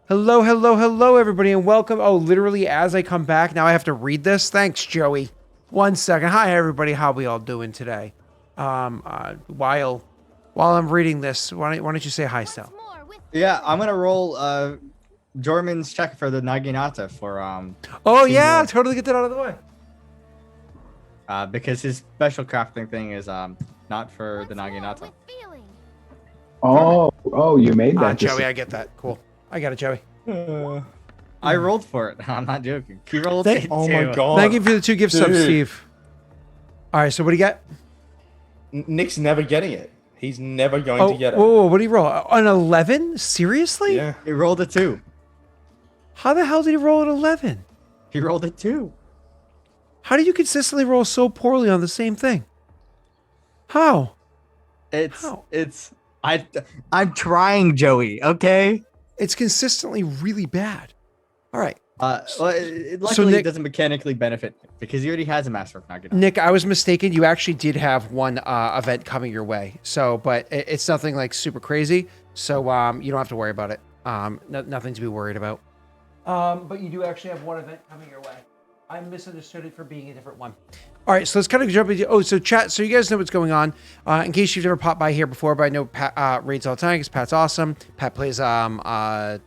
Hello, hello, hello, everybody, and welcome. Oh, literally, as I come back, now I have to read this. Thanks, Joey. 1 second. Hi, everybody. How we all doing today? While I'm reading this, why don't you say hi, Sal? Yeah, I'm gonna roll Jorman's check for the Naginata for Oh King yeah, Jorm. totally get that out of the way. Because his special crafting thing is not for the Naginata. Oh, you made that. Joey, I get that. Cool. I got it, Joey. I rolled for it. I'm not joking. He rolled Thank- it Oh too. my god. Thank you for the 2 gift subs, Dude. Steve. All right, so what do you got? Nick's never getting it. He's never going Oh, to get it. whoa, what do you roll? An 11? Seriously? Yeah. He rolled a 2. How the hell did he roll an 11? He rolled a 2. How do you consistently roll so poorly on the same thing? How? How? I'm trying, Joey. Okay. It's consistently really bad. All right. Luckily, Nick- it doesn't mechanically benefit because he already has a Master of Naginata. Nick, I was mistaken. You actually did have one event coming your way. So, but it's nothing like super crazy. So, you don't have to worry about it. Nothing to be worried about. But you do actually have one event coming your way. I misunderstood it for being a different one. All right, so let's kind of jump into. Oh, so chat. So you guys know what's going on. In case you've never popped by here before, but I know Pat raids all the time because Pat's awesome. Pat plays a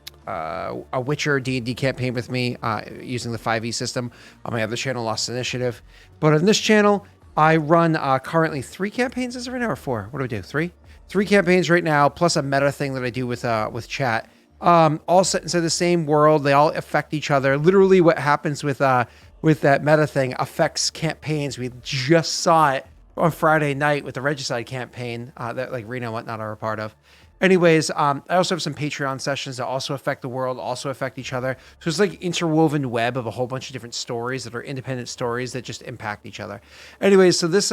Witcher D&D campaign with me using the 5e system. On my other channel, Lost Initiative. But on this channel, I run currently 3 campaigns. Is it right now or 4? What do we do? 3? 3 campaigns right now, plus a meta thing that I do with chat. All set inside the same world. They all affect each other. Literally, what happens with that meta thing affects campaigns. We just saw it on Friday night with the Regicide campaign that like Rena and whatnot are a part of. Anyways, I also have some Patreon sessions that also affect the world, also affect each other. So it's like interwoven web of a whole bunch of different stories that are independent stories that just impact each other. Anyways, so this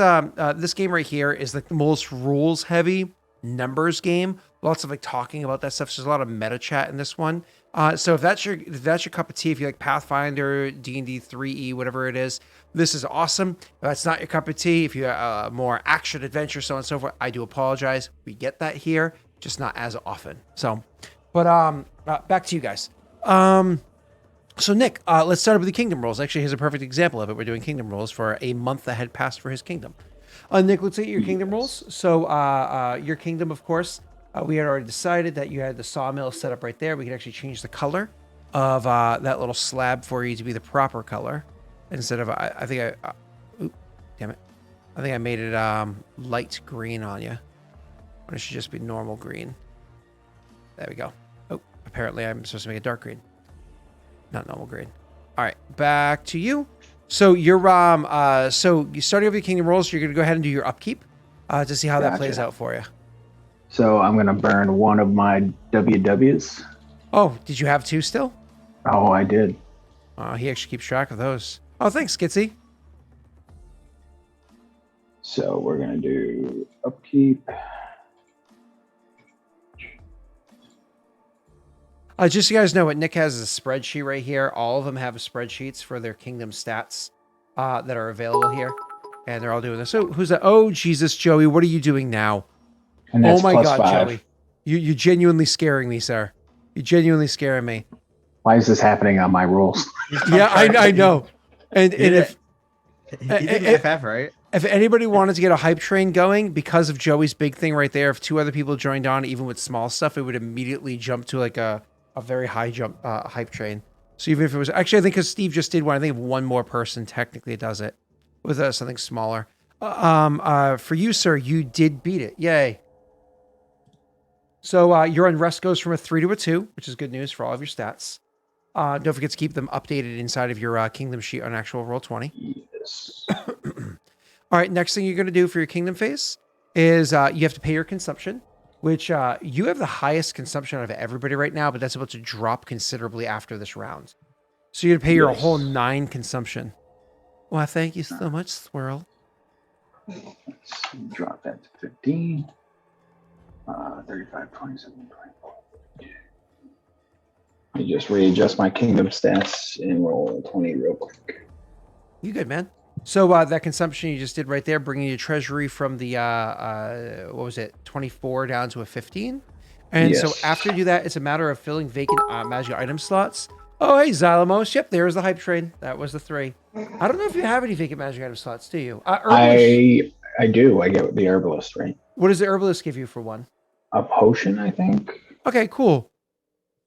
game right here is like the most rules heavy numbers game. Lots of like talking about that stuff. So there's a lot of meta chat in this one. So if that's your cup of tea, if you like Pathfinder, D&D 3e, whatever it is, this is awesome. If that's not your cup of tea, if you more action adventure, so on and so forth, I do apologize. We get that here, just not as often. So, but back to you guys. So Nick, let's start with the kingdom rolls. Actually, here's a perfect example of it. We're doing kingdom rolls for a month that had passed for his kingdom. Nick, let's look at your kingdom rolls. So your kingdom, of course, we had already decided that you had the sawmill set up right there. We could actually change the color of that little slab for you to be the proper color. Instead of, I think damn it. I think I made it light green on you. When it should just be normal green. There we go. Oh, apparently I'm supposed to make it dark green. Not normal green. All right, back to you. So you're so you starting over your kingdom rolls. You're gonna go ahead and do your upkeep to see how that plays out for you. So I'm gonna burn one of my WWs. Oh, did you have 2 still? Oh, I did. He actually keeps track of those. Oh, thanks, Skitsy. So we're gonna do upkeep. Just so you guys know, what Nick has is a spreadsheet right here. All of them have spreadsheets for their kingdom stats that are available here, and they're all doing this. So who's that? Oh, Jesus, Joey, what are you doing now? And that's Oh my God, +5. Joey, you're genuinely scaring me, sir. You're genuinely scaring me. Why is this happening on my rolls? Yeah, I know. And if He did FF, right? if anybody wanted to get a hype train going because of Joey's big thing right there, if 2 other people joined on, even with small stuff, it would immediately jump to like a very high jump hype train. So even if it was actually, I think because Steve just did one, I think if one more person technically does it with something smaller. For you, sir, you did beat it. Yay. So your unrest goes from a 3 to a 2, which is good news for all of your stats. Don't forget to keep them updated inside of your kingdom sheet on actual Roll20. Yes. All right, next thing you're going to do for your kingdom phase is you have to pay your consumption, which you have the highest consumption out of everybody right now, but that's about to drop considerably after this round. So you're going to pay your whole 9 consumption. Well, thank you so much, Swirl. Let's drop that to 15. 35, 27, 24. Let me just readjust my kingdom stats and roll 20 real quick. You good, man? So that consumption you just did right there, bringing your treasury from the, what was it, 24 down to a 15. And so Yes. after you do that, it's a matter of filling vacant magic item slots. Oh, hey, Xylamos. Yep, there's the hype train. That was the 3. I don't know if you have any vacant magic item slots, do you? Herbalist, I do. I get the herbalist, right? what does the herbalist give you for 1? A potion, I think. Okay, cool.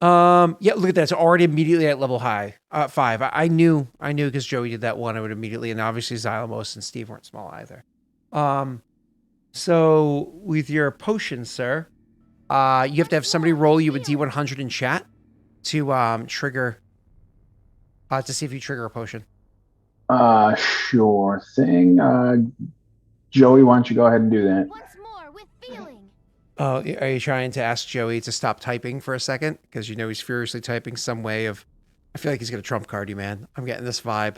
Yeah, look at that. It's already immediately at level 5. I knew because Joey did that one. I would immediately, and obviously Xylamos and Steve weren't small either. So with your potion, sir, you have to have somebody roll you a D100 in chat to trigger, to see if you trigger a potion. Sure thing. Joey, why don't you go ahead and do that? Once more with feeling. Oh, are you trying to ask Joey to stop typing for a second? Because you know he's furiously typing some way of. I feel like he's gonna trump card you, man. I'm getting this vibe.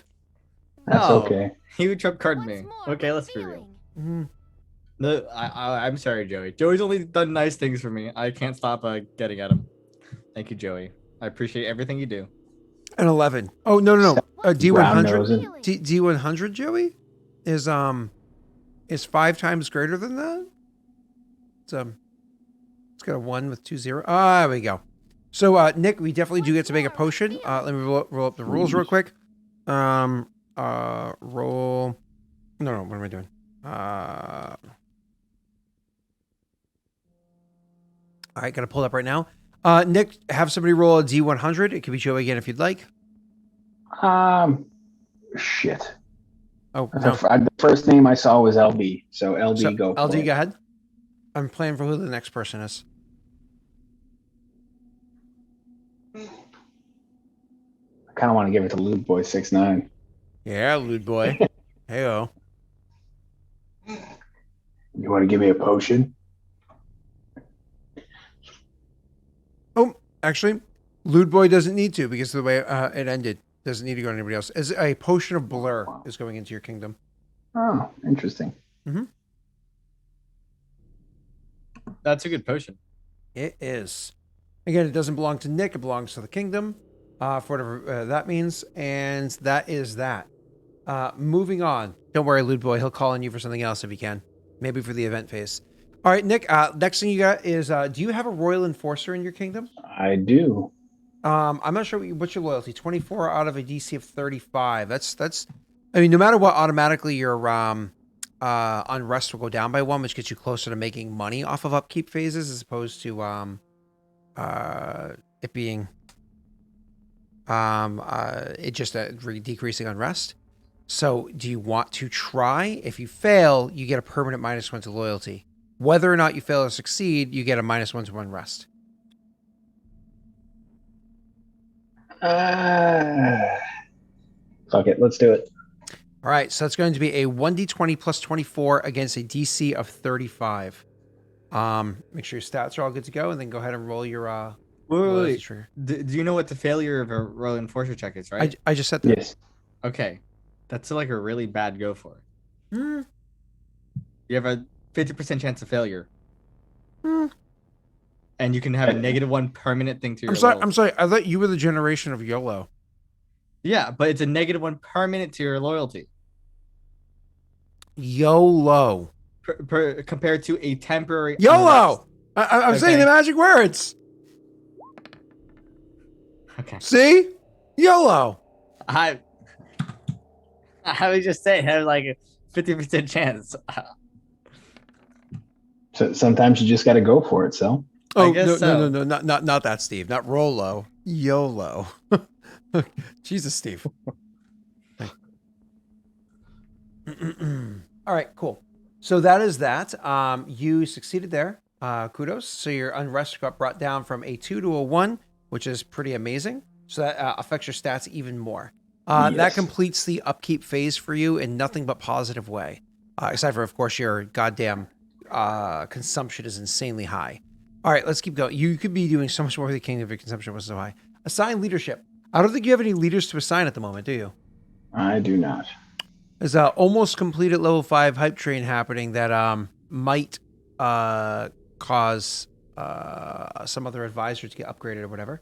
That's No. okay. He would trump card me. Once more Okay, with let's be real. feeling. Mhm. No, I'm sorry, Joey. Joey's only done nice things for me. I can't stop getting at him. Thank you, Joey. I appreciate everything you do. An 11. Oh no. A Round D100. nosing. D100, Joey, is 5 times greater than that. It's got a 1 with 2 0. Ah, there we go. So Nick, we definitely do get to make a potion. Let me roll up the rules real quick. Roll. No. What am I doing? All right, got to pull it up right now. Nick, have somebody roll a D100. It could be Joey again if you'd like. Shit. Oh, The no. the first name I saw was LB, so LB So, go. For LD, it. go ahead. I'm playing for who the next person is. I kind of want to give it to Luke Boy 69. Yeah, lewd boy. Heyo. You want to give me a potion? Oh, actually, lewd boy doesn't need to because of the way it ended. Doesn't need to go to anybody else. As a potion of blur is going into your kingdom. Oh, interesting. That's a good potion. It is. Again, it doesn't belong to Nick. It belongs to the kingdom, for whatever that means. And that is that. Moving on. Don't worry, lewd boy. He'll call on you for something else if he can. Maybe for the event phase. All right, Nick. Next thing you got is, do you have a royal enforcer in your kingdom? I do. I'm not sure what's your loyalty. 24 out of a DC of 35. That's. I mean, no matter what, automatically your unrest will go down by 1, which gets you closer to making money off of upkeep phases, as opposed to it being it just decreasing unrest. So, do you want to try? If you fail, you get a permanent -1 to loyalty. Whether or not you fail or succeed, you get a -1 to unrest. Fuck it, let's do it. All right, so that's going to be a 1d20 plus 24 against a DC of 35. Make sure your stats are all good to go, and then go ahead and roll your loyalty Wait. trigger. Do you know what the failure of a royal enforcer check is, right? I just said that. Yes. Okay. That's like a really bad go for it. Hmm. You have a 50% chance of failure. Hmm. And you can have a -1 permanent thing to your I'm sorry. loyalty. I'm sorry. I thought you were the generation of YOLO. Yeah, but it's a -1 permanent to your loyalty. YOLO. Compared to a temporary YOLO. I'm saying Okay. the magic words. unrest. Okay. See? YOLO. I would just say it had like a 50% chance. So sometimes you just got to go for it. So Oh guess no, so. no, not that, Steve. Not Rolo. YOLO. Jesus, Steve. All right, cool. So that is that. You succeeded there. Kudos. So your unrest got brought down from a 2 to a 1, which is pretty amazing. So that affects your stats even more. That Yes. completes the upkeep phase for you in nothing but positive way. Aside from, of course, your goddamn consumption is insanely high. All right, let's keep going. You could be doing so much more with the kingdom if your consumption was so high. Assign leadership. I don't think you have any leaders to assign at the moment, do you? I do not. There's a almost completed level 5 hype train happening that might cause some other advisor to get upgraded or whatever.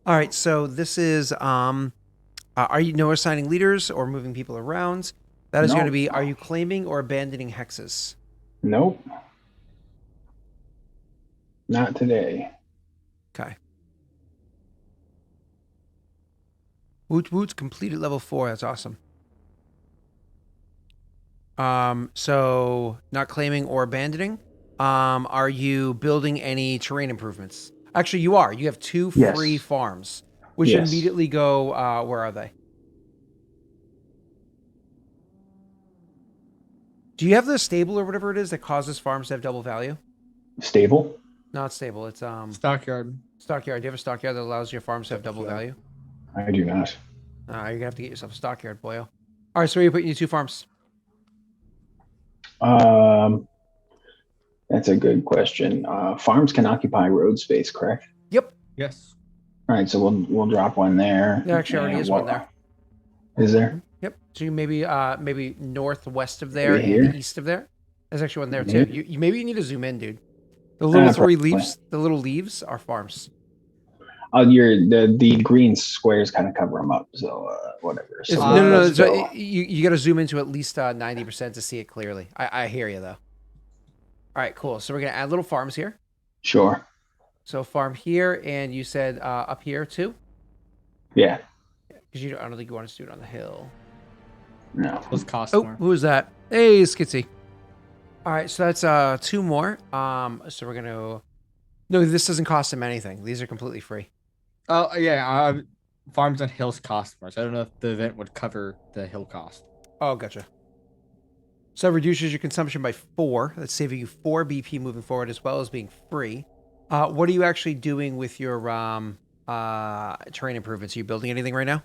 All right, so this is are you no assigning leaders or moving people around? That is No. going to be, are you claiming or abandoning hexes? Nope. Not today. Okay. Woot woot completed level 4. That's awesome. So not claiming or abandoning. Are you building any terrain improvements? Actually, you are. You have 2 Yes. free farms, which Yes. immediately go. Where are they? Do you have the stable or whatever it is that causes farms to have double value? Stable? Not stable. It's Stockyard. stockyard. Do you have a stockyard that allows your farms to have double value? I do not. You're gonna have to get yourself a stockyard, boyo. All right, so where are you putting your 2 farms? That's a good question. Farms can occupy road space, correct? Yep. Yes. All right, so we'll drop one there. There actually already And is one there. Is there? Yep. So you maybe northwest of there Maybe and here? east of there. There's actually one there Yeah. too. You maybe you need to zoom in, dude. The little 3 probably. leaves, the little leaves are farms. Oh, the green squares kind of cover them up, so whatever. So No. let's go. You got to zoom into at least 90% to see it clearly. I hear you though. All right, cool. So we're gonna add little farms here. Sure. So farm here, and you said up here too, Yeah. because I don't think you want us to do it on the hill. No. Those cost Oh, more. who is that? Hey, Skitsy. All right, so that's 2 more. So we're gonna. No, this doesn't cost them anything. These are completely free. Oh yeah. Farms on hills cost more. So I don't know if the event would cover the hill cost. Oh, gotcha. So it reduces your consumption by 4. That's saving you 4 BP moving forward, as well as being free. What are you actually doing with your terrain improvements? Are you building anything right now?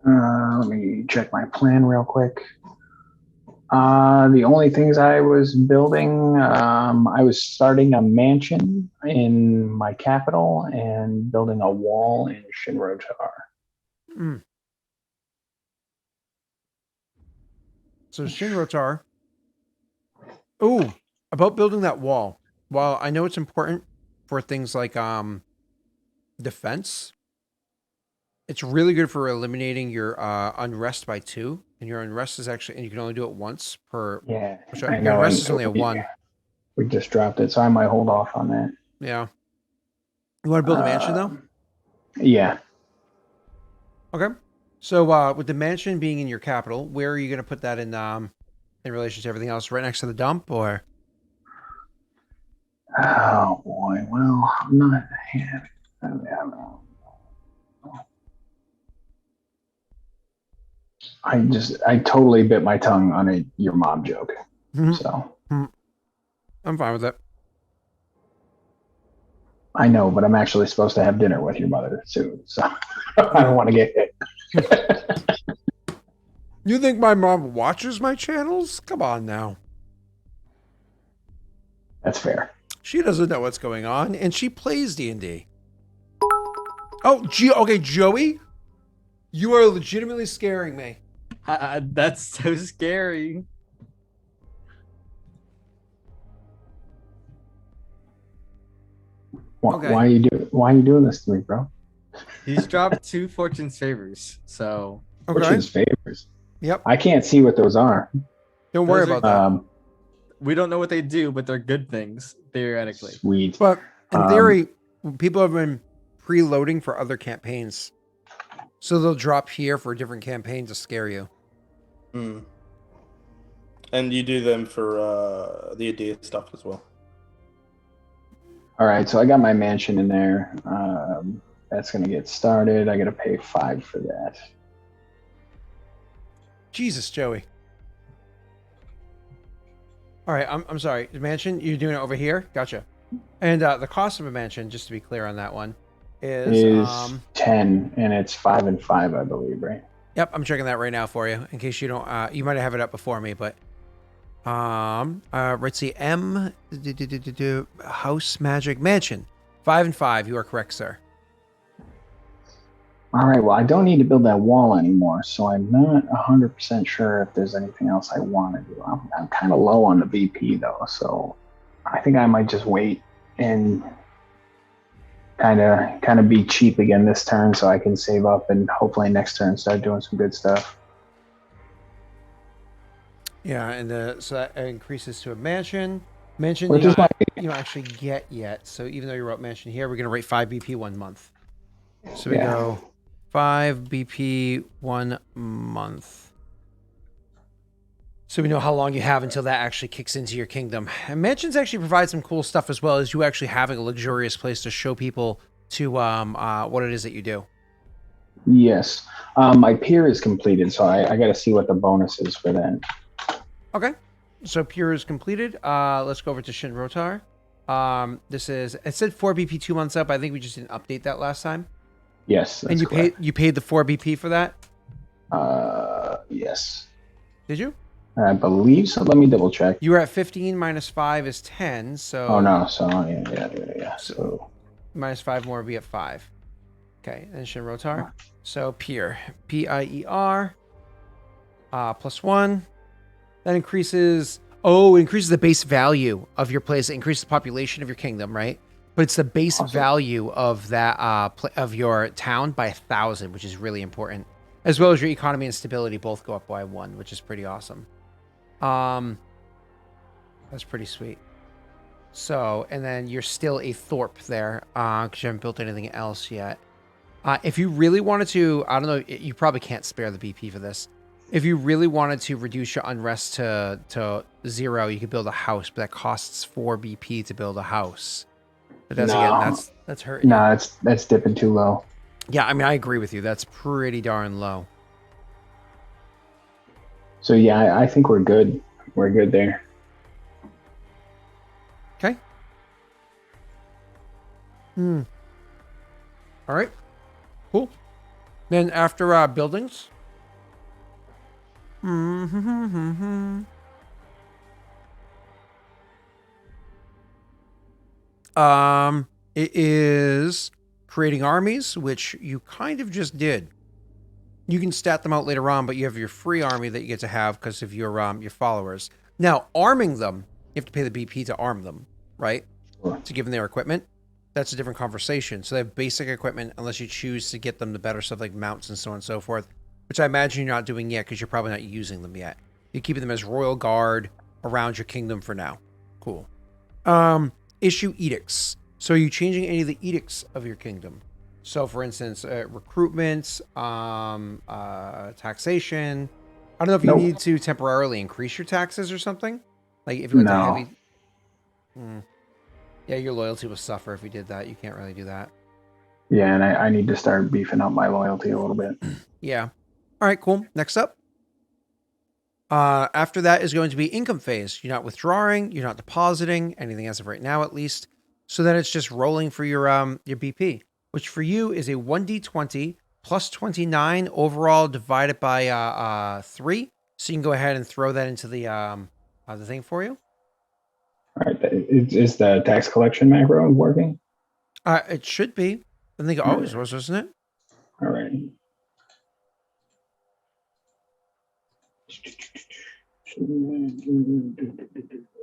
Let me check my plan real quick. The only things I was building, I was starting a mansion in my capital and building a wall in Shinrotar. Mm. So Shinrotar. Oh, about building that wall. While I know it's important for things like defense, it's really good for eliminating your unrest by 2. And your unrest is actually, and you can only do it once per. Yeah, Your I know. unrest and is only a 1. We just dropped it, so I might hold off on that. Yeah. You want to build a mansion though? Yeah. Okay. So with the mansion being in your capital, where are you going to put that in relation to everything else? Right next to the dump, or? Oh boy. Well, I'm not. I totally bit my tongue on your mom joke. Mhm. So I'm fine with it. I know, but I'm actually supposed to have dinner with your mother soon, so I don't want to get hit. You think my mom watches my channels? Come on now. That's fair. She doesn't know what's going on, and she plays D&D. Oh, okay, Joey, you are legitimately scaring me. That's so scary. Okay. Why are you doing this to me, bro? He's dropped 2 fortune's favors. So Okay. Fortune's favors. Yep. I can't see what those are. Don't worry Those are- about that. we don't know what they do, but they're good things theoretically. Sweet. But in theory, people have been preloading for other campaigns. So they'll drop here for a different campaign to scare you. Mm. And you do them for the idea stuff as well. All right, so I got my mansion in there. That's gonna get started. I gotta pay 5 for that. Jesus, Joey. All right, I'm sorry. The mansion, you're doing it over here? Gotcha. And the cost of a mansion, just to be clear on that one, is 10, and it's 5 and 5, I believe, right? Yep, I'm checking that right now for you in case you don't. You might have it up before me, but let's see. House Magic Mansion, 5 and 5. You are correct, sir. All right, well, I don't need to build that wall anymore, so I'm not 100% sure if there's anything else I want to do. I'm kind of low on the BP, though, so I think I might just wait and kind of be cheap again this turn so I can save up and hopefully next turn start doing some good stuff. Yeah, and so that increases to a mansion. Mention Which is you don't actually get yet. So even though you wrote mention here, we're gonna rate 5 BP 1 month. So we Yeah. go 5 BP 1 month. So we know how long you have until that actually kicks into your kingdom. And mansions actually provide some cool stuff as well as you actually having a luxurious place to show people to what it is that you do. Yes. My peer is completed, so I got to see what the bonus is for that. Okay. So Pure is completed. Let's go over to Shin Rotar. This is, it said 4 BP 2 months up. I think we just didn't update that last time. Yes. And you paid the 4 BP for that? Yes. Did you? I believe so. Let me double check. You were at 15 minus 5 is 10. So Oh no. So yeah. So minus 5 more would be at 5. Okay. And Shin Rotar. So Pier. Pier. +1. That increases. Oh, it increases the base value of your place. It increases the population of your kingdom, right? But it's the base value of that of your town by 1,000, which is really important, as well as your economy and stability both go up by 1, which is pretty awesome. That's pretty sweet. So, and then you're still a Thorpe there, because you haven't built anything else yet. If you really wanted to, I don't know, you probably can't spare the BP for this. If you really wanted to reduce your unrest to 0, you could build a house, but that costs 4 BP to build a house. But that's hurting. No, that's dipping too low. Yeah, I mean, I agree with you. That's pretty darn low. So yeah, I think we're good. We're good there. Okay. All right. Cool. Then after buildings. It is creating armies, which you kind of just did. You can stat them out later on, but you have your free army that you get to have because of your followers. Now, arming them, you have to pay the BP to arm them, right? Sure. To give them their equipment. That's a different conversation. So they have basic equipment unless you choose to get them the better stuff like mounts and so on and so forth, which I imagine you're not doing yet because you're probably not using them yet. You're keeping them as royal guard around your kingdom for now. Cool. Issue edicts. So are you changing any of the edicts of your kingdom? So for instance, recruitment, taxation. I don't know if you need to temporarily increase your taxes or something. Like if you went to heavy. Yeah, your loyalty will suffer if you did that. You can't really do that. Yeah, and I need to start beefing up my loyalty a little bit. Yeah. All right, cool. Next up. After that is going to be income phase. You're not withdrawing. You're not depositing anything as of right now, at least. So then it's just rolling for your BP, which for you is a 1d20 plus 29 overall divided by 3. So you can go ahead and throw that into the thing for you. All right. Is the tax collection macro working? It should be. I think it always was, wasn't it? All right.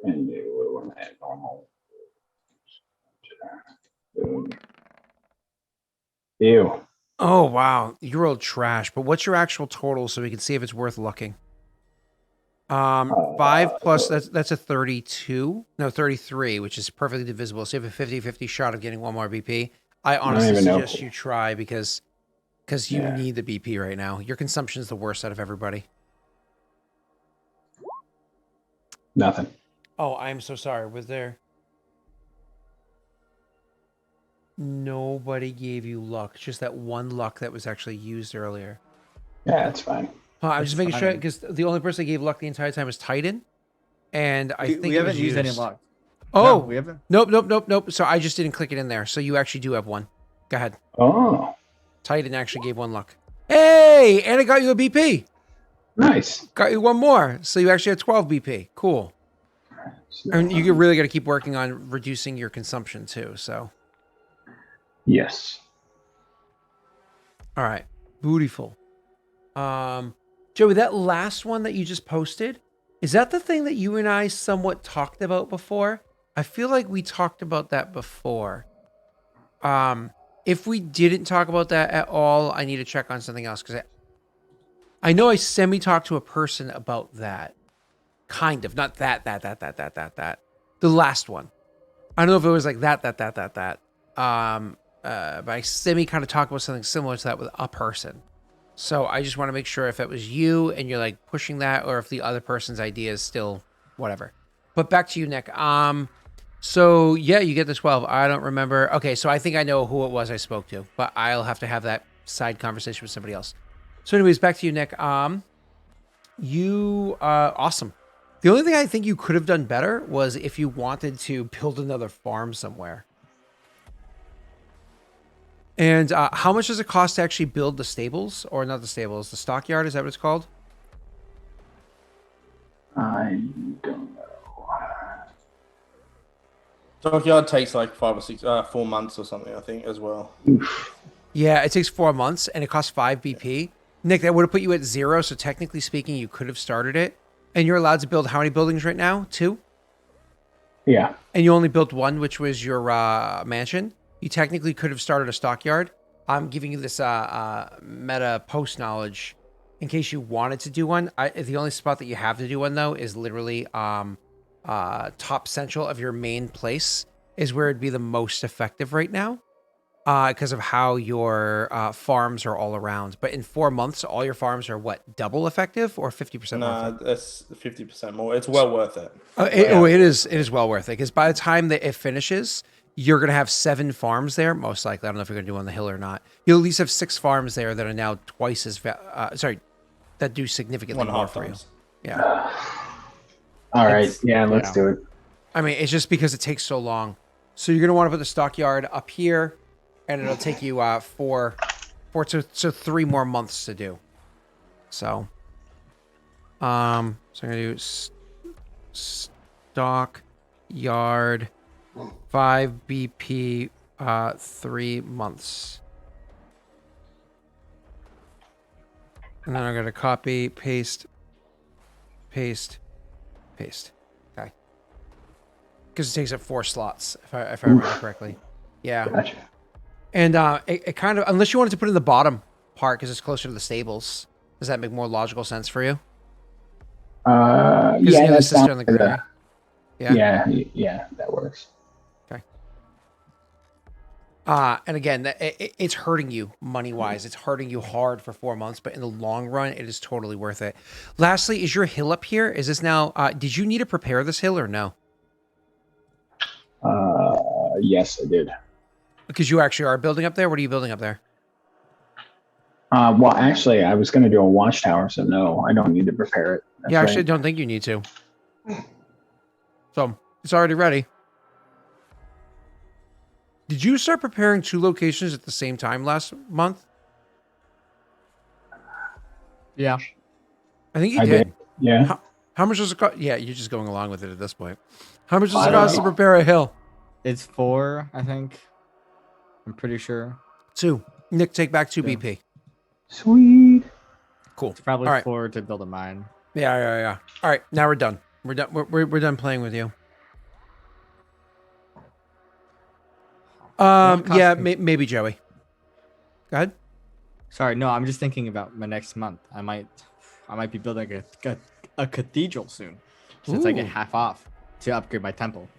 And we're at normal. Ew. Oh, wow. You rolled trash. But what's your actual total so we can see if it's worth looking? 5 plus, that's a 32. No, 33, which is perfectly divisible. So you have a 50-50 shot of getting 1 more BP. I honestly suggest you try because you need the BP right now. Your consumption is the worst out of everybody. Nothing. Oh, I'm so sorry. Was there... Nobody gave you luck. It's just that 1 luck that was actually used earlier. Yeah, that's fine. I'm just making sure because the only person that gave luck the entire time was Titan, and I think we haven't used any luck. Oh, no, we haven't. Nope. So I just didn't click it in there. So you actually do have 1. Go ahead. Oh, Titan actually gave 1 luck. Hey, and I got you a BP. nice. Got you 1 more. So you actually have 12 BP. Cool. And you really got to keep working on reducing your consumption too. So. Yes. All right. Beautiful. Joey, that last one that you just posted, is that the thing that you and I somewhat talked about before? I feel like we talked about that before. If we didn't talk about that at all, I need to check on something else because I know I semi-talked to a person about that. Kind of. Not that. The last one. I don't know if it was like that. But I semi kind of talked about something similar to that with a person. So I just want to make sure if it was you and you're like pushing that, or if the other person's idea is still whatever. But back to you, Nick. So yeah, you get the 12. I don't remember. Okay, so I think I know who it was I spoke to, but I'll have to have that side conversation with somebody else. So anyways, back to you, Nick. You awesome. The only thing I think you could have done better was if you wanted to build another farm somewhere. And how much does it cost to actually build the stables? Or not the stables, the stockyard, is that what it's called? I don't know. Stockyard takes like 4 months or something, I think, as well. Oof. Yeah, it takes 4 months and it costs 5 BP. Nick, that would have put you at 0, so technically speaking, you could have started it. And you're allowed to build how many buildings right now? 2? Yeah. And you only built 1, which was your mansion. You technically could have started a stockyard. I'm giving you this meta post knowledge in case you wanted to do one. The only spot that you have to do one, though, is literally top central of your main place is where it'd be the most effective right now because of how your farms are all around. But in 4 months, all your farms are what, double effective or 50% more effective? That's 50% more. It's well worth it. It is well worth it because by the time that it finishes, you're going to have 7 farms there, most likely. I don't know if you're going to do on the hill or not. You'll at least have 6 farms there that are now twice as, that do significantly more for you. Yeah. All right. Yeah, let's do it. I mean, it's just because it takes so long. So you're going to want to put the stockyard up here, and it'll take you 3 more months to do. So, so I'm going to do stockyard 5 BP 3 months. And then I'm going to copy, paste. Okay. Because it takes up 4 slots, if I remember correctly. Yeah. Gotcha. And it kind of, unless you wanted to put it in the bottom part because it's closer to the stables, does that make more logical sense for you? Yeah, the sister on the gray. Yeah, that works. Okay. And again, it's hurting you money-wise. It's hurting you hard for 4 months, but in the long run, it is totally worth it. Lastly, is your hill up here? Is this now, did you need to prepare this hill or no? Yes, I did. Because you actually are building up there? What are you building up there? Well, actually, I was going to do a watchtower, so no, I don't need to prepare it. That's Yeah, right. actually, I don't think you need to. So, it's already ready. Did you start preparing 2 locations at the same time last month? Yeah. I think you I did. did. Yeah. How much does it cost? Yeah, you're just going along with it at this point. How much does I it don't cost to know. prepare a hill? It's 4, I think. I'm pretty sure. 2. Nick, take back 2 Yeah. BP. Sweet. Cool. It's probably All right. 4 to build a mine. Yeah. All right, now we're done. We're done. We're done playing with you. Yeah, maybe Joey. Go ahead. Sorry, no, I'm just thinking about my next month. I might be building a cathedral soon, since I get Ooh. half off to upgrade my temple.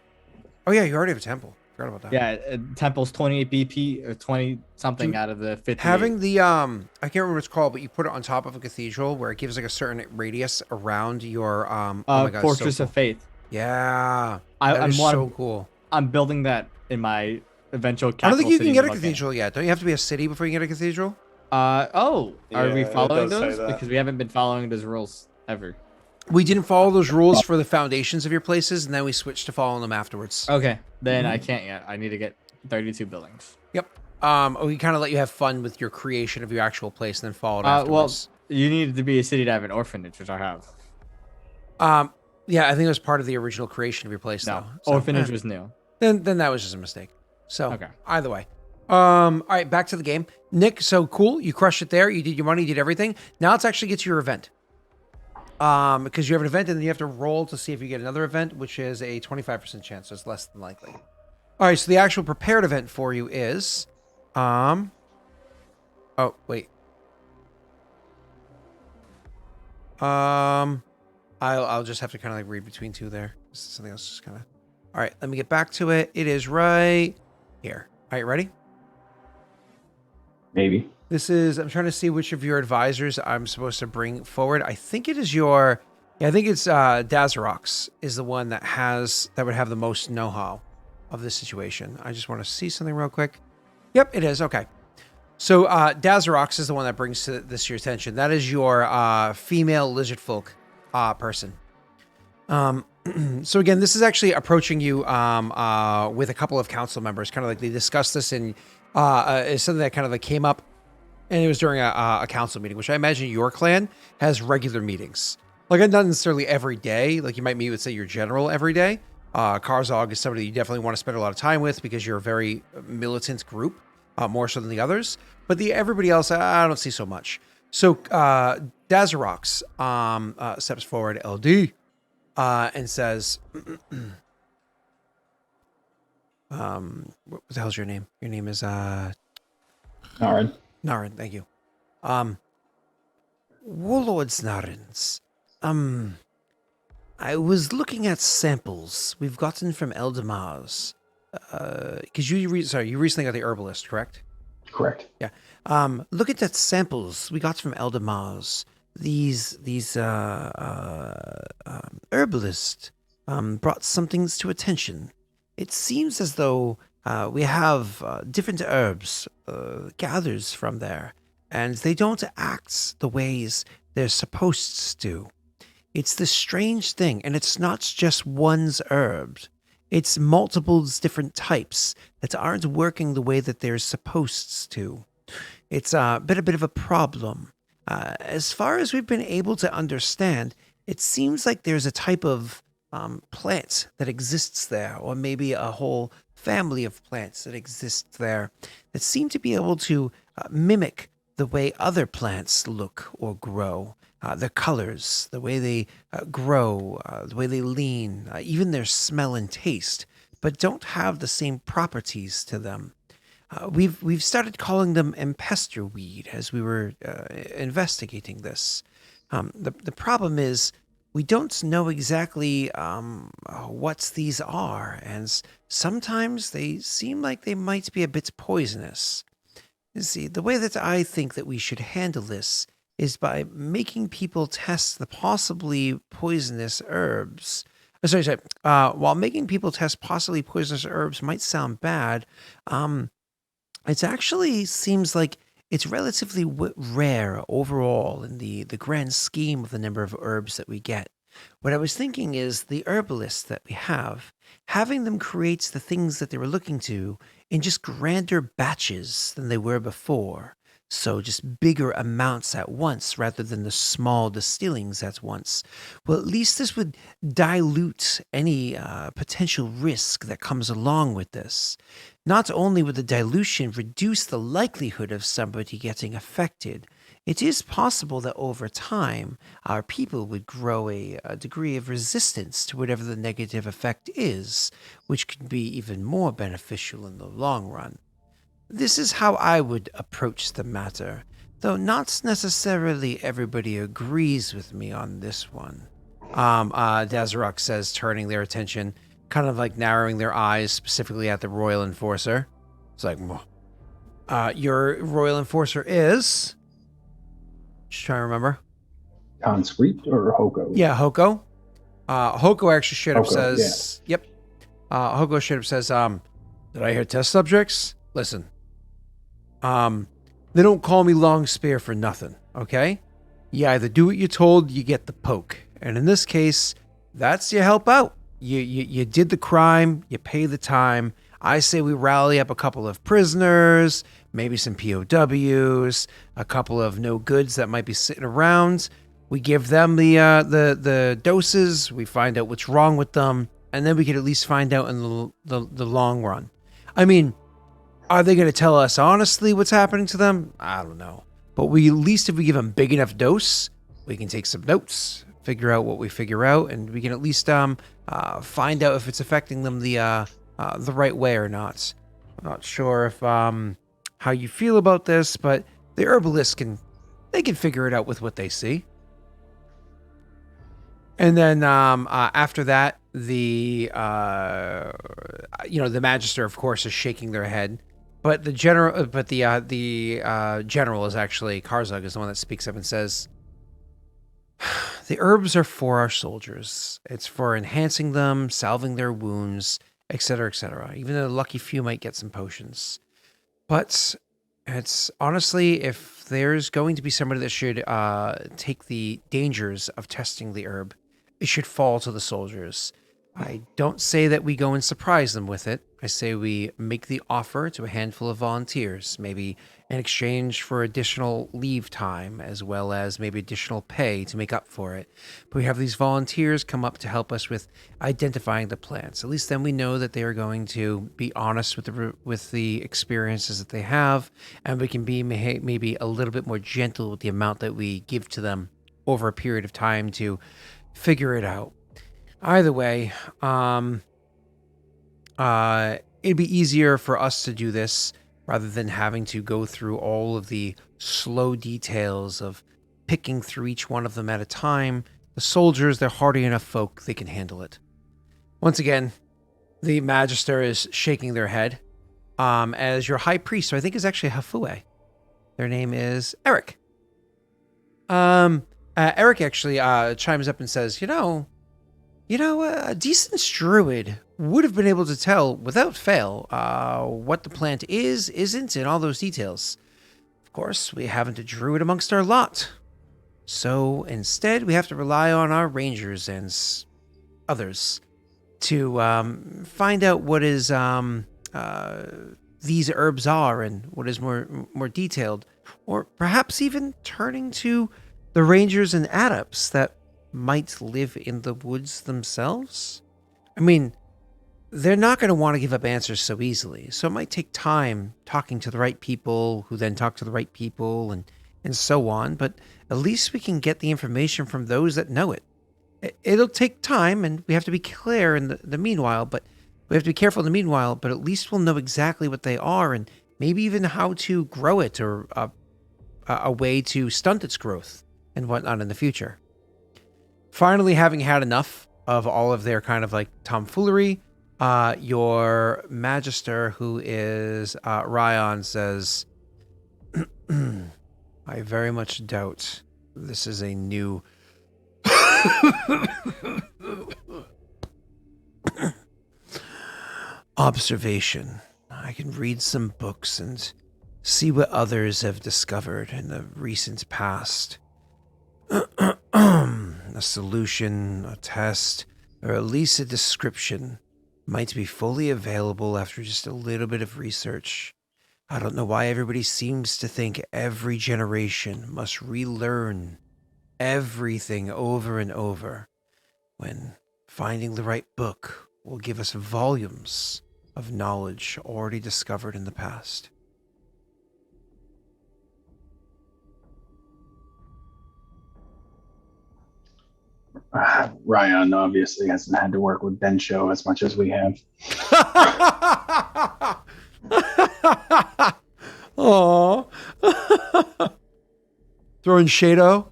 Oh yeah, you already have a temple. Forgot about that. Yeah, temple's 28 BP or 20 something Dude, out of the 50. Having the I can't remember what it's called, but you put it on top of a cathedral where it gives like a certain radius around your oh my God, Fortress so of Faith. Yeah, I'm that is so cool. I'm building that in my eventual capital. I don't think you can city get a volcano. cathedral yet. Don't you have to be a city before you can get a cathedral? Are we Yeah, it following does say those? that. Because we haven't been following those rules ever. We didn't follow those rules for the foundations of your places, and then we switched to following them afterwards. Okay, then I can't yet. I need to get 32 buildings. Yep. We kind of let you have fun with your creation of your actual place, and then follow it Well, afterwards. you needed to be a city to have an orphanage, which I have. Yeah, I think it was part of the original creation of your place, No, though. So, orphanage was new. Then that was just a mistake. So Okay. either way. All right, back to the game. Nick, so cool. You crushed it there. You did your money, you did everything. Now let's actually get to your event. Because you have an event and then you have to roll to see if you get another event, which is a 25% chance, so it's less than likely. All right, so the actual prepared event for you is oh wait. I'll just have to kind of like read between 2 there. Something else just kind of All right, let me get back to it. It is right here. All right, ready? Maybe. This is, I'm trying to see which of your advisors I'm supposed to bring forward. I think it is your, yeah, I think it's Daelric is the one that would have the most know-how of this situation. I just want to see something real quick. Yep, it is. Okay. So Daelric is the one that brings this to your attention. That is your female lizard folk person. So again, this is actually approaching you with a couple of council members. Kind of like they discussed this in is something that kind of like came up, and it was during a council meeting, which I imagine your clan has regular meetings. Like not necessarily every day. Like you might meet with, say, your general every day. Karzog is somebody you definitely want to spend a lot of time with because you're a very militant group, more so than the others. But everybody else, I don't see so much. So Daelric steps forward, LD, and says, what the hell's your name? Your name is Narin. Narin, thank you. Warlords Narins. I was looking at samples we've gotten from Eldamars. Because you recently got the herbalist, correct? Correct. Yeah. Look at that samples we got from Eldamars. These herbalist brought some things to attention. It seems as though we have different herbs gathered from there, and they don't act the ways they're supposed to. It's this strange thing, and it's not just one's herbs. It's multiple different types that aren't working the way that they're supposed to. It's been a bit of a problem. As far as we've been able to understand, it seems like there's a type of plant that exists there, or maybe a whole family of plants that exists there that seem to be able to mimic the way other plants look or grow. Their colors, the way they grow, the way they lean, even their smell and taste, but don't have the same properties to them. We've started calling them empester weed as we were investigating this. The problem is we don't know exactly what these are, and sometimes they seem like they might be a bit poisonous. You see, the way that I think that we should handle this is by making people test the possibly poisonous herbs. While making people test possibly poisonous herbs might sound bad, it actually seems like it's relatively rare overall in the grand scheme of the number of herbs that we get. What I was thinking is the herbalists that we have, having them create the things that they were looking to in just grander batches than they were before. So just bigger amounts at once rather than the small distillings at once. Well, at least this would dilute any potential risk that comes along with this. Not only would the dilution reduce the likelihood of somebody getting affected, it is possible that over time, our people would grow a degree of resistance to whatever the negative effect is, which could be even more beneficial in the long run. This is how I would approach the matter, though not necessarily everybody agrees with me on this one. Daelric says, turning their attention, kind of like narrowing their eyes specifically at the Royal Enforcer. It's like, your Royal Enforcer is... Just trying to remember. Conscript or Hoko? Yeah, Hoko. Hoko actually straight up Hoko, says... Yep. Hoko straight up says, did I hear test subjects? Listen. They don't call me Long Spear for nothing, okay? You either do what you're told, you get the poke. And in this case, that's your help out. You did the crime, you pay the time. I say we rally up a couple of prisoners, maybe some POWs, a couple of no goods that might be sitting around. We give them the doses, we find out what's wrong with them, and then we can at least find out in the long run. I mean, are they going to tell us honestly what's happening to them? I don't know. But at least if we give them big enough dose, we can take some notes, figure out what we figure out, and we can at least find out if it's affecting them the right way or not. I'm not sure if how you feel about this, but the herbalists can figure it out with what they see. And then after that, the the Magister, of course, is shaking their head, but the general, general is actually Karzug is the one that speaks up and says, "The herbs are for our soldiers. It's for enhancing them, salving their wounds, etc., etc. Even the lucky few might get some potions, but it's honestly, if there's going to be somebody that should take the dangers of testing the herb, it should fall to the soldiers. I don't say that we go and surprise them with it. I say we make the offer to a handful of volunteers, maybe in exchange for additional leave time, as well as maybe additional pay to make up for it. But we have these volunteers come up to help us with identifying the plants. At least then we know that they are going to be honest with the experiences that they have, and we can be maybe a little bit more gentle with the amount that we give to them over a period of time to figure it out. Either way, it'd be easier for us to do this rather than having to go through all of the slow details of picking through each one of them at a time. The soldiers, they're hardy enough folk, they can handle it." Once again, the Magister is shaking their head. As your high priest, so I think is actually Hafue. Their name is Eric. Eric actually chimes up and says, a decent druid would have been able to tell without fail what the plant is, isn't, and all those details. Of course, we haven't a druid amongst our lot. So instead, we have to rely on our rangers and others to find out what is these herbs are and what is more detailed. Or perhaps even turning to the rangers and adepts that might live in the woods themselves? I mean, they're not going to want to give up answers so easily, so it might take time talking to the right people who then talk to the right people and so on, but at least we can get the information from those that know it. It'll take time, and we have to be clear in the meanwhile, but we have to be careful in the meanwhile, but at least we'll know exactly what they are and maybe even how to grow it or a way to stunt its growth and whatnot in the future. Finally, having had enough of all of their kind of like tomfoolery, your Magister, who is Ryan, says, "I very much doubt this is a new observation. I can read some books and see what others have discovered in the recent past. A solution, a test, or at least a description might be fully available after just a little bit of research. I don't know why everybody seems to think every generation must relearn everything over and over, when finding the right book will give us volumes of knowledge already discovered in the past." Ryan obviously hasn't had to work with Densho as much as we have. Aww. Throwing Shado?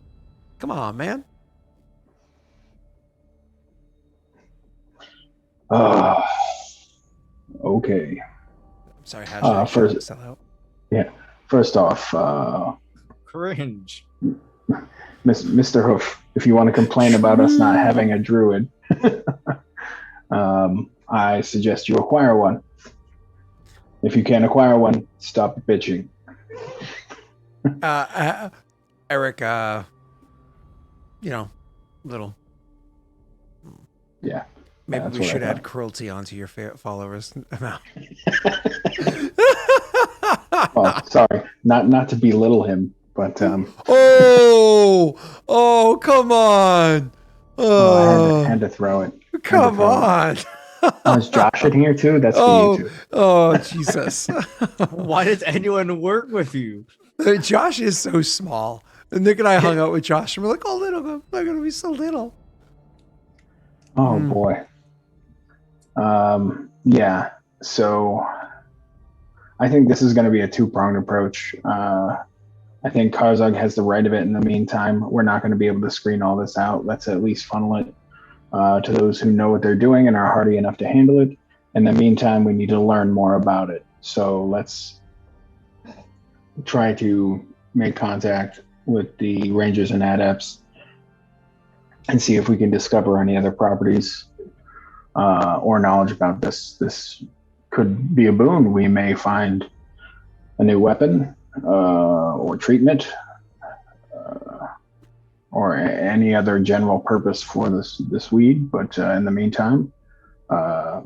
Come on, man. Okay. I'm sorry, how should I sell out? Yeah. First off, Cringe. Mr. Hoof, if you want to complain about us not having a druid, I suggest you acquire one. If you can't acquire one, stop bitching. Eric, little. Yeah. Maybe we should add cruelty onto your followers amount. Oh, sorry. Not to belittle him, but Oh, come on. I had to throw it. Come on. Is Josh in here too? That's for you too. Oh, Jesus. Why does anyone work with you? Josh is so small. And Nick and I hung out with Josh and we're like, oh, little, they're going to be so little. Oh, boy. Yeah. So I think this is going to be a two-pronged approach. I think Karzug has the right of it in the meantime. We're not going to be able to screen all this out. Let's at least funnel it to those who know what they're doing and are hardy enough to handle it. In the meantime, we need to learn more about it. So let's try to make contact with the Rangers and Adepts and see if we can discover any other properties or knowledge about this. This could be a boon. We may find a new weapon or treatment or any other general purpose for this weed. But in the meantime,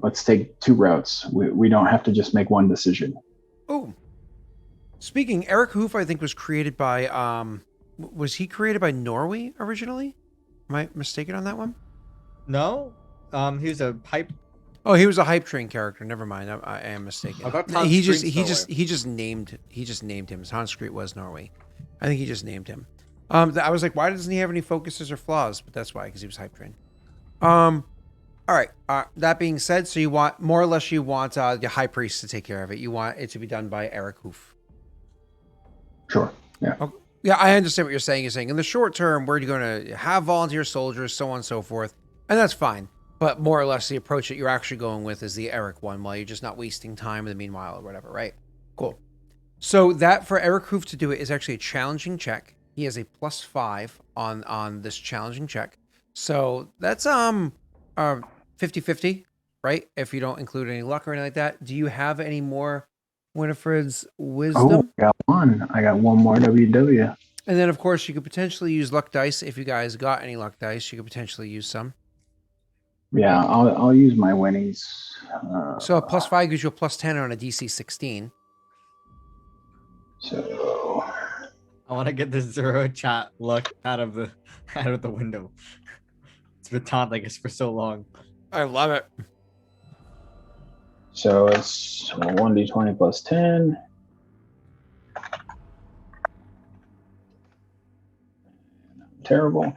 let's take two routes. We don't have to just make one decision. Oh, speaking, Eric Hoof, I think was created by was he created by Norway originally? Am I mistaken on that one? No, he was a pipe. Oh, he was a hype train character. Never mind, I am mistaken. I thought He Hans just named him. Hans Street was Norway. I think he just named him. I was like, why doesn't he have any focuses or flaws? But that's why, because he was hype train. All right. That being said, so you want more or less you want the high priest to take care of it. You want it to be done by Eric Hoof. Sure. Yeah. Okay. Yeah, I understand what you're saying. You're saying in the short term, we're going to have volunteer soldiers, so on and so forth, and that's fine. But more or less, the approach that you're actually going with is the Eric one, while you're just not wasting time in the meanwhile or whatever, right? Cool. So that for Eric Hoof to do it is actually a challenging check. He has a +5 on this challenging check. So that's 50-50, right? If you don't include any luck or anything like that. Do you have any more Winifred's wisdom? I got one more WW. And then, of course, you could potentially use luck dice. If you guys got any luck dice, you could potentially use some. Yeah, I'll use my winnings. So a +5 gives you a +10 on a DC 16. So I want to get this zero chat look out of the window. It's been taunting us for so long. I love it. So it's 1d20 plus 10. Terrible.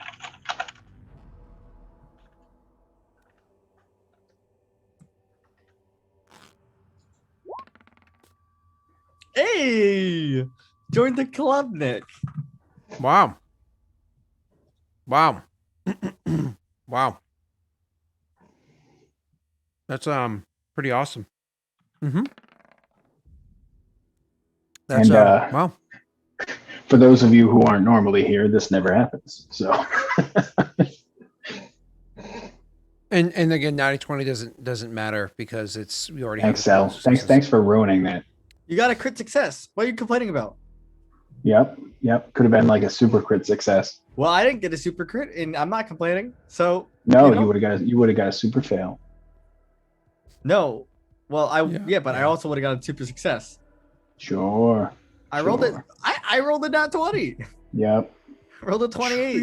Hey, join the club, Nick. Wow. Wow. That's pretty awesome. That's And, wow. For those of you who aren't normally here, this never happens. So And again, 90-20 doesn't matter because it's we already thanks, have Sal. Thanks for ruining that. You got a crit success. What are you complaining about? Yep. Could have been like a super crit success. Well, I didn't get a super crit, and I'm not complaining. So No, you know? you would have got a super fail. No. Well, but I Yeah. also would have got a super success. Sure. I rolled it. Sure. I rolled a nat 20. Yep. I rolled a 28.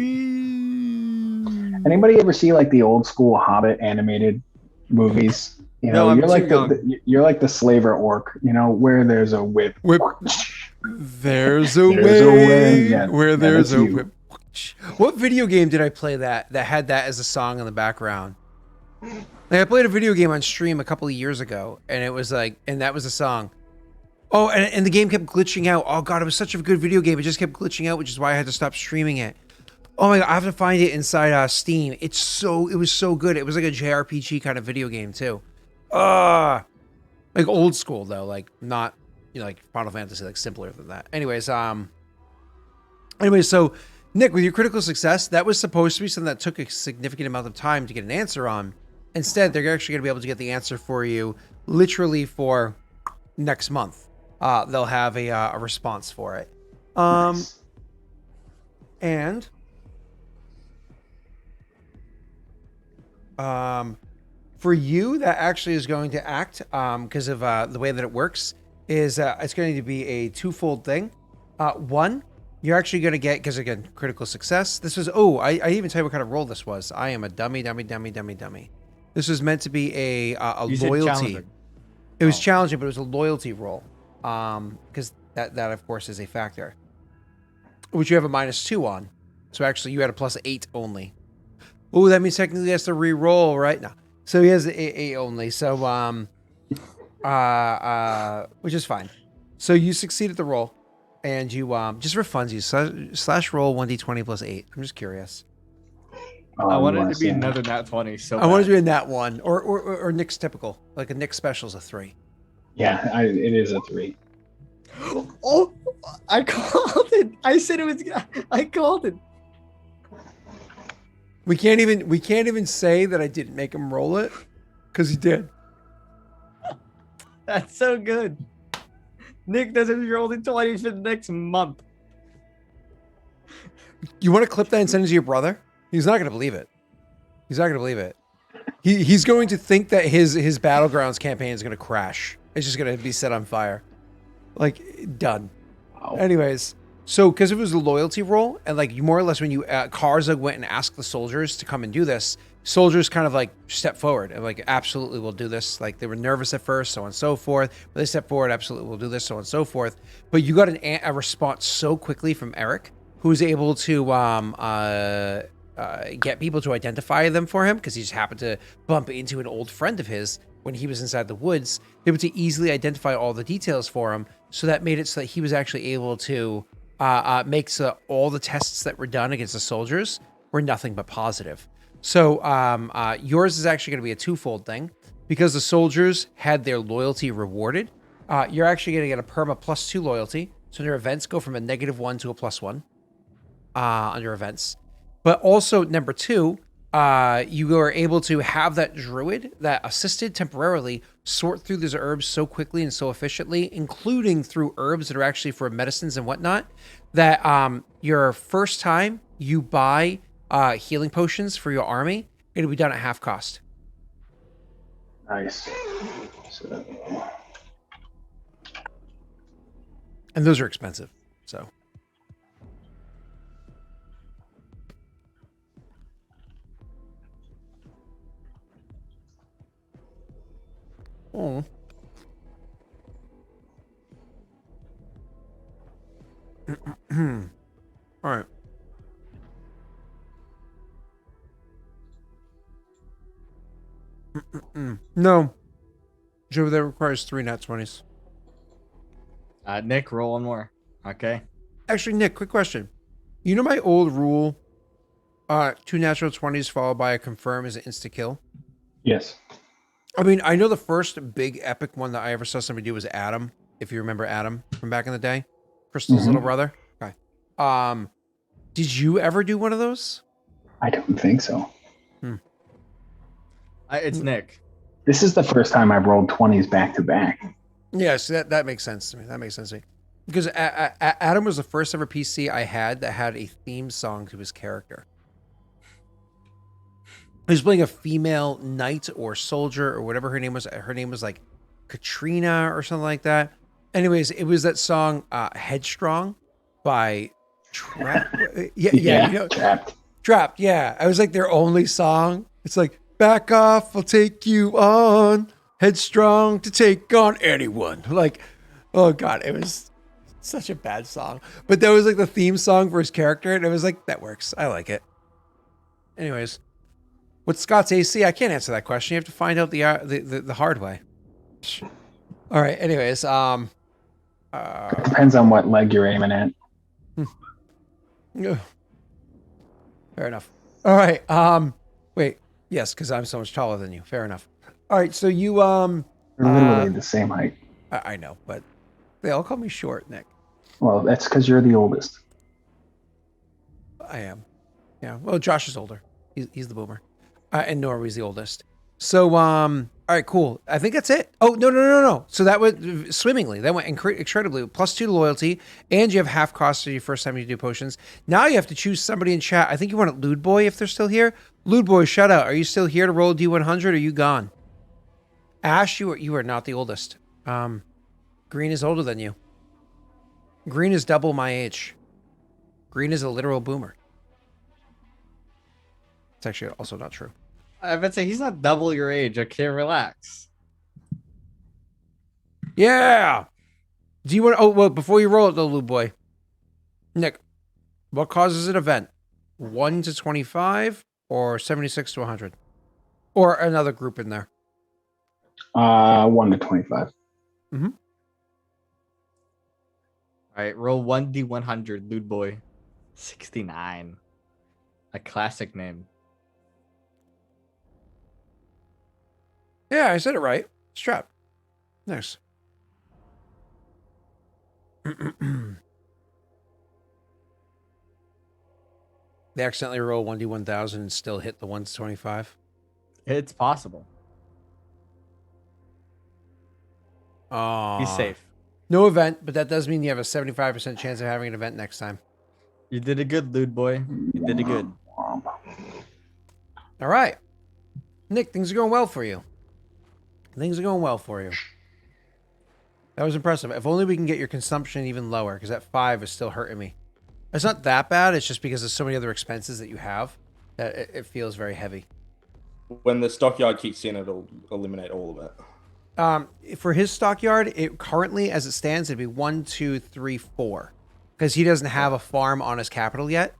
Anybody ever see like the old school Hobbit animated movies? You No, know, I'm you're like too you're like the slaver orc. You know, where there's a whip. There's a There's a way way. Yeah, where there's that's a you. whip. What video game did I play that had that as a song in the background? Like I played a video game on stream a couple of years ago, and it was like, and that was a song. Oh, and the game kept glitching out. Oh god, it was such a good video game. It just kept glitching out, which is why I had to stop streaming it. Oh my god, I have to find it inside Steam. It was so good. It was like a JRPG kind of video game too. Like old school though, like not like Final Fantasy, like simpler than that. Anyways, so Nick, with your critical success, that was supposed to be something that took a significant amount of time to get an answer on. Instead, they're actually going to be able to get the answer for you literally for next month. They'll have a response for it. Nice. And for you, that actually is going to act because of the way that it works is it's going to be a twofold thing. One, you're actually going to get, because again, critical success. This was, I even tell you what kind of roll this was. I am a dummy. This was meant to be a loyalty. It was challenging, but it was a loyalty roll. Because that of course is a factor. Which you have a -2 on. So actually you had a +8 only. Oh, that means technically he has to re-roll, right? No. So he has a only. So which is fine. So you succeeded the roll. And you just for funsies, slash roll 1d20 +8. I'm just curious. Oh, I you wanted wanna it to be see it? another nat 20. So I wanted to bad. be in that one, or Nick's typical, like a Nick special's a 3. Yeah, it is a 3. Oh, I called it. I said it was. I called it. We can't even say that I didn't make him roll it, because he did. That's so good. Nick doesn't roll the 20 for the next month. You want to clip that and send it to your brother? He's not going to believe it. He's not going to believe it. He's going to think that his Battlegrounds campaign is going to crash. It's just going to be set on fire. Like, done. Wow. Anyways, so because it was a loyalty roll, and like you more or less when you Karzag went and asked the soldiers to come and do this, soldiers kind of like stepped forward and like, absolutely, we'll do this. Like they were nervous at first, so on and so forth, but they stepped forward, absolutely, we'll do this, so on and so forth. But you got a response so quickly from Eric, who was able to get people to identify them for him, because he just happened to bump into an old friend of his when he was inside the woods, able to easily identify all the details for him. So that made it so that he was actually able to make so all the tests that were done against the soldiers were nothing but positive. So yours is actually going to be a twofold thing, because the soldiers had their loyalty rewarded. You're actually going to get a perma +2 loyalty. So your events go from a -1 to a +1 on your events. But also, number 2, you are able to have that druid that assisted temporarily sort through these herbs so quickly and so efficiently, including through herbs that are actually for medicines and whatnot, that your first time you buy healing potions for your army, it'll be done at half cost. Nice. So, And those are expensive. So. Oh. All right. No. Joe, that requires 3 nat 20s. Nick, roll one more. Okay. Actually, Nick, quick question. You know my old rule, 2 natural 20s followed by a confirm is an insta-kill? yes. I mean, I know the first big epic one that I ever saw somebody do was Adam, if you remember Adam from back in the day. Crystal's little brother. Okay. Did you ever do one of those? I don't think so. It's Nick. This is the first time I've rolled 20s back to back. Yes, that makes sense to me. That makes sense to me. Because Adam was the first ever PC I had that had a theme song to his character. He was playing a female knight or soldier or whatever her name was. Her name was like Katrina or something like that. Anyways, it was that song Headstrong by Trapped. Yeah, you know, Trapped. Trapped, yeah. I was like their only song. It's like, back off, I'll take you on. Headstrong to take on anyone. Like, oh God, it was such a bad song. But that was like the theme song for his character. And it was like, that works. I like it. Anyways, what's Scott's AC? I can't answer that question. You have to find out the hard way. All right. Anyways, Depends on what leg you're aiming at. fair enough. All right. Wait. Yes, because I'm so much taller than you. Fair enough. All right. So you We're literally the same height. I know, but they all call me short, Nick. Well, that's because you're the oldest. I am. Yeah. Well, Josh is older. He's the boomer, and Norway's the oldest. So, all right, cool. I think that's it. Oh, no. So that went swimmingly. That went incredibly. +2 to loyalty, and you have half cost for your first time you do potions. Now you have to choose somebody in chat. I think you want it Lude Boy if they're still here. Lude Boy, shout out. Are you still here to roll D100? Or are you gone? Ash, you are not the oldest. Green is older than you. Green is double my age. Green is a literal boomer. It's actually also not true. I would say he's not double your age. Okay, relax. Yeah. Do you want? Oh well, before you roll it, though, Lude Boy. Nick, what causes an event? 1 to 25 or 76 to 100, or another group in there? 1 to 25. Mm-hmm. All right, roll 1d100, Lude Boy. 69. A classic name. Yeah, I said it right. Strap. Nice. They accidentally roll 1d1000 and still hit the 125. It's possible. He's safe. No event, but that does mean you have a 75% chance of having an event next time. You did it good, lewd boy. You did it good. All right. Nick, things are going well for you. Things are going well for you. That was impressive. If only we can get your consumption even lower, because that 5 is still hurting me. It's not that bad. It's just because there's so many other expenses that you have that it feels very heavy. When the stockyard kicks in, it'll eliminate all of it. For his stockyard, it currently, as it stands, it'd be 1, 2, 3, 4. Because he doesn't have a farm on his capital yet.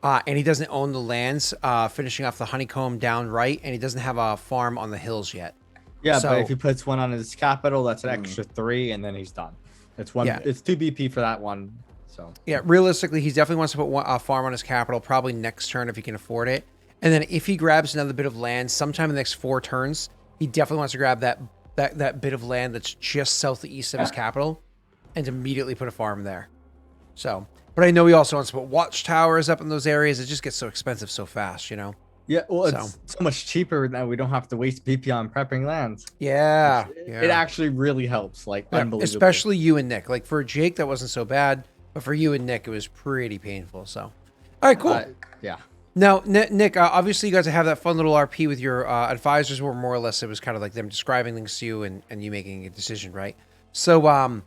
And he doesn't own the lands, finishing off the honeycomb down right, and he doesn't have a farm on the hills yet. Yeah, So- but if he puts one on his capital, that's an extra 3, and then he's done. It's one. Yeah. It's 2 BP for that one. So Yeah, realistically, he definitely wants to put a farm on his capital, probably next turn if he can afford it. And then if he grabs another bit of land sometime in the next 4 turns, he definitely wants to grab that bit of land that's just southeast of his capital and immediately put a farm there. So, but I know he also wants to put watchtowers up in those areas. It just gets so expensive so fast, you know? yeah, well, it's so much cheaper that we don't have to waste BP on prepping lands. Yeah. It actually really helps, like unbelievably. Especially you and Nick. Like for Jake, that wasn't so bad, but for you and Nick, it was pretty painful. So, all right, cool. Yeah. Now, Nick, obviously you guys have that fun little RP with your advisors where more or less it was kind of like them describing things to you and you making a decision, right? So,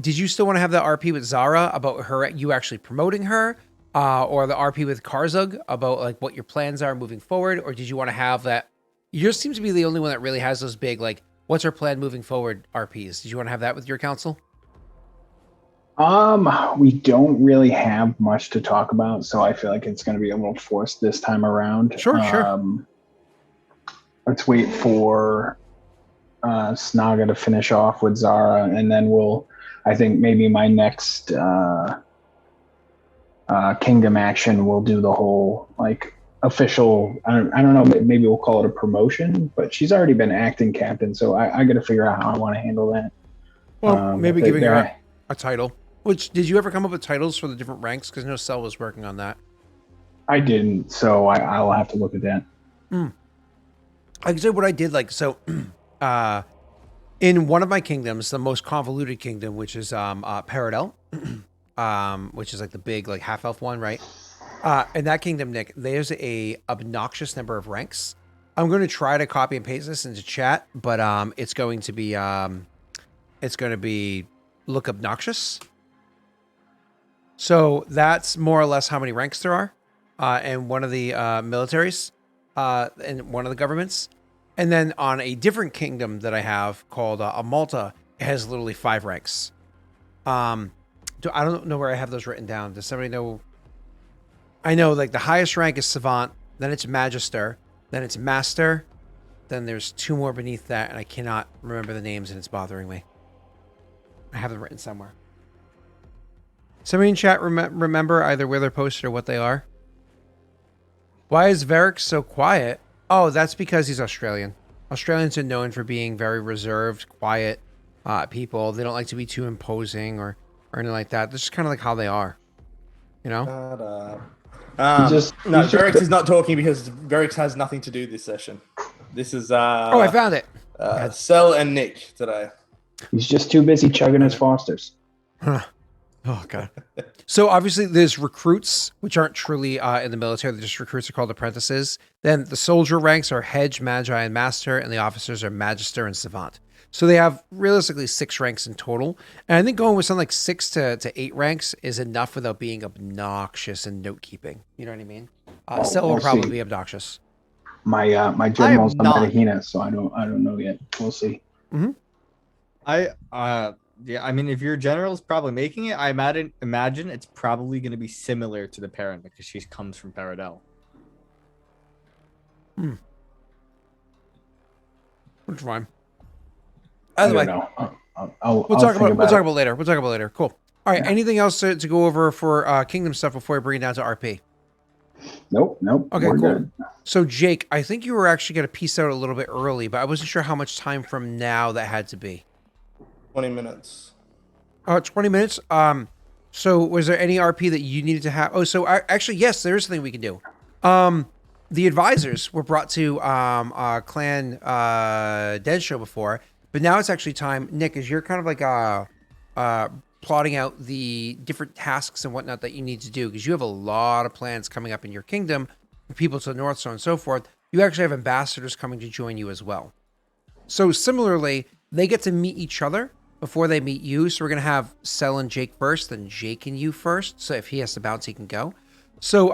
did you still want to have that RP with Zara about her, you actually promoting her, or the RP with Karzug about like what your plans are moving forward? Or did you want to have that? Yours seems to be the only one that really has those big, like, what's our plan moving forward RPs? Did you want to have that with your council? We don't really have much to talk about, so I feel like it's going to be a little forced this time around. Sure. Let's wait for Snaga to finish off with Zara, and then I think maybe my next Kingdom action will do the whole like official. I don't know. Maybe we'll call it a promotion, but she's already been acting captain, so I got to figure out how I want to handle that. Well, maybe giving her a title. Which, did you ever come up with titles for the different ranks? Because no Cell was working on that. I didn't, so I'll have to look at that. I can say what I did, like, so, in one of my kingdoms, the most convoluted kingdom, which is Paradel, which is like the big, like, half-elf one, right? In that kingdom, Nick, there's a obnoxious number of ranks. I'm going to try to copy and paste this into chat, but it's going to be look obnoxious. So that's more or less how many ranks there are in one of the militaries, in one of the governments. And then on a different kingdom that I have called Malta, it has literally 5 ranks. I don't know where I have those written down. Does somebody know? I know like the highest rank is Savant, then it's Magister, then it's Master, then there's 2 more beneath that, and I cannot remember the names and it's bothering me. I have them written somewhere. Somebody in chat remember either where they're posted or what they are? Why is Varric so quiet? Oh, that's because he's Australian. Australians are known for being very reserved, quiet people. They don't like to be too imposing or anything like that. That's just kind of like how they are. You know? Varric is not talking because Varric has nothing to do this session. This is I found it. Cell and Nick today. He's just too busy chugging his Fosters. Huh. Oh, God. So, obviously, there's recruits, which aren't truly in the military. They're just recruits are called apprentices. Then the soldier ranks are Hedge, Magi, and Master, and the officers are Magister and Savant. So they have realistically 6 ranks in total. And I think going with something like 6 to 8 ranks is enough without being obnoxious in note-keeping. You know what I mean? Cell will probably be obnoxious. My general's on Medahina, so I don't know yet. We'll see. Mm-hmm. Yeah, I mean, if your general's probably making it, I imagine it's probably going to be similar to the parent because she comes from Paradel. Which fine. I Either way, don't know. we'll talk about later. We'll talk about later. Cool. All right. Yeah. Anything else to go over for Kingdom stuff before we bring it down to RP? Nope. Okay, We're cool. good. So Jake, I think you were actually going to peace out a little bit early, but I wasn't sure how much time from now that had to be. 20 minutes. 20 minutes. So was there any RP that you needed to have? Oh, so actually, yes, there is something we can do. The advisors were brought to Clan Dead Show before, but now it's actually time. Nick, as you're kind of like plotting out the different tasks and whatnot that you need to do, because you have a lot of plans coming up in your kingdom, people to the north, so on and so forth. You actually have ambassadors coming to join you as well. So similarly, they get to meet each other before they meet you. So we're going to have Sel and Jake first, then Jake and you first. So if he has to bounce, he can go. So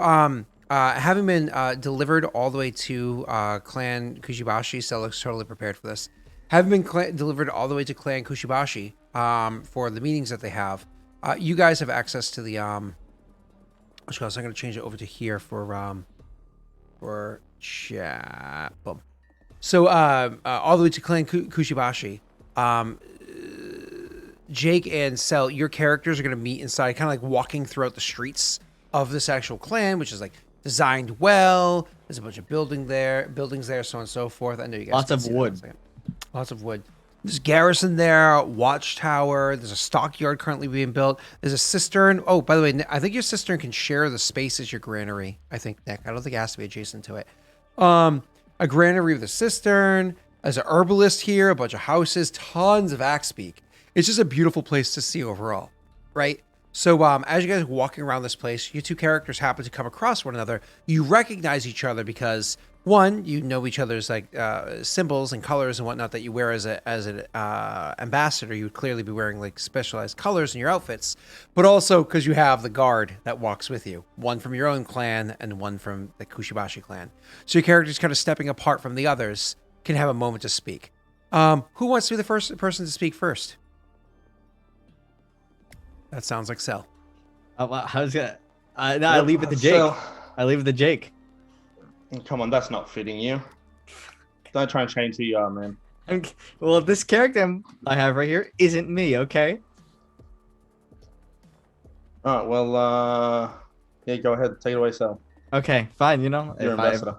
having been delivered all the way to Clan Kushibashi, Sel looks totally prepared for this. Having been delivered all the way to Clan Kushibashi for the meetings that they have, you guys have access to the... so I'm going to change it over to here for chat. Boom. So all the way to Clan Kushibashi, Jake and Sel, your characters are going to meet inside, kind of like walking throughout the streets of this actual clan, which is like designed well. There's a bunch of buildings there, so on and so forth. I know you guys. Lots of wood. Lots of wood. There's garrison there, watchtower. There's a stockyard currently being built. There's a cistern. Oh, by the way, I think your cistern can share the space as your granary. I think, Nick. I don't think it has to be adjacent to it. A granary with a cistern. There's an herbalist here, a bunch of houses, tons of axe speak. It's just a beautiful place to see overall, right? So as you guys are walking around this place, your two characters happen to come across one another. You recognize each other because, one, you know each other's like symbols and colors and whatnot that you wear as an ambassador. You would clearly be wearing like specialized colors in your outfits, but also because you have the guard that walks with you, one from your own clan and one from the Kushibashi clan. So your characters kind of stepping apart from the others can have a moment to speak. Who wants to be the first person to speak first? That sounds like Sel. I was gonna. No, I leave it to Jake. So- I leave it to Jake. Come on, that's not fitting you. Don't try and change who you are, man. Well, this character I have right here isn't me. Okay. Oh, well, yeah, go ahead. Take it away, Sal. Okay, fine. You know, You're if ambassador.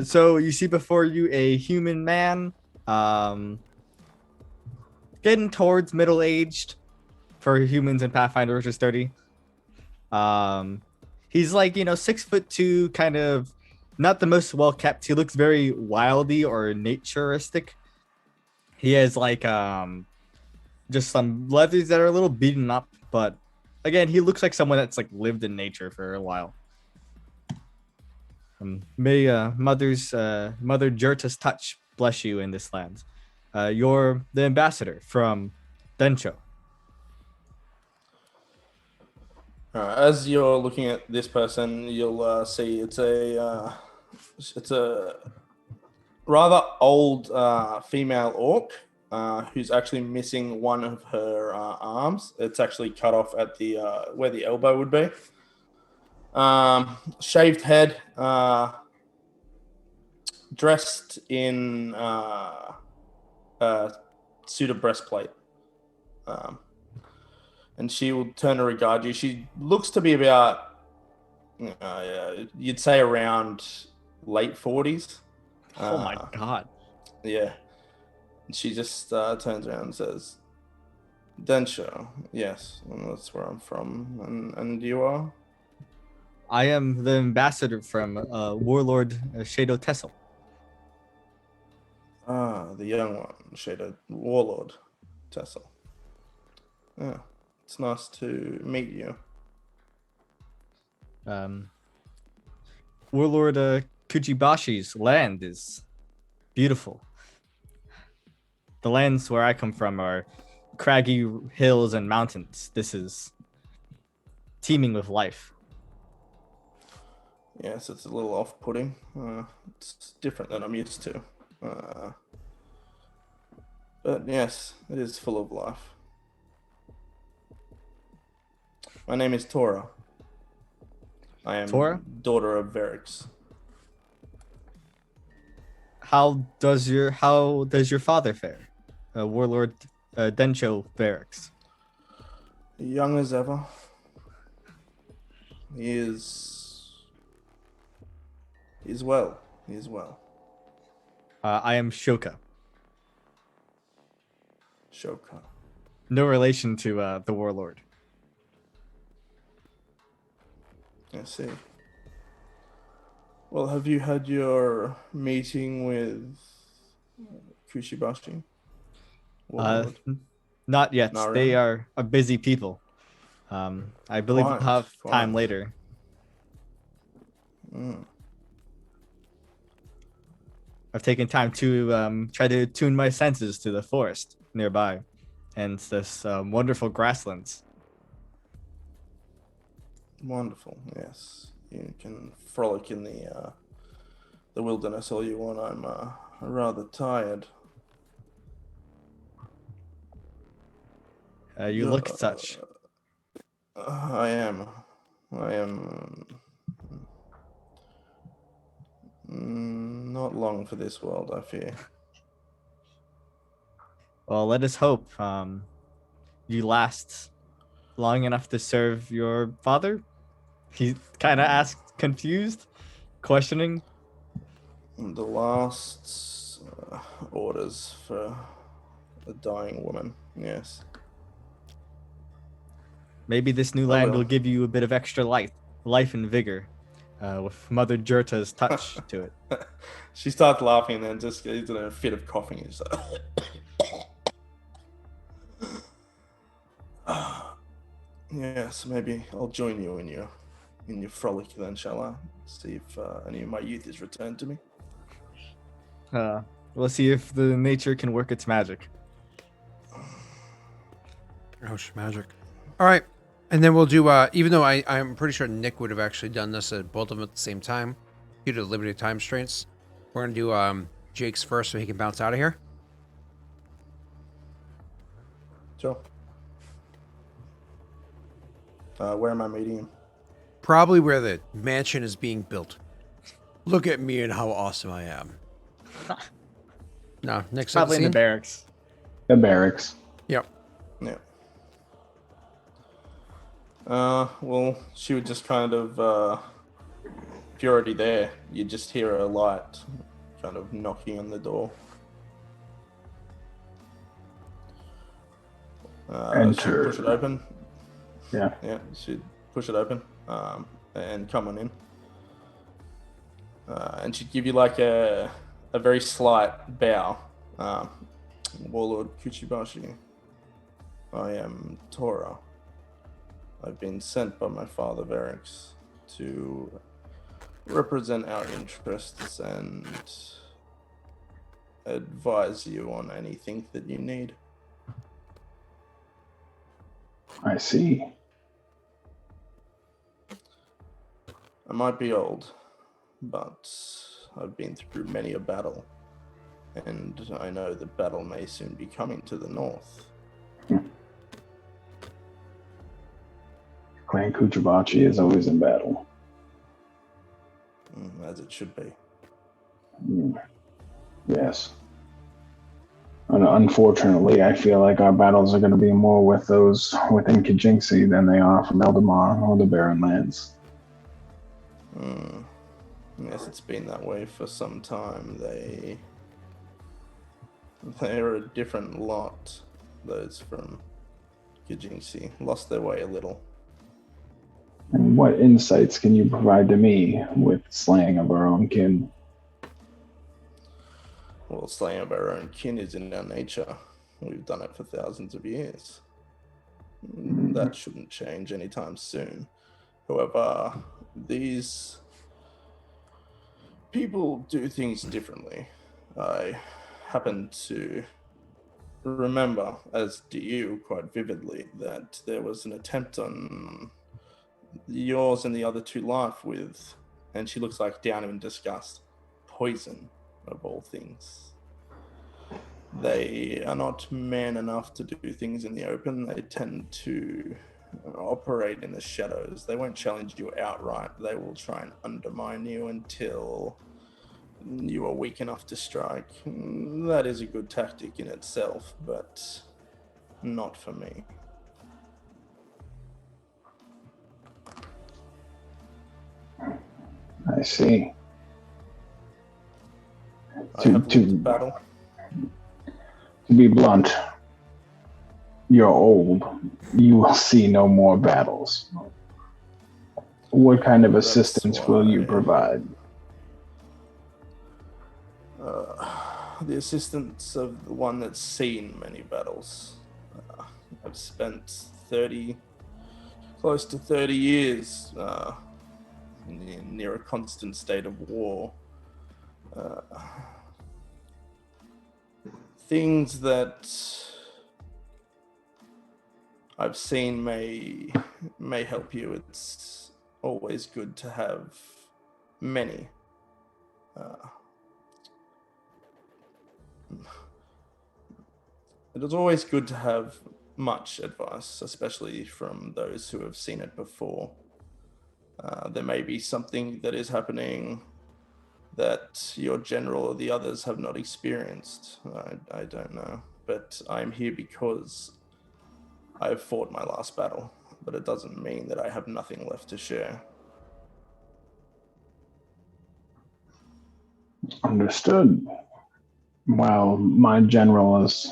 So you see before you a human man, getting towards middle-aged for humans in Pathfinder, which is 30. He's like, 6'2", kind of not the most well kept. He looks very wildy or naturistic. He has like just some leathers that are a little beaten up, but again, he looks like someone that's like lived in nature for a while. May Mother Jerta's touch bless you in this land. You're the ambassador from Densho. As you're looking at this person, you'll see it's a rather old female orc who's actually missing one of her arms. It's actually cut off at the where the elbow would be. Shaved head, dressed in a suit of breastplate. And she will turn to regard you. She looks to be about, you'd say around late 40s. Oh my god. Yeah. And she just turns around and says, Densho, yes, and that's where I'm from. And you are? I am the ambassador from Warlord Shadow Tessel. Ah, the young one, Shadow Warlord Tessel. Yeah. It's nice to meet you. Warlord Kujibashi's land is beautiful. The lands where I come from are craggy hills and mountains. This is teeming with life. Yes, it's a little off-putting. It's different than I'm used to. But yes, it is full of life. My name is Tora. I am Tora? daughter of Verix. How does your father fare? Warlord Densho Verix. Young as ever. He is He's well. He's well. I am Shoka. Shoka. No relation to the warlord. I see. Well, have you had your meeting with Kushibashi? Warlord? Not yet. Not They really? are a busy people. I believe we'll have time Quite. later. Mm. I've taken time to try to tune my senses to the forest nearby and this wonderful grasslands. Wonderful. Yes, you can frolic in the wilderness all you want. I'm rather tired. You look such. I am. I am. Not long for this world, I fear. Well, let us hope you last long enough to serve your father. He kind of asked, confused, questioning. The last orders for a dying woman. Yes. Maybe this new I land will. will give you a bit of extra life and vigor, with Mother Jurta's touch to it. She starts laughing and then just gets in a fit of coughing. It's like, yes, maybe I'll join you in your frolic then, shall I? See if any of my youth is returned to me. We'll see if the nature can work its magic. Oh, magic. All right. And then we'll do, even though I'm pretty sure Nick would have actually done this at both of them at the same time, due to limited time restraints, we're going to do Jake's first so he can bounce out of here. Sure. Where am I meeting him? Probably where the mansion is being built. Look at me and how awesome I am. No, Nick's Probably in the scene? barracks. The barracks. Yep. Yeah. Well, she would just kind of, if you're already there, you just hear a light kind of knocking on the door. She'd push it open. Yeah. Yeah, she'd push it open and come on in. And she'd give you like a very slight bow. Warlord Kuchibashi, I am Tora. I've been sent by my father Varix to represent our interests and advise you on anything that you need. I see. I might be old, but I've been through many a battle, and I know the battle may soon be coming to the north. Clan Kuchibachi is always in battle. As it should be. Yes. Unfortunately, I feel like our battles are going to be more with those within Kijinxi than they are from Eldamar or the Barren Lands. Yes, it's been that way for some time. They're a different lot. Those from Kijinxi lost their way a little. And what insights can you provide to me with slaying of our own kin? Well, slaying of our own kin is in our nature. We've done it for thousands of years. That shouldn't change anytime soon. However, these people do things differently. I happen to remember, as do you quite vividly, that there was an attempt on yours and the other two life with, and she looks like down in disgust, poison of all things. They are not man enough to do things in the open. They tend to operate in the shadows. They won't challenge you outright. They will try and undermine you until you are weak enough to strike. That is a good tactic in itself, but not for me. I see. I have lived a battle. To be blunt, you're old. You will see no more battles. What kind of That's assistance will you why- provide? The assistance of the one that's seen many battles. I've spent close to 30 years near a constant state of war. Things that I've seen may help you. It's always good to have many. It is always good to have much advice, especially from those who have seen it before. There may be something that is happening that your general or the others have not experienced. I don't know. But I'm here because I've fought my last battle. But it doesn't mean that I have nothing left to share. Understood. While my general is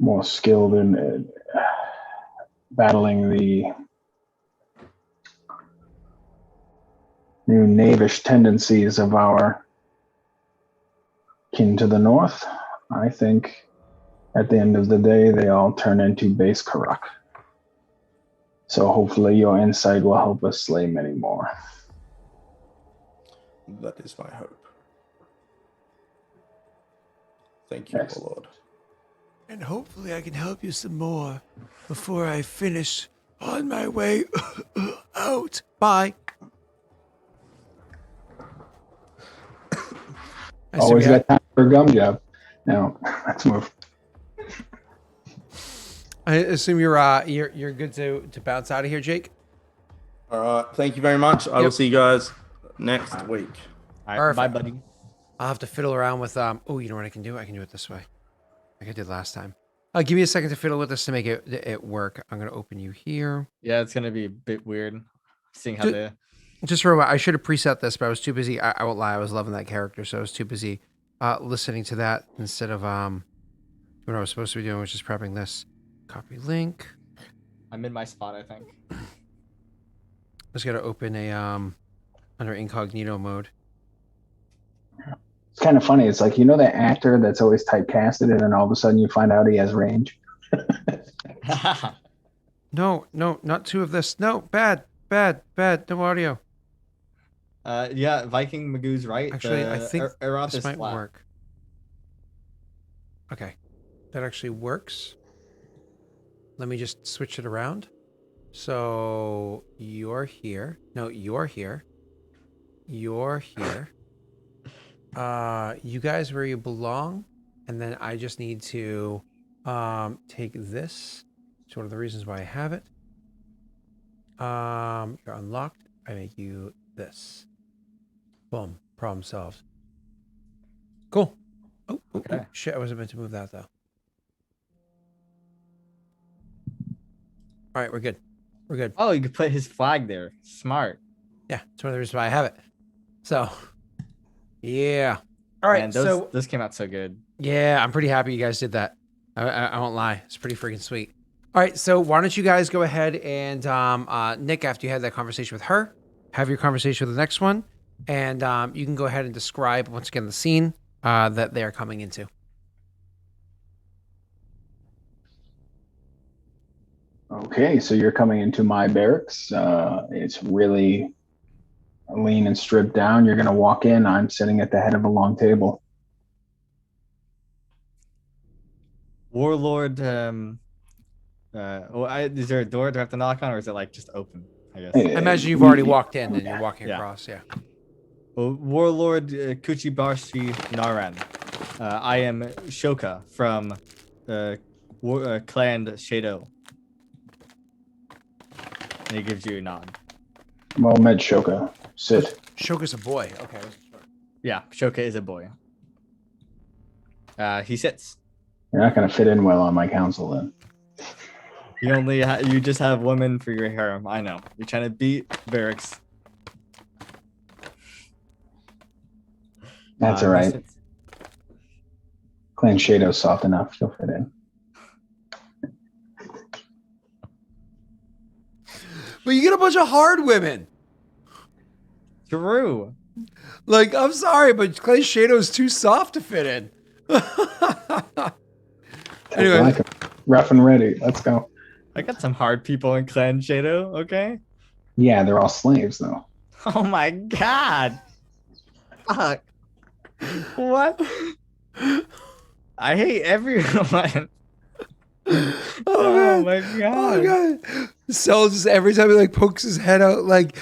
more skilled in battling the new knavish tendencies of our kin to the north, I think at the end of the day, they all turn into base Karak. So hopefully your insight will help us slay many more. That is my hope. Thank you, Yes. Lord. And hopefully I can help you some more before I finish on my way out. Bye. Always got time for a gum job. Now, let's move. I assume you're good to bounce out of here, Jake. All right. Thank you very much. I will see you guys next week. All right, bye, Perfect. buddy. I'll have to fiddle around with oh, you know what I can do? I can do it this way, like I did last time. Give me a second to fiddle with this to make it work. I'm gonna open you here. Yeah, it's gonna be a bit weird seeing how Ju- the Just remember, I should have preset this, but I was too busy. I won't lie, I was loving that character, so I was too busy listening to that instead of what I was supposed to be doing, which is prepping this. Copy link. I'm in my spot, I think. Just gotta open a under incognito mode. It's kind of funny. It's like, you know, that actor that's always typecasted, and then all of a sudden you find out he has range. No, not two of this. No, bad, no audio. Yeah, Viking Magoo's right. Actually, I think Eroth this is might flat. work. Okay, that actually works. Let me just switch it around. So you're here. No, you're here. You're here. You guys where you belong, and then I just need to take this. It's one of the reasons why I have it. You're unlocked. I make you this. Boom. Problem solved. Cool. Oh, Okay. shit! I wasn't meant to move that though. All right, we're good. We're good. Oh, you could put his flag there. Smart. Yeah, it's one of the reasons why I have it. So, yeah. All right. Man, So this came out so good. yeah, I'm pretty happy you guys did that. I won't lie. It's pretty freaking sweet. All right. So why don't you guys go ahead and Nick, after you had that conversation with her, have your conversation with the next one, and you can go ahead and describe once again the scene that they are coming into. Okay, so you're coming into my barracks. It's really lean and stripped down. You're going to walk in. I'm sitting at the head of a long table. Warlord. Is there a door? Do I have to knock on, or is it like just open? I guess. I imagine you've already walked in and you're walking Yeah. across. Yeah. Well, Warlord Kuchibashi Naran. I am Shoka from Clan Shadow. And he gives you a nod. Well met, Shoka. Sit. Shoka's a boy. Okay. Yeah, Shoka is a boy. He sits. You're not going to fit in well on my council then. You just have women for your harem. I know. You're trying to beat barracks. That's all he right. sits- Clan Shadow's soft enough. You'll fit in. But you get a bunch of hard women. True. Like, I'm sorry, but Clay Shadow's too soft to fit in. Anyway. Like 'em. Rough and ready. Let's go. I got some hard people in Clan Shadow, okay? Yeah, they're all slaves though. Oh my god. Fuck. What? I hate everyone. Oh my god. Oh god. Cell just every time he like pokes his head out like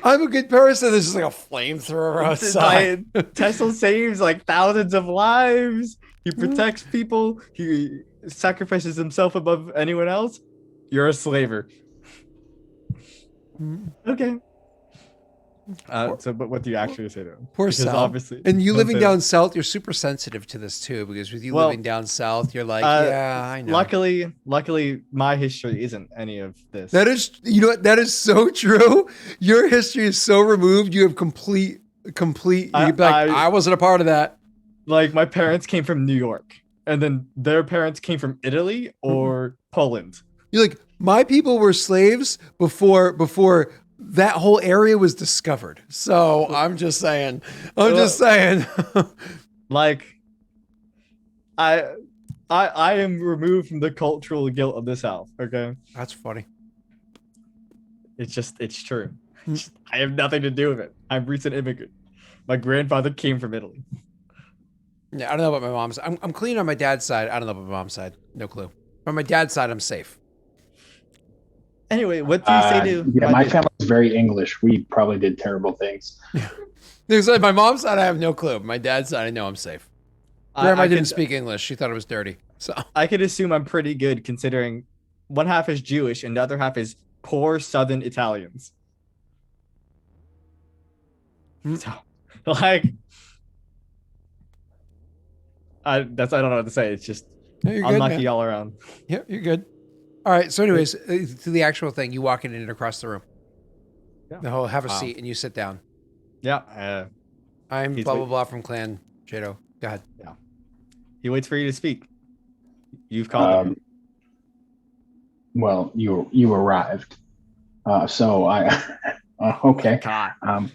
I'm a good person, there's just like a flamethrower outside. Tesla saves like thousands of lives. He protects people. He sacrifices himself above anyone else. You're a slaver. Okay. But what do you actually say to him? Poor Because Sal. obviously, And you don't living say down that. south, you're super sensitive to this too, because with you Well, living down south, you're like, yeah, I know. Luckily, my history isn't any of this. That is, you know what? That is so true. Your history is so removed. You have complete. You'd be like, I wasn't a part of that. Like my parents came from New York, and then their parents came from Italy or Poland. You're like, my people were slaves before that whole area was discovered. So I'm just saying. Like, I am removed from the cultural guilt of the South. Okay, That's funny. it's true. I have nothing to do with it. I'm a recent immigrant. My grandfather came from Italy. Yeah, I don't know about my mom's. I'm clean on my dad's side. I don't know about my mom's side. No clue. On my dad's side, I'm safe. Anyway, what do you say to? Yeah, my family is very English. We probably did terrible things. There's like my mom's side, I have no clue. My dad's side, I know I'm safe. Grandma didn't speak English. She thought it was dirty. So I could assume I'm pretty good considering one half is Jewish and the other half is poor Southern Italians. So, like, I don't know what to say. It's just yeah, you're good, unlucky man. all around. Yeah, you're good. All right. So, anyways, to the actual thing, you walk in and across the room. Yeah. The whole have a seat and you sit down. Yeah. I'm He's blah blah wait- blah from Clan Jado. Go ahead. He waits for you to speak. You've called him. Well, you arrived. So I okay. God.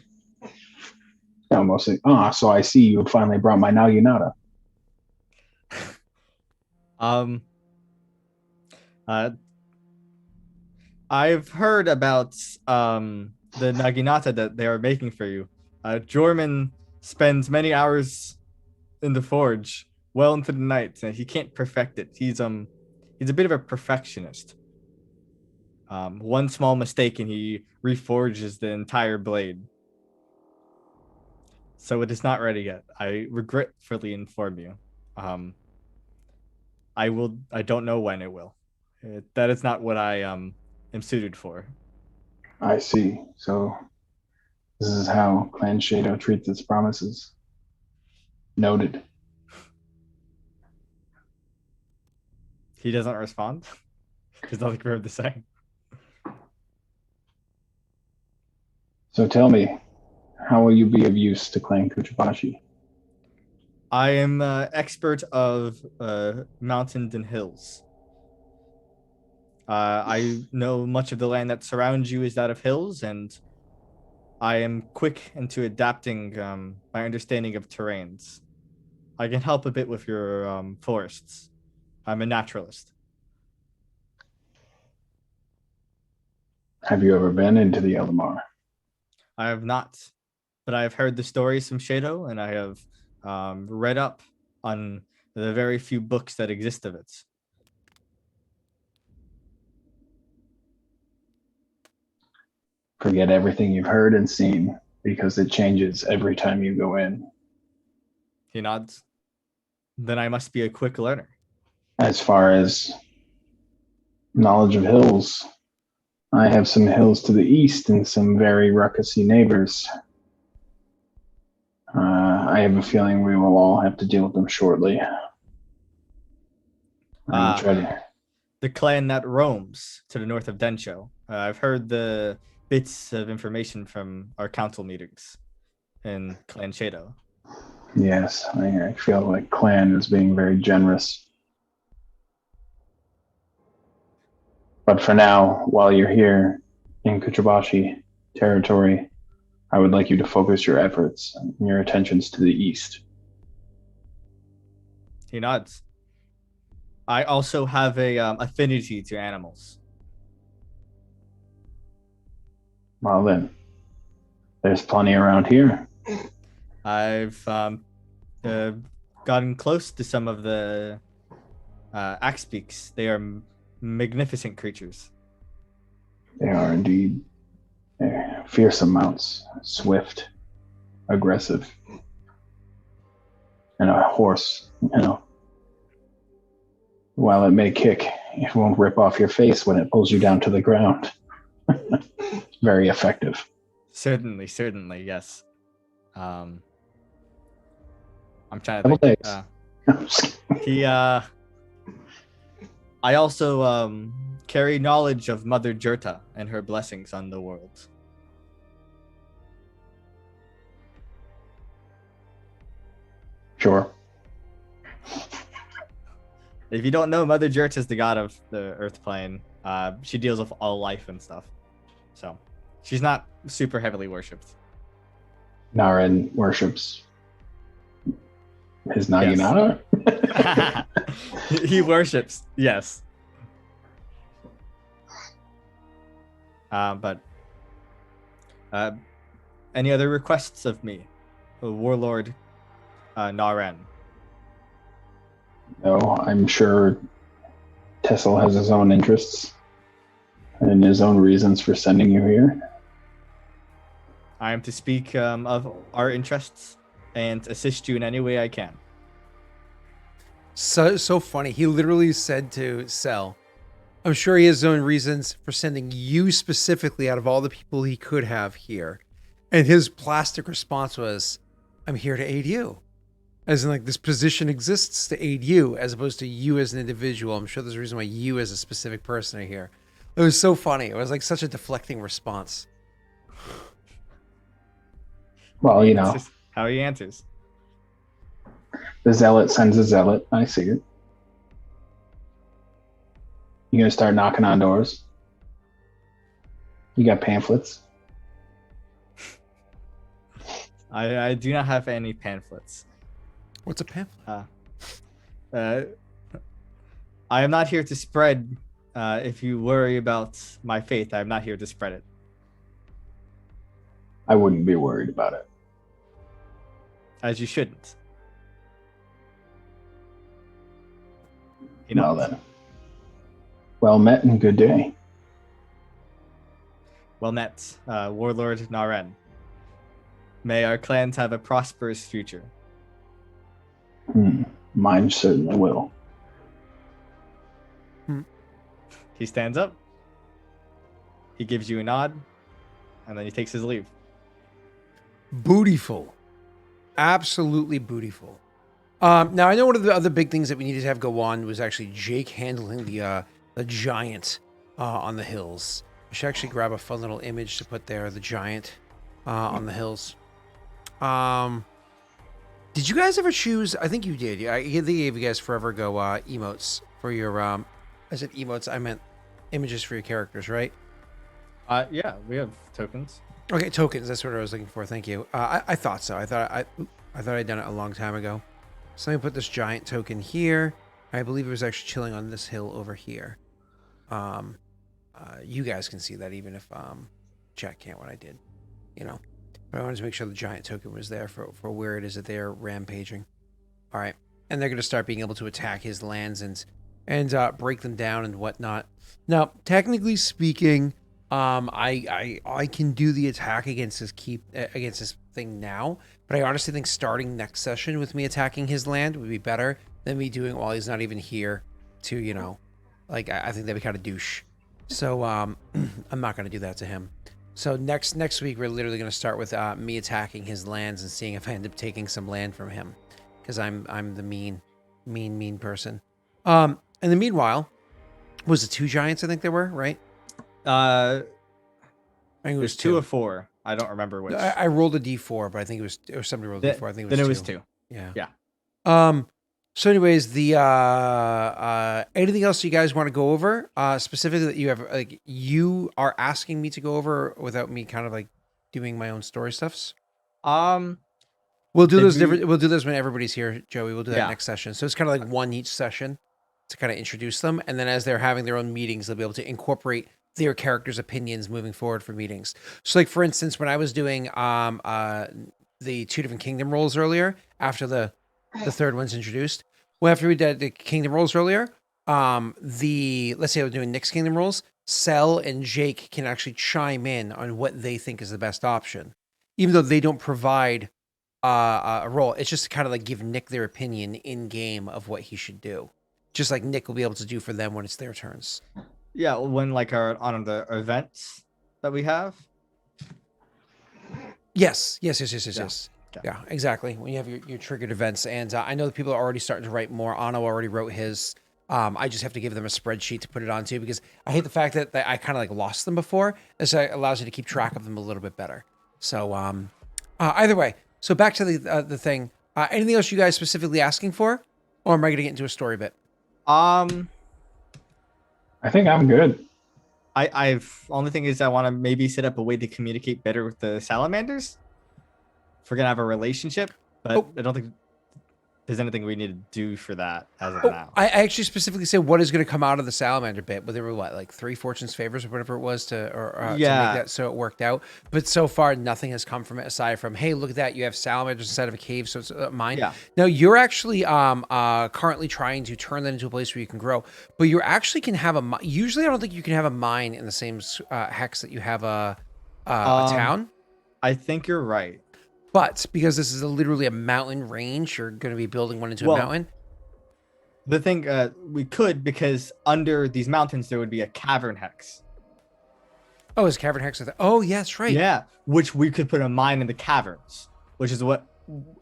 No, mostly. So I see you finally brought my Naginata. I've heard about the naginata that they are making for you. Jorman spends many hours in the forge, well into the night, and he can't perfect it. He's a bit of a perfectionist. One small mistake and he reforges the entire blade. So it is not ready yet. I regretfully inform you. I don't know when it will. That is not what I am suited for. I see. So this is how Clan Shado treats its promises. Noted. He doesn't respond. There's nothing for him to say. So tell me, how will you be of use to Clan Kuchibashi? I am expert of mountains and hills. I know much of the land that surrounds you is that of hills, and I am quick into adapting my understanding of terrains. I can help a bit with your forests. I'm a naturalist. Have you ever been into the Eldamar? I have not, but I have heard the stories from Shado, and I have read up on the very few books that exist of it. Forget everything you've heard and seen, because it changes every time you go in. He nods. Then I must be a quick learner. As far as knowledge of hills, I have some hills to the east and some very ruckusy neighbors. I have a feeling we will all have to deal with them shortly. I'm try to... The clan that roams to the north of Densho. I've heard the bits of information from our council meetings in Clan Shado. Yes, I feel like Clan is being very generous. But for now, while you're here in Kuchabashi territory, I would like you to focus your efforts and your attentions to the east. He nods. I also have a affinity to animals. Well then, there's plenty around here. I've gotten close to some of the axe beaks. They are magnificent creatures. They are indeed. They're fearsome mounts, swift, aggressive, and a horse, while it may kick, it won't rip off your face when it pulls you down to the ground. Very effective. Certainly, yes. I'm trying to Double think. days. I also carry knowledge of Mother Jurta and her blessings on the world. Sure. If you don't know, Mother Jurta is the god of the earth plane. She deals with all life and stuff. So she's not super heavily worshipped. Naren worships his Naginata. He worships, yes. But any other requests of me, Warlord Naren? No, I'm sure Tessel has his own interests and his own reasons for sending you here. I am to speak of our interests and assist you in any way I can. So funny. He literally said to Cell, I'm sure he has his own reasons for sending you specifically out of all the people he could have here. And his plastic response was, I'm here to aid you. As in, like, this position exists to aid you as opposed to you as an individual. I'm sure there's a reason why you as a specific person are here. It was so funny. It was like such a deflecting response. Well, That's just how he answers. the zealot sends a zealot. I see it. You gonna start knocking on doors? You got pamphlets? I do not have any pamphlets. What's a pamphlet? I am not here to spread. If you worry about my faith, I am not here to spread it. I wouldn't be worried about it. As you shouldn't. Well then. Well met and good day. Well met, Warlord Naren. May our clans have a prosperous future. Mine certainly will. He stands up. He gives you a nod, and then he takes his leave. Bootyful. Absolutely bootyful. Now, I know one of the other big things that we needed to have go on was actually Jake handling the giant on the hills. I should actually grab a fun little image to put there, the giant on the hills. Did you guys ever choose? I think you did. They gave you guys Forever Go emotes for your. I said emotes. I meant images for your characters, right? Yeah, we have tokens. Okay, tokens. That's what I was looking for. Thank you. I thought so. I thought I'd done it a long time ago. So let me put this giant token here. I believe it was actually chilling on this hill over here. You guys can see that even if chat can't. What I did, But I wanted to make sure the giant token was there for where it is that they're rampaging. All right, and they're going to start being able to attack his lands and break them down and whatnot. Now, technically speaking, I can do the attack against this thing now, but I honestly think starting next session with me attacking his land would be better than me doing it while he's not even here. To I think that'd be kind of douche. So I'm not going to do that to him. So next week we're literally going to start with me attacking his lands and seeing if I end up taking some land from him, because I'm the mean person. And the meanwhile, was it 2 giants? I think there were, right? I think it was 2 or 4. I don't remember which. I rolled a d4, but I think it was, or somebody rolled a d4. I think it was then it 2. was 2. Yeah. Yeah. So anyways, the anything else you guys want to go over? Specifically that you have like you are asking me to go over without me kind of like doing my own story stuffs? Um, We'll do Did those we- different we'll do those when everybody's here, Joey. We'll do that Yeah. next session. So it's kind of like one each session to kind of introduce them. And then as they're having their own meetings, they'll be able to incorporate their characters' opinions moving forward for meetings. So like for instance, when I was doing the 2 different kingdom roles earlier, after the third one's introduced, well, after we did the kingdom roles earlier, let's say I was doing Nick's kingdom roles, Cell and Jake can actually chime in on what they think is the best option, even though they don't provide a role. It's just kind of like give Nick their opinion in game of what he should do, just like Nick will be able to do for them when it's their turns. yeah, when like on the events that we have. Yes. Yeah. Yeah, exactly. When you have your triggered events, and I know that people are already starting to write more. Anno already wrote his. I just have to give them a spreadsheet to put it onto because I hate the fact that I kind of like lost them before. And so it allows you to keep track of them a little bit better. So either way, so back to the thing. Anything else you guys specifically asking for, or am I going to get into a story bit? I think I'm good. I've only thing is I want to maybe set up a way to communicate better with the salamanders. If we're gonna have a relationship, but I don't think there's anything we need to do for that as of now. I actually specifically said what is going to come out of the salamander bit, but there were like 3 fortune's favors or whatever it was to make that so it worked out. But so far, nothing has come from it aside from, hey, look at that, you have salamanders inside of a cave, so it's mine. Yeah. Now you're actually currently trying to turn that into a place where you can grow, but you actually can have usually I don't think you can have a mine in the same hex that you have a town. I think you're right. But because this is literally a mountain range, you're going to be building one into a mountain. The thing we could, because under these mountains there would be a cavern hex. Oh, is cavern hex? Oh, yeah, that's right. Yeah, which we could put a mine in the caverns, which is what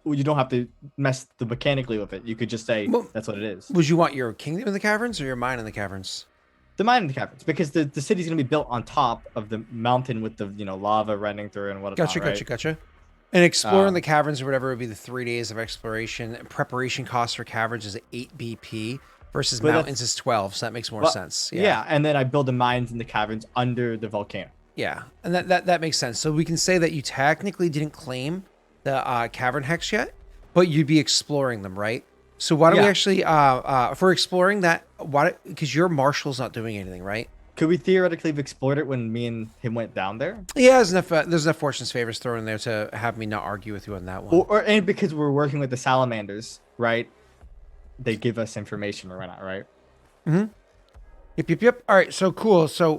you don't have to mess the mechanically with it. You could just say that's what it is. Would you want your kingdom in the caverns or your mine in the caverns? The mine in the caverns, because the city's gonna be built on top of the mountain with the lava running through and whatnot. Gotcha. And exploring the caverns or whatever would be the 3 days of exploration. Preparation costs for caverns is 8 BP versus mountains is 12, so that makes more sense. Yeah, and then I build the mines in the caverns under the volcano. Yeah, and that makes sense. So we can say that you technically didn't claim the cavern hex yet, but you'd be exploring them, right? So why don't we actually, for exploring that, because your marshal's not doing anything, right? Could we theoretically have explored it when me and him went down there? Yeah, there's enough fortune's favors thrown in there to have me not argue with you on that one. And because we're working with the salamanders, right? They give us information or whatnot, right? Mm-hmm. Yep. All right, so cool. So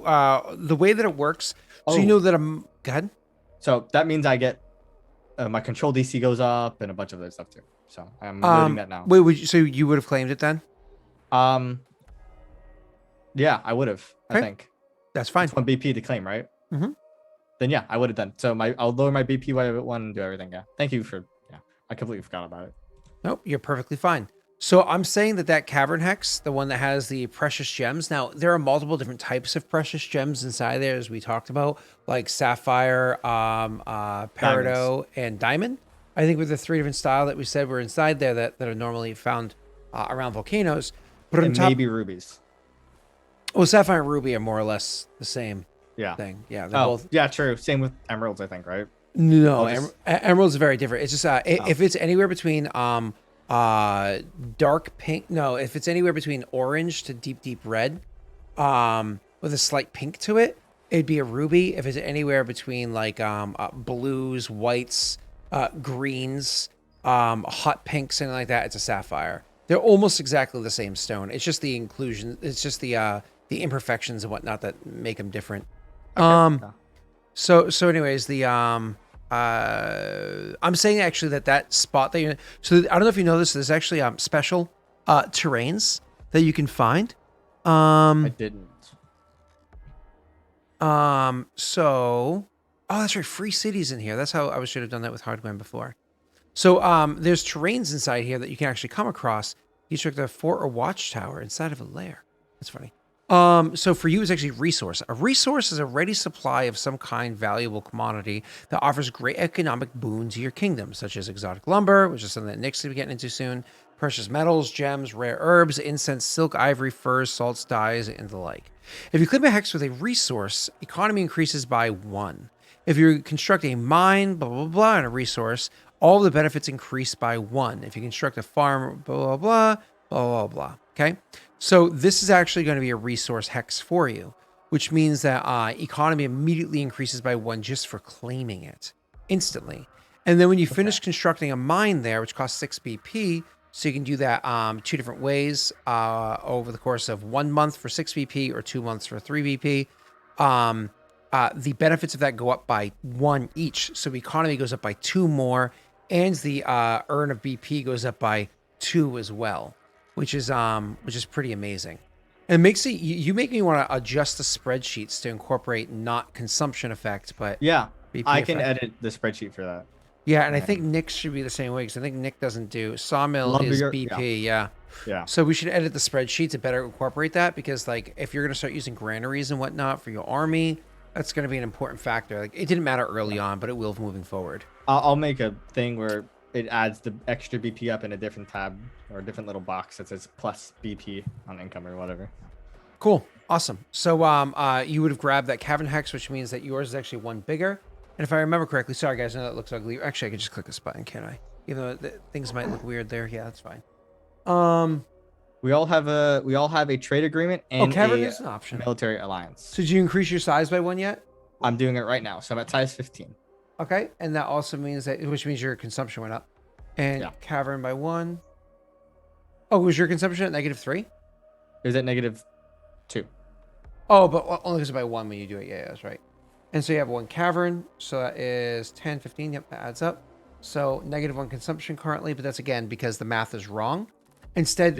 the way that it works, so you know that go ahead. So that means I get my control DC goes up and a bunch of other stuff too. So I'm loading that now. Wait, so you would have claimed it then? Yeah, I would have. Okay. I think that's fine. It's 1 BP to claim, right? Mm-hmm. Then yeah, I would have done. So I'll lower my BP by 1 and do everything. Yeah. Thank you for. Yeah, I completely forgot about it. Nope, you're perfectly fine. So I'm saying that cavern hex, the one that has the precious gems. Now there are multiple different types of precious gems inside there, as we talked about, like sapphire, peridot, and diamond. I think with the 3 different style that we said were inside there that are normally found around volcanoes. But and maybe rubies. Well, sapphire and ruby are more or less the same thing. Yeah, they're both. Yeah, true. Same with emeralds, I think, right? No, emeralds are very different. It's just if it's anywhere between dark pink. No, if it's anywhere between orange to deep red, with a slight pink to it, it'd be a ruby. If it's anywhere between like blues, whites, greens, hot pinks, something like that, it's a sapphire. They're almost exactly the same stone. It's just the inclusion. It's just the imperfections and whatnot that make them different. Okay. So anyways, I'm saying actually that spot that so I don't know if you know this, there's actually special terrains that you can find. I didn't. So that's right, free cities in here. That's how I should have done that with Hardgwen before. So there's terrains inside here that you can actually come across. You took the fort or watchtower inside of a lair. That's funny. So for you, it's actually resource. A resource is a ready supply of some kind valuable commodity that offers great economic boon to your kingdom, such as exotic lumber, which is something that Nick's gonna be getting into soon, precious metals, gems, rare herbs, incense, silk, ivory, furs, salts, dyes, and the like. If you claim a hex with a resource, economy increases by 1. If you construct a mine, blah, blah, blah, and a resource, all of the benefits increase by 1. If you construct a farm, blah, blah, blah, blah, blah, blah. Okay? So this is actually going to be a resource hex for you, which means that economy immediately increases by 1 just for claiming it instantly. And then when you finish constructing a mine there, which costs 6 BP, so you can do that 2 different ways over the course of 1 month for 6 BP or 2 months for 3 BP. The benefits of that go up by 1 each. So economy goes up by 2 more, and the earn of BP goes up by 2 as well, which is pretty amazing. And it makes it you make me want to adjust the spreadsheets to incorporate not consumption effect, but Yeah, BP I can effect. edit the spreadsheet for that. Yeah, and I think Nick should be the same way because I think Nick doesn't do sawmill Lumber is yard, BP. Yeah. Yeah. So we should edit the spreadsheet to better incorporate that because like if you're gonna start using granaries and whatnot for your army, that's gonna be an important factor. Like it didn't matter early on, but it will moving forward. I'll make a thing where it adds the extra BP up in a different tab or a different little box that says plus BP on income or whatever. Cool. Awesome. So you would have grabbed that cavern hex, which means that yours is actually 1 bigger. And if I remember correctly, sorry guys, I know that looks ugly. Actually, I could just click this button, can't I? Even though things might look weird there. Yeah, that's fine. We all have a trade agreement and cavern a is an option. military alliance. So did you increase your size by 1 yet? I'm doing it right now, so I'm at size 15. Okay, and that also means that, which means your consumption went up. And Yeah. cavern by 1. Oh, was your consumption at -3? It was at -2. Oh, but only because by 1 when you do it. Yeah, that's right. And so you have 1 cavern. So that is 10, 15. Yep, that adds up. So -1 consumption currently, but that's again because the math is wrong. Instead,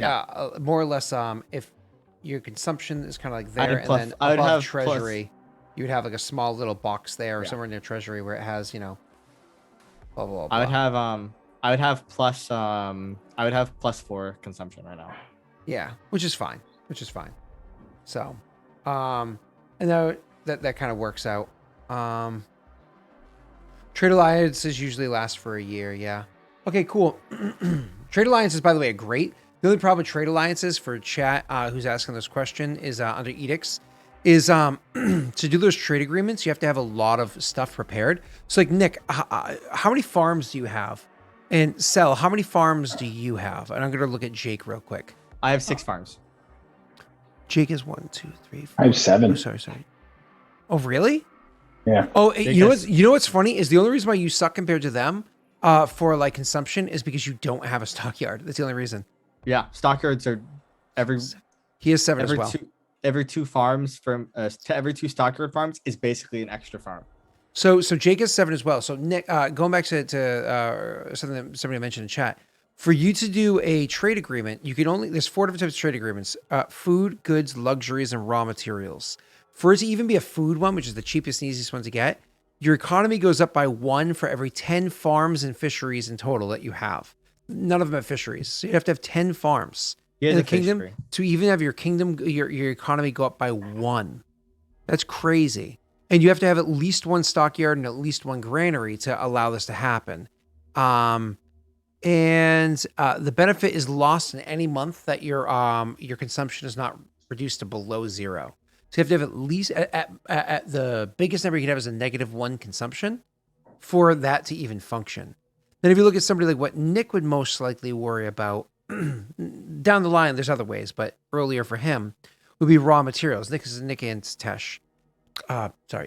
more or less, if your consumption is kind of like there, and then I would above have treasury, you would have like a small little box there or Yeah. somewhere near treasury where it has, blah, blah, blah. I would have +4 consumption right now. Yeah, which is fine. So, and that kind of works out. Trade alliances usually last for a year. Yeah. Okay, cool. Trade alliances, by the way, are great. The only problem with trade alliances for chat, who's asking this question, is under edicts, is to do those trade agreements, you have to have a lot of stuff prepared. So, like Nick, how many farms do you have? And Sel, how many farms do you have? And I'm going to look at Jake real quick. I have 6 farms. Jake is 1, 2, 3, 4. I have 7. Oh, sorry. Oh, really? Yeah. Oh, Jake you know what's funny is the only reason why you suck compared to them for like consumption is because you don't have a stockyard. That's the only reason. Yeah, stockyards are He has 7 as well. every 2 farms from every 2 stockyard farms is basically an extra farm. So Jake has 7 as well. So Nick, going back to something that somebody mentioned in chat, for you to do a trade agreement, there's 4 different types of trade agreements: food, goods, luxuries, and raw materials. For it to even be a food one, which is the cheapest and easiest one to get, your economy goes up by 1 for every 10 farms and fisheries in total that you have. None of them have fisheries, so you have to have 10 farms in the kingdom to even have your kingdom, your economy go up by 1. That's crazy. And you have to have at least 1 stockyard and at least 1 granary to allow this to happen. And the benefit is lost in any month that your consumption is not reduced to below 0. So you have to have at least at the biggest number you can have is a -1 consumption for that to even function. Then if you look at somebody like what Nick would most likely worry about down the line, there's other ways, but earlier for him would be raw materials. Nick and Tesh.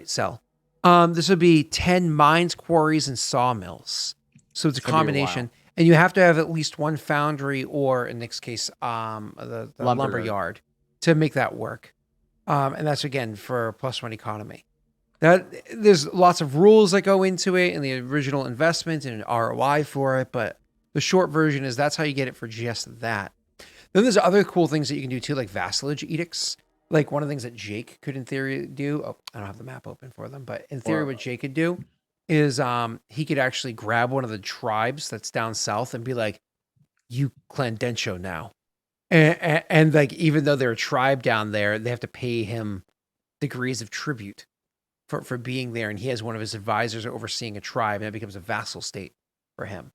Sell. This would be 10 mines, quarries, and sawmills. So it's a combination. And you have to have at least 1 foundry or, in Nick's case, the lumber yard to make that work. And that's, again, for +1 economy. There's lots of rules that go into it and the original investment and ROI for it, but the short version is that's how you get it for just that. Then there's other cool things that you can do too, like vassalage edicts. Like one of the things that Jake could in theory do, I don't have the map open for them, but in theory what Jake could do is he could actually grab one of the tribes that's down south and be like, you Clandensho now. And like, even though they're a tribe down there, they have to pay him degrees of tribute for being there. And he has one of his advisors overseeing a tribe, and it becomes a vassal state for him.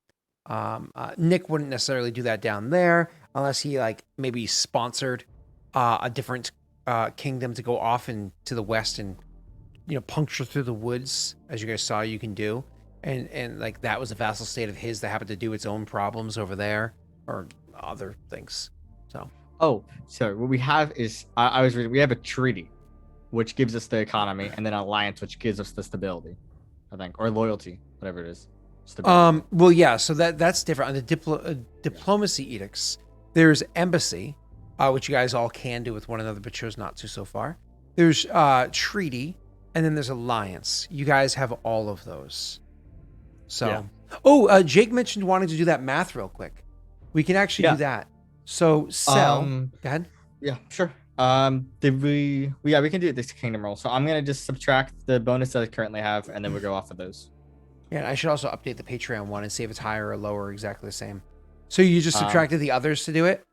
Nick wouldn't necessarily do that down there unless he like maybe sponsored a different kingdom to go off into the west and puncture through the woods, as you guys saw you can do. And like that was a vassal state of his that happened to do its own problems over there or other things. So So what we have is I was reading. We have a treaty, which gives us the economy, and then an alliance, which gives us the stability, I think, or loyalty, whatever it is. Stability. well, yeah, so that's different on the diplomacy edicts. There's embassy, which you guys all can do with one another, but chose not to so far. There's treaty, and then there's alliance. You guys have all of those. So, Jake mentioned wanting to do that math real quick. We can actually do that. So sell. Go ahead. Yeah, sure. Did we? We can do this kingdom roll. So I'm gonna just subtract the bonus that I currently have, and then we'll go off of those. Yeah, and I should also update the Patreon one and see if it's higher or lower, or exactly the same. So you just subtracted the others to do it?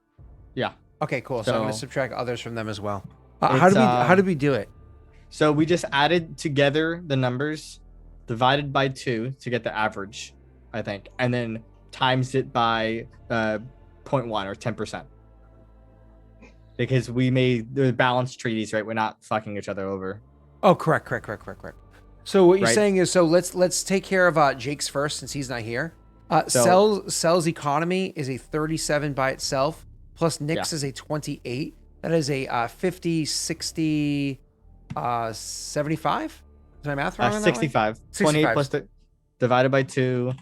Yeah. Okay, cool. So I'm gonna subtract others from them as well. How did we do it? So we just added together the numbers, divided by 2 to get the average, I think, and then times it by 0.1 or 10%. Because we made the balanced treaties, right? We're not fucking each other over. Oh, correct. So what you're saying is, so let's take care of Jake's first since he's not here. Cell's economy is a 37 by itself, plus Nick's is a 28. That is a 50, 60, 75? Is my math wrong on that 65. 28 plus divided by 2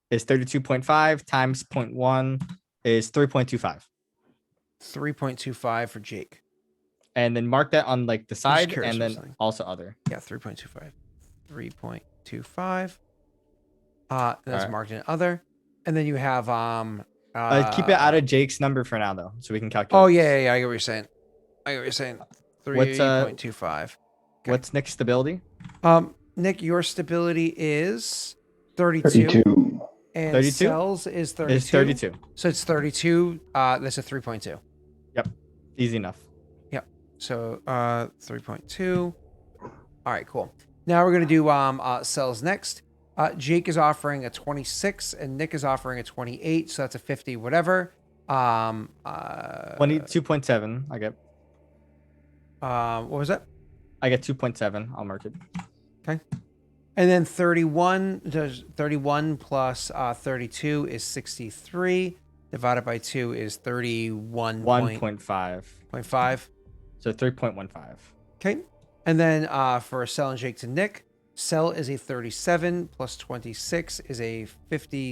is 32.5 times 0.1 is 3.25. 3.25 for Jake. And then mark that on like the side and then something. Also other. Yeah, 3.25. 3.25. That's marked in other. And then you have keep it out of Jake's number for now though, so we can calculate. Oh yeah, I get what you're saying. 3.25. Okay. What's Nick's stability? Nick, your stability is 32. And 32? Cell's is 32. It's 32. So it's 32. That's a 3.2. Yep. Easy enough. Yep. So 3.2. All right, cool. Now we're gonna do Cell's next. Jake is offering a 26 and Nick is offering a 28, so that's a 50 whatever. 22.7 I get. What was that? I get 2.7. I'll mark it. Okay. And then 31 plus 32 is 63. Divided by 2 is 31.5. So 3.15. Okay. And then for Cell and Jake to Nick, Cell is a 37 plus 26 is a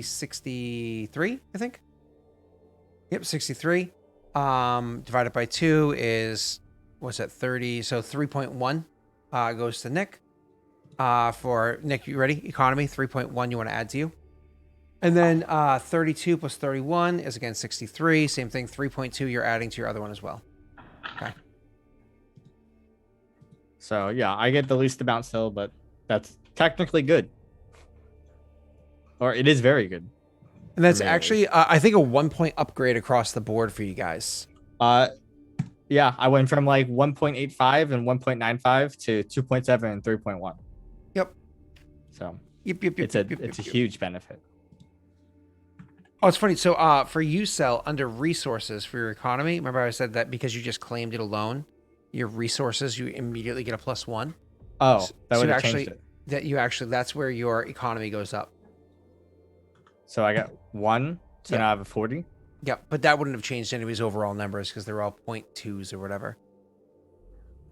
63, I think. Yep, 63. Divided by 2 is, what's that, 30? So 3.1 goes to Nick. For Nick, you ready? Economy, 3.1 you want to add to you. And then 32 plus 31 is again 63. Same thing, 3.2 you're adding to your other one as well. Okay. So yeah, I get the least amount still, but that's technically good. Or it is very good. And that's actually, I think, a 1-point upgrade across the board for you guys. Yeah, I went from like 1.85 and 1.95 to 2.7 and 3.1. Yep. So Yep. it's a huge benefit. Oh, it's funny. So for you, Cell, under resources for your economy, remember I said that because you just claimed it alone, your resources, you immediately get a +1. Oh, that so would have changed it. That's where your economy goes up. So I got 1, so now I have a 40. Yeah, but that wouldn't have changed anybody's overall numbers because they're all 0.2s or whatever.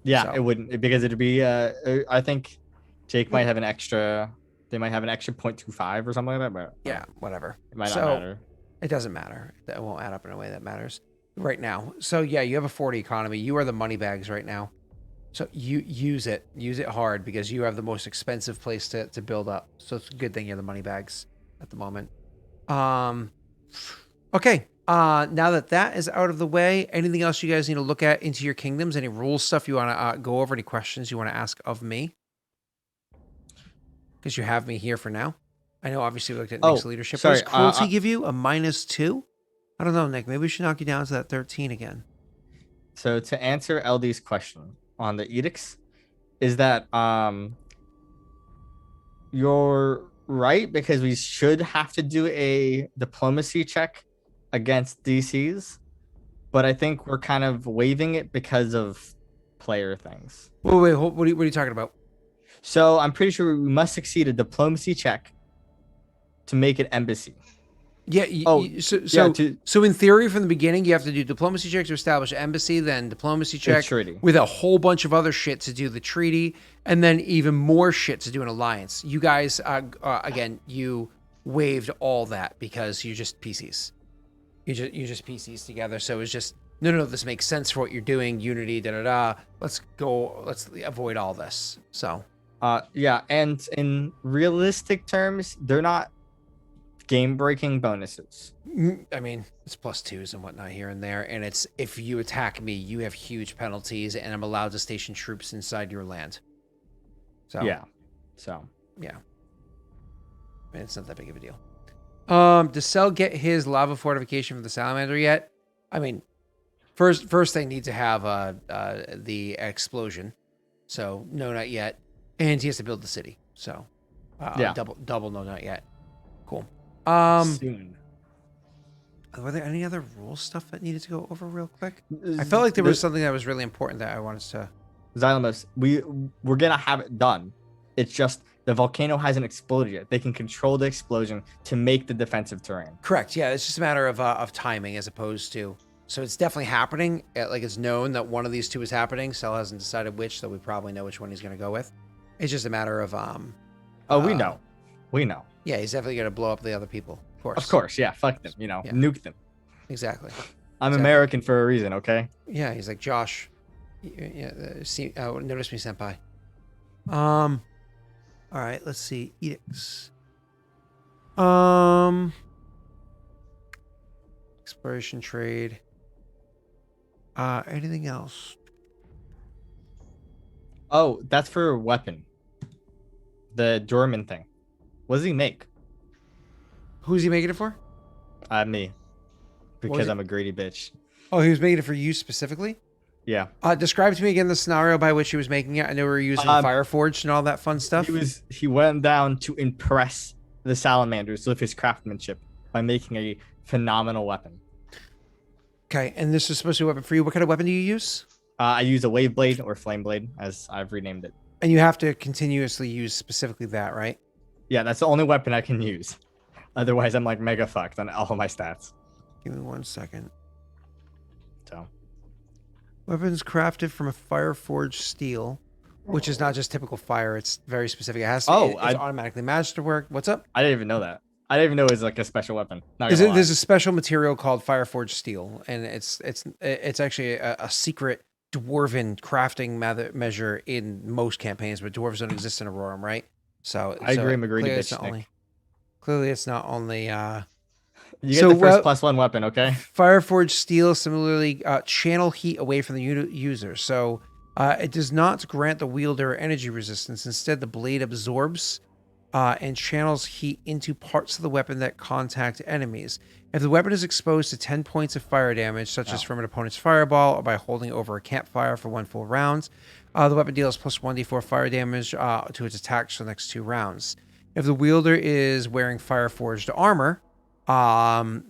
Yeah, So- it wouldn't, because it'd be I think Jake might have an extra. They might have an extra 0.25 or something like that, but Yeah, whatever. it might So- not matter. It doesn't matter. That won't add up in a way that matters right now. So yeah, you have a 40 economy. You are the money bags right now. So you use it hard because you have the most expensive place to build up. So it's a good thing you have the money bags at the moment. Okay. Now that is out of the way, anything else you guys need to look at into your kingdoms? Any rules stuff you want to go over? Any questions you want to ask of me? Because you have me here for now. I know obviously we looked at Nick's leadership. sorry, What does cruelty give you? A -2? I don't know, Nick. Maybe we should knock you down to that 13 again. So to answer LD's question on the edicts, is that you're right, because we should have to do a diplomacy check against DCs, but I think we're kind of waiving it because of player things. Wait, what are you talking about? So I'm pretty sure we must succeed a diplomacy check to make it embassy. Yeah. So in theory, from the beginning, you have to do diplomacy check to establish embassy, then diplomacy check treaty. with a whole bunch of other shit to do the treaty, and then even more shit to do an alliance. You guys, again, you waived all that because you're just PCs. You're just PCs together. So it's just no. This makes sense for what you're doing. Unity, Let's avoid all this. So. Yeah, and in realistic terms, they're not game-breaking bonuses. I mean, it's +2s and whatnot here and there, and it's if you attack me, you have huge penalties, and I'm allowed to station troops inside your land. So yeah. I mean, it's not that big of a deal. Does Cell get his lava fortification for the salamander yet? I mean, first they need to have the explosion, so no, not yet, and he has to build the city. So yeah, double no, not yet. Cool. Soon. Were there any other rule stuff that needed to go over real quick? I felt like there was something that was really important that I wanted to. Xylemos, we're gonna have it done. It's just the volcano hasn't exploded yet. They can control the explosion to make the defensive terrain. Correct. Yeah, it's just a matter of timing as opposed to. So it's definitely happening. Like it's known that one of these two is happening. Cell hasn't decided which, so we probably know which one he's gonna go with. It's just a matter of we know. Yeah, he's definitely gonna blow up the other people. Of course, yeah. Fuck them. Yeah. Nuke them. Exactly. I'm American for a reason, okay? Yeah, he's like Josh. Yeah, notice me, senpai. All right, let's see edicts. Exploration trade. Anything else? Oh, that's for a weapon. The Dorman thing. What does he make? Who's he making it for? Me. Because I'm a greedy bitch. Oh, he was making it for you specifically? Yeah. Describe to me again the scenario by which he was making it. I know we were using Fireforged and all that fun stuff. He went down to impress the salamanders with his craftsmanship by making a phenomenal weapon. Okay, and this is supposed to be a weapon for you. What kind of weapon do you use? I use a wave blade or flame blade, as I've renamed it. And you have to continuously use specifically that, right? Yeah, that's the only weapon I can use. Otherwise, I'm like mega fucked on all of my stats. Give me 1 second. So, weapons crafted from a Fireforged steel, which is not just typical fire. It's very specific. It has to. It's automatically masterwork. What's up? I didn't even know that. I didn't even know it was like a special weapon. There's a special material called Fireforged steel, and it's actually a secret dwarven crafting measure in most campaigns, but dwarves don't exist in Aurorum, right? So I agree, McGrady. Clearly, it's not only. You get the first +1 weapon, okay? Fireforged steel similarly channel heat away from the user, so it does not grant the wielder energy resistance. Instead, the blade absorbs and channels heat into parts of the weapon that contact enemies. If the weapon is exposed to 10 points of fire damage, such as from an opponent's fireball or by holding over a campfire for 1 full round, the weapon deals +1d4 fire damage to its attacks for the next 2 rounds. If the wielder is wearing Fireforged armor,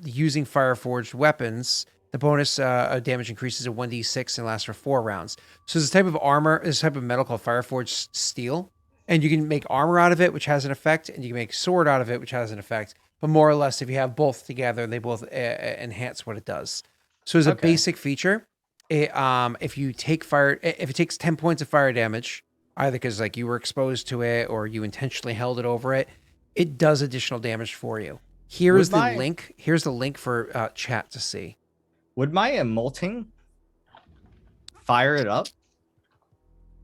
using Fireforged weapons, the bonus damage increases to 1d6 and lasts for 4 rounds. So this type of armor, this type of metal called Fireforged steel, and you can make armor out of it, which has an effect, and you can make sword out of it, which has an effect. But more or less, if you have both together, they both enhance what it does. So as a basic feature, if it takes 10 points of fire damage, either because like you were exposed to it or you intentionally held it over it, it does additional damage for you. Here's the link. Here's the link for chat to see. Would my emulting fire it up?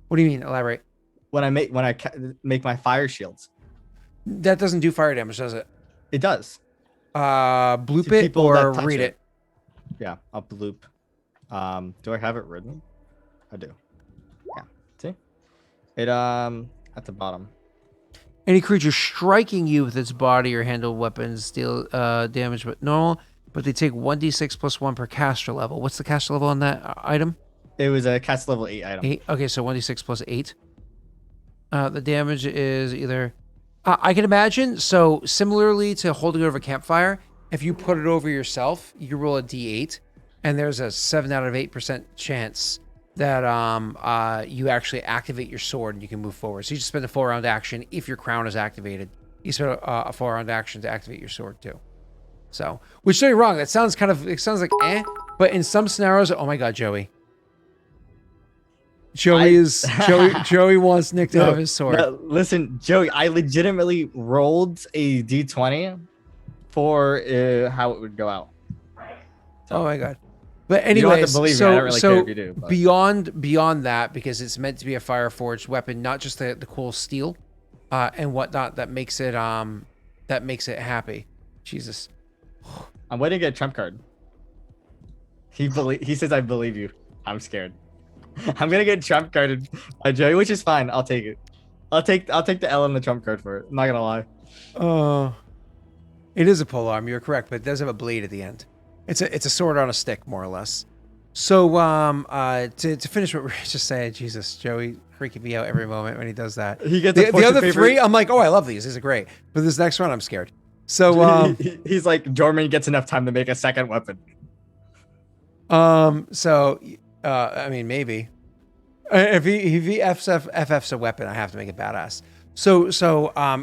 What do you mean? Elaborate. When I make my fire shields. That doesn't do fire damage, does it? It does. Bloop it or read it. Yeah, I'll bloop. Do I have it written? I do. Yeah. See? It at the bottom. Any creature striking you with its body or handle weapons deal damage but normal. but they take 1d6 plus 1 per caster level. What's the caster level on that item? It was a cast level 8 item. 8. Okay, so 1d6 plus 8. The damage is either... I can imagine, so similarly to holding it over a campfire, if you put it over yourself, you roll a d8, and there's a 7 out of 8% chance that you actually activate your sword and you can move forward. So you just spend a 4-round action. If your crown is activated, you spend a 4-round action to activate your sword too. So, which don't get me wrong, it sounds like but in some scenarios, oh my god, Joey. Joey wants Nick to have his sword. No, listen, Joey, I legitimately rolled a d20 for how it would go out. So, oh my god. But anyways, you don't have to believe me. I don't really care if you do. But. Beyond that, because it's meant to be a fire forged weapon, not just the cool steel and whatnot that makes it happy. Jesus. I'm waiting to get a trump card. He says I believe you. I'm scared. I'm gonna get trump carded by Joey, which is fine. I'll take it. I'll take the L and the trump card for it. I'm not gonna lie. It is a polearm. You're correct, but it does have a blade at the end. It's a sword on a stick, more or less. So to finish what we were just saying, Jesus, Joey freaking me out every moment when he does that. He gets the other three. I'm like, oh, I love these. These are great. But this next one, I'm scared. So he's like, Jorman gets enough time to make a second weapon. I mean, maybe if he FFs a weapon, I have to make it badass.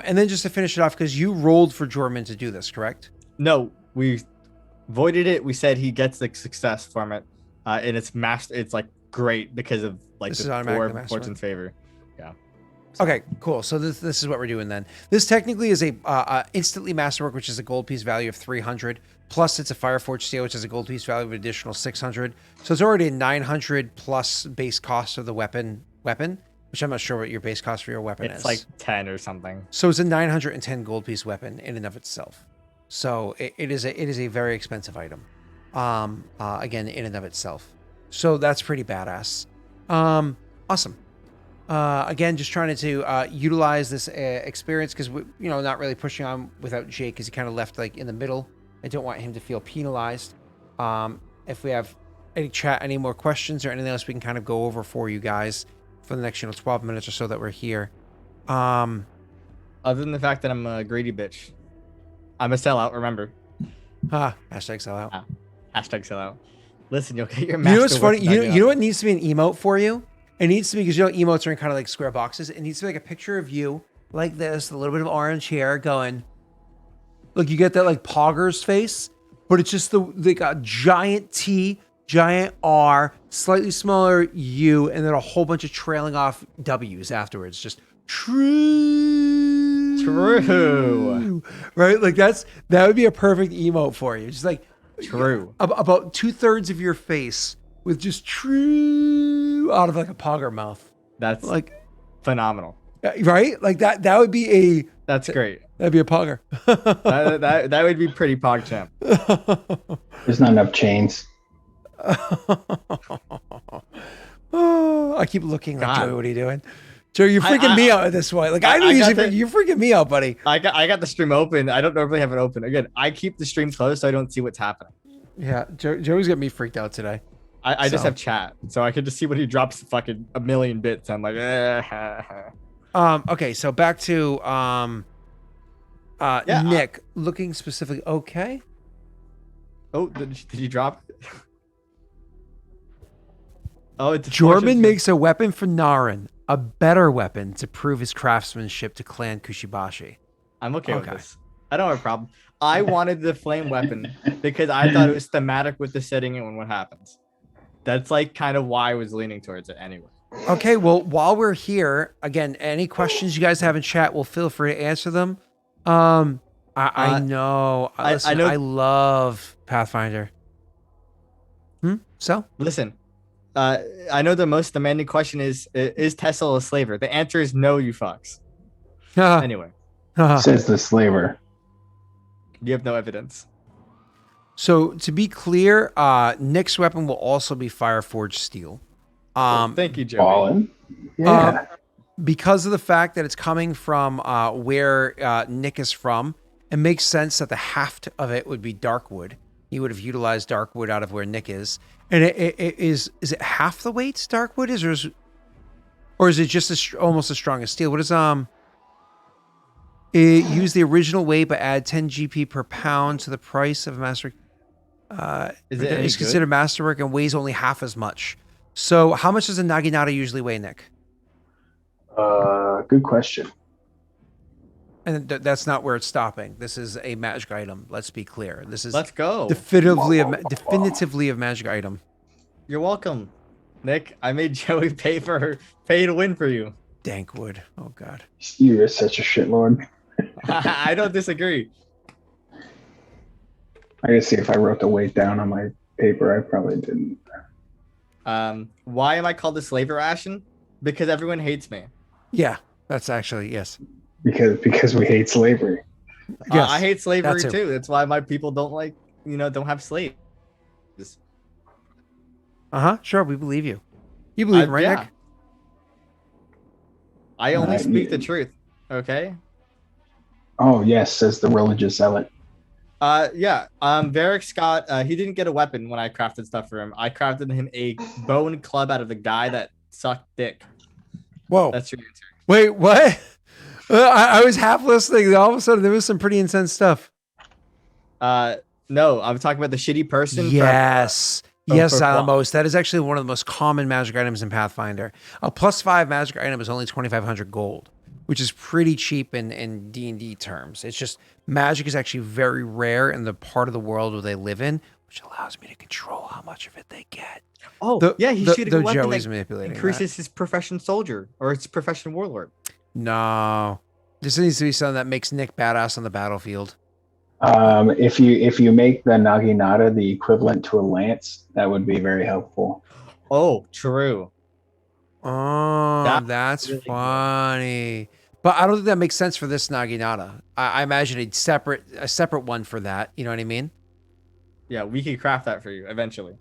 And then just to finish it off, because you rolled for Jorman to do this, correct? No, we voided it. We said he gets the success from it, and it's like great because of like this the 4 fortune favor. Yeah. Okay, cool. So this is what we're doing then. This technically is a instantly masterwork, which is a gold piece value of 300. Plus, it's a Fireforged steel, which is a gold piece value of an additional 600. So it's already a 900 plus base cost of the weapon, which I'm not sure what your base cost for your weapon is. It's like 10 or something. So it's a 910 gold piece weapon in and of itself. So it is a very expensive item. Again, in and of itself. So that's pretty badass. Awesome. Again, just trying to utilize this experience because we, not really pushing on without Jake because he kind of left like in the middle. I don't want him to feel penalized. If we have any more questions or anything else we can kind of go over for you guys for the next 12 minutes or so that we're here. Other than the fact that I'm a greedy bitch, I'm a sellout. Remember? Hashtag sellout. Hashtag sellout. Listen, you'll get your master. You know what's funny? You know what needs to be an emote for you? It needs to be, because emotes are in kind of like square boxes. It needs to be like a picture of you like this, a little bit of orange hair going. Look, you get that like Poggers face, but it's just they got giant T, giant R, slightly smaller U, and then a whole bunch of trailing off W's afterwards. Just true. Right? Like that would be a perfect emote for you. Just like true. About 2/3 of your face with just true out of like a Pogger mouth. That's like phenomenal. Right? Like that would be that's great. That'd be a Pogger. that would be pretty Pog champ. There's not enough chains. I keep looking like Joey. What are you doing? Joey, you're freaking me out at this point. Like you're freaking me out, buddy. I got the stream open. I don't normally have it open. Again, I keep the stream closed so I don't see what's happening. Yeah, Joey's got me freaked out today. I just have chat, so I can just see when he drops fucking a million bits. I'm like, Okay, so back to Nick looking specifically. Okay. Oh, did you drop? Oh, it's Jorman makes a weapon for Naren, a better weapon to prove his craftsmanship to Clan Kushibashi. I'm okay with this. I don't have a problem. I wanted the flame weapon because I thought it was thematic with the setting and what happens. That's like kind of why I was leaning towards it anyway. Okay, well, while we're here, again, any questions you guys have in chat, we'll feel free to answer them. I know. Listen, I know. I love Pathfinder. So? Listen, I know the most demanding question is Tessel a slaver? The answer is no, you fucks. Anyway. Says the slaver. You have no evidence. So, to be clear, Nick's weapon will also be Fireforged steel. Thank you, Joey. Yeah. Because of the fact that it's coming from where Nick is from, it makes sense that the haft of it would be Darkwood. He would have utilized dark wood out of where Nick is. And is it half the weight dark wood is, or is it just almost as strong as steel? What is use the original weight but add 10 GP per pound to the price of master. Is it any It's good? considered masterwork and weighs only half as much. So how much does a naginata usually weigh, Nick? Good question. And that's not where it's stopping. This is a magic item. Let's be clear. This is Let's go. definitively a magic item. You're welcome, Nick. I made Joey pay to win for you. Dankwood. Oh God. You're such a shitlord. I don't disagree. I gotta see if I wrote the weight down on my paper. I probably didn't. Why am I called a slave ration? Because everyone hates me. Yeah, that's actually yes. Because we hate slavery. Yes, I hate slavery that too. That's why my people don't don't have slaves. Sure, we believe you. You believe him, right, yeah. Nick? I only Right, speak yeah. the truth. Okay. Oh yes, says the religious zealot. Yeah. Varric Scott, he didn't get a weapon when I crafted stuff for him. I crafted him a bow and club out of the guy that sucked dick. Whoa. That's your answer. Wait, what? I was half listening. All of a sudden, there was some pretty intense stuff. No, I'm talking about the shitty person. Yes. from, Yes, for Silent Claw. Most. That is actually one of the most common magic items in Pathfinder. A +5 magic item is only 2,500 gold, which is pretty cheap in D&D terms. It's just magic is actually very rare in the part of the world where they live in, which allows me to control how much of it they get. Oh, yeah, he's shooting a though weapon Joey's that manipulating increases his profession soldier or his profession warlord. No. This needs to be something that makes Nick badass on the battlefield. If you make the naginata the equivalent to a lance, that would be very helpful. Oh, true. Oh, that's really good. funny. But I don't think that makes sense for this naginata. I imagine a separate one for that. You know what I mean? Yeah, we can craft that for you eventually.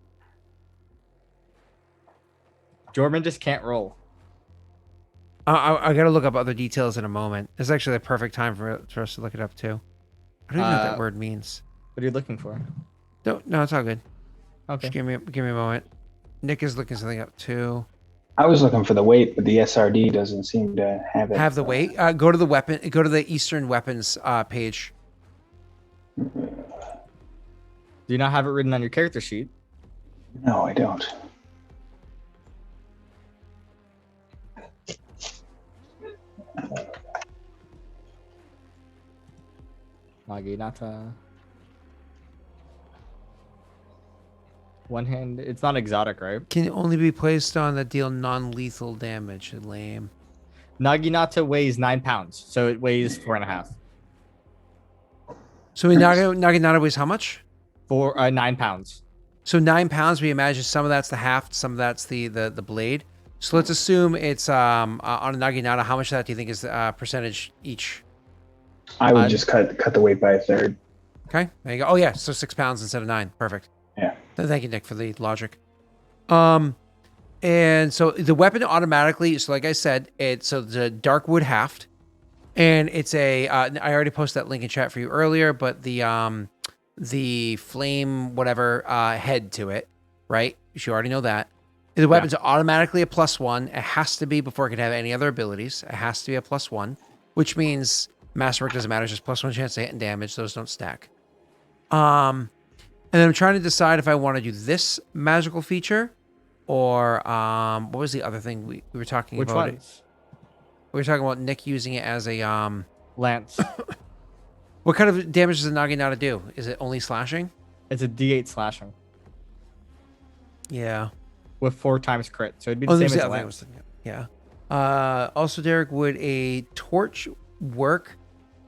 Jordan just can't roll. I got to look up other details in a moment. It's actually the perfect time for us to look it up too. I don't even know what that word means. What are you looking for? No, it's all good. Okay. Just give me a moment. Nick is looking something up too. I was looking for the weight, but the SRD doesn't seem to have it. Have the weight. Go to the weapon. Go to the Eastern weapons page. Do you not have it written on your character sheet? No, I don't. Naginata. One hand. It's not exotic, right? Can only be placed on that deal non-lethal damage. Lame. Naginata weighs 9 pounds, so it weighs 4.5. So Naginata weighs how much? 9 pounds. So 9 pounds. We imagine some of that's the haft, some of that's the blade. So let's assume it's on a Naginata. How much of that do you think is percentage each? I would just cut the weight by a third. Okay, there you go. Oh yeah, so 6 pounds instead of 9. Perfect. Yeah. Thank you, Nick, for the logic. And so the weapon automatically. So like I said, it's a dark wood haft, and it's a. I already posted that link in chat for you earlier, but the flame whatever head to it, right? You already know that. The weapon's automatically a +1. It has to be before it can have any other abilities. It has to be a +1, which means masterwork doesn't matter. It's just +1 chance to hit and damage. Those don't stack. And then I'm trying to decide if I want to do this magical feature or what was the other thing we were talking Which about? ones? We were talking about Nick using it as a Lance. What kind of damage does the Naginata do? Is it only slashing? It's a D8 slashing Yeah. with 4 times crit, so it'd be the there's same the as other thing I Lance. was thinking of. Yeah. Also, Derek, would a torch work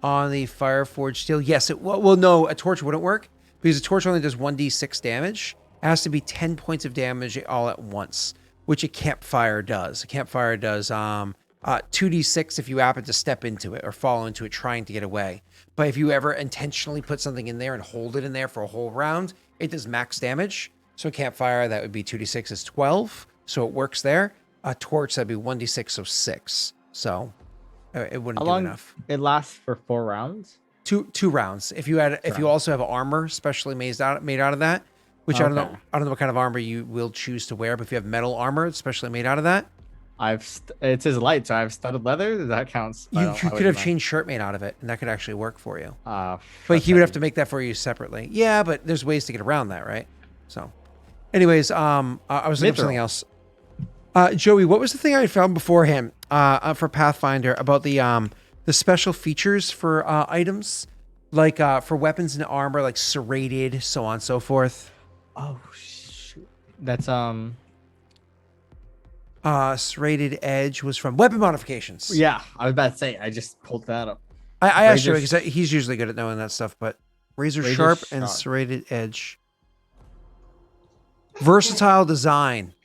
on the Fireforged steel? Yes. Well, no, a torch wouldn't work because a torch only does 1d6 damage. It has to be 10 points of damage all at once, which a campfire does. A campfire does 2d6 if you happen to step into it or fall into it trying to get away. But if you ever intentionally put something in there and hold it in there for a whole round, it does max damage. So a campfire, that would be 2d6 is 12. So it works there. A torch, that'd be 1d6, so 6. So it wouldn't How do long enough. it lasts for 4 rounds? Two rounds. If you also have armor specially made out of that, which I don't know what kind of armor you will choose to wear, but if you have metal armor especially made out of that, it says light, so I have studded leather. That counts. you could have chain shirt made out of it, and that could actually work for you. But But he would have to make that for you separately. Yeah, but there's ways to get around that, right? So, anyways, I was looking up something else. Joey, what was the thing I found beforehand for Pathfinder about the special features for items, like for weapons and armor, like serrated, so on and so forth? Oh shoot, that's Serrated edge was from weapon modifications. Yeah, I was about to say. I just pulled that up. I asked you because he's usually good at knowing that stuff, but razor sharp and serrated edge. Versatile design.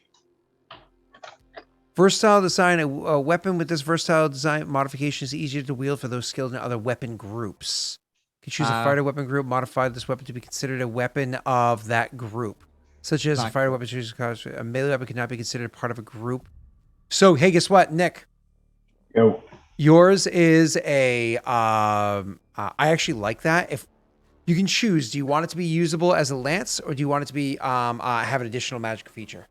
Versatile design. A weapon with this versatile design modification is easier to wield for those skilled in other weapon groups. You can choose a fighter weapon group, modify this weapon to be considered a weapon of that group. Such as a fighter weapon chooses a melee weapon cannot be considered part of a group. So, hey, guess what, Nick? Yo. Yours is a, I actually like that. If you can choose, do you want it to be usable as a lance or do you want it to be, have an additional magic feature?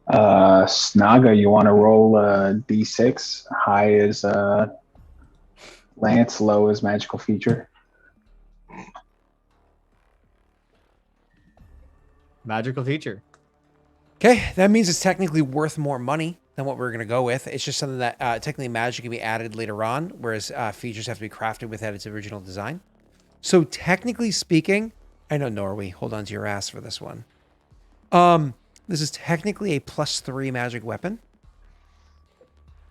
Snaga, you want to roll a d6? High is lance, low is magical feature. Magical feature. Okay, that means it's technically worth more money than what we're going to go with. It's just something that technically magic can be added later on, whereas features have to be crafted without its original design. So technically speaking, I know Norway, hold on to your ass for this one. This is technically a +3 magic weapon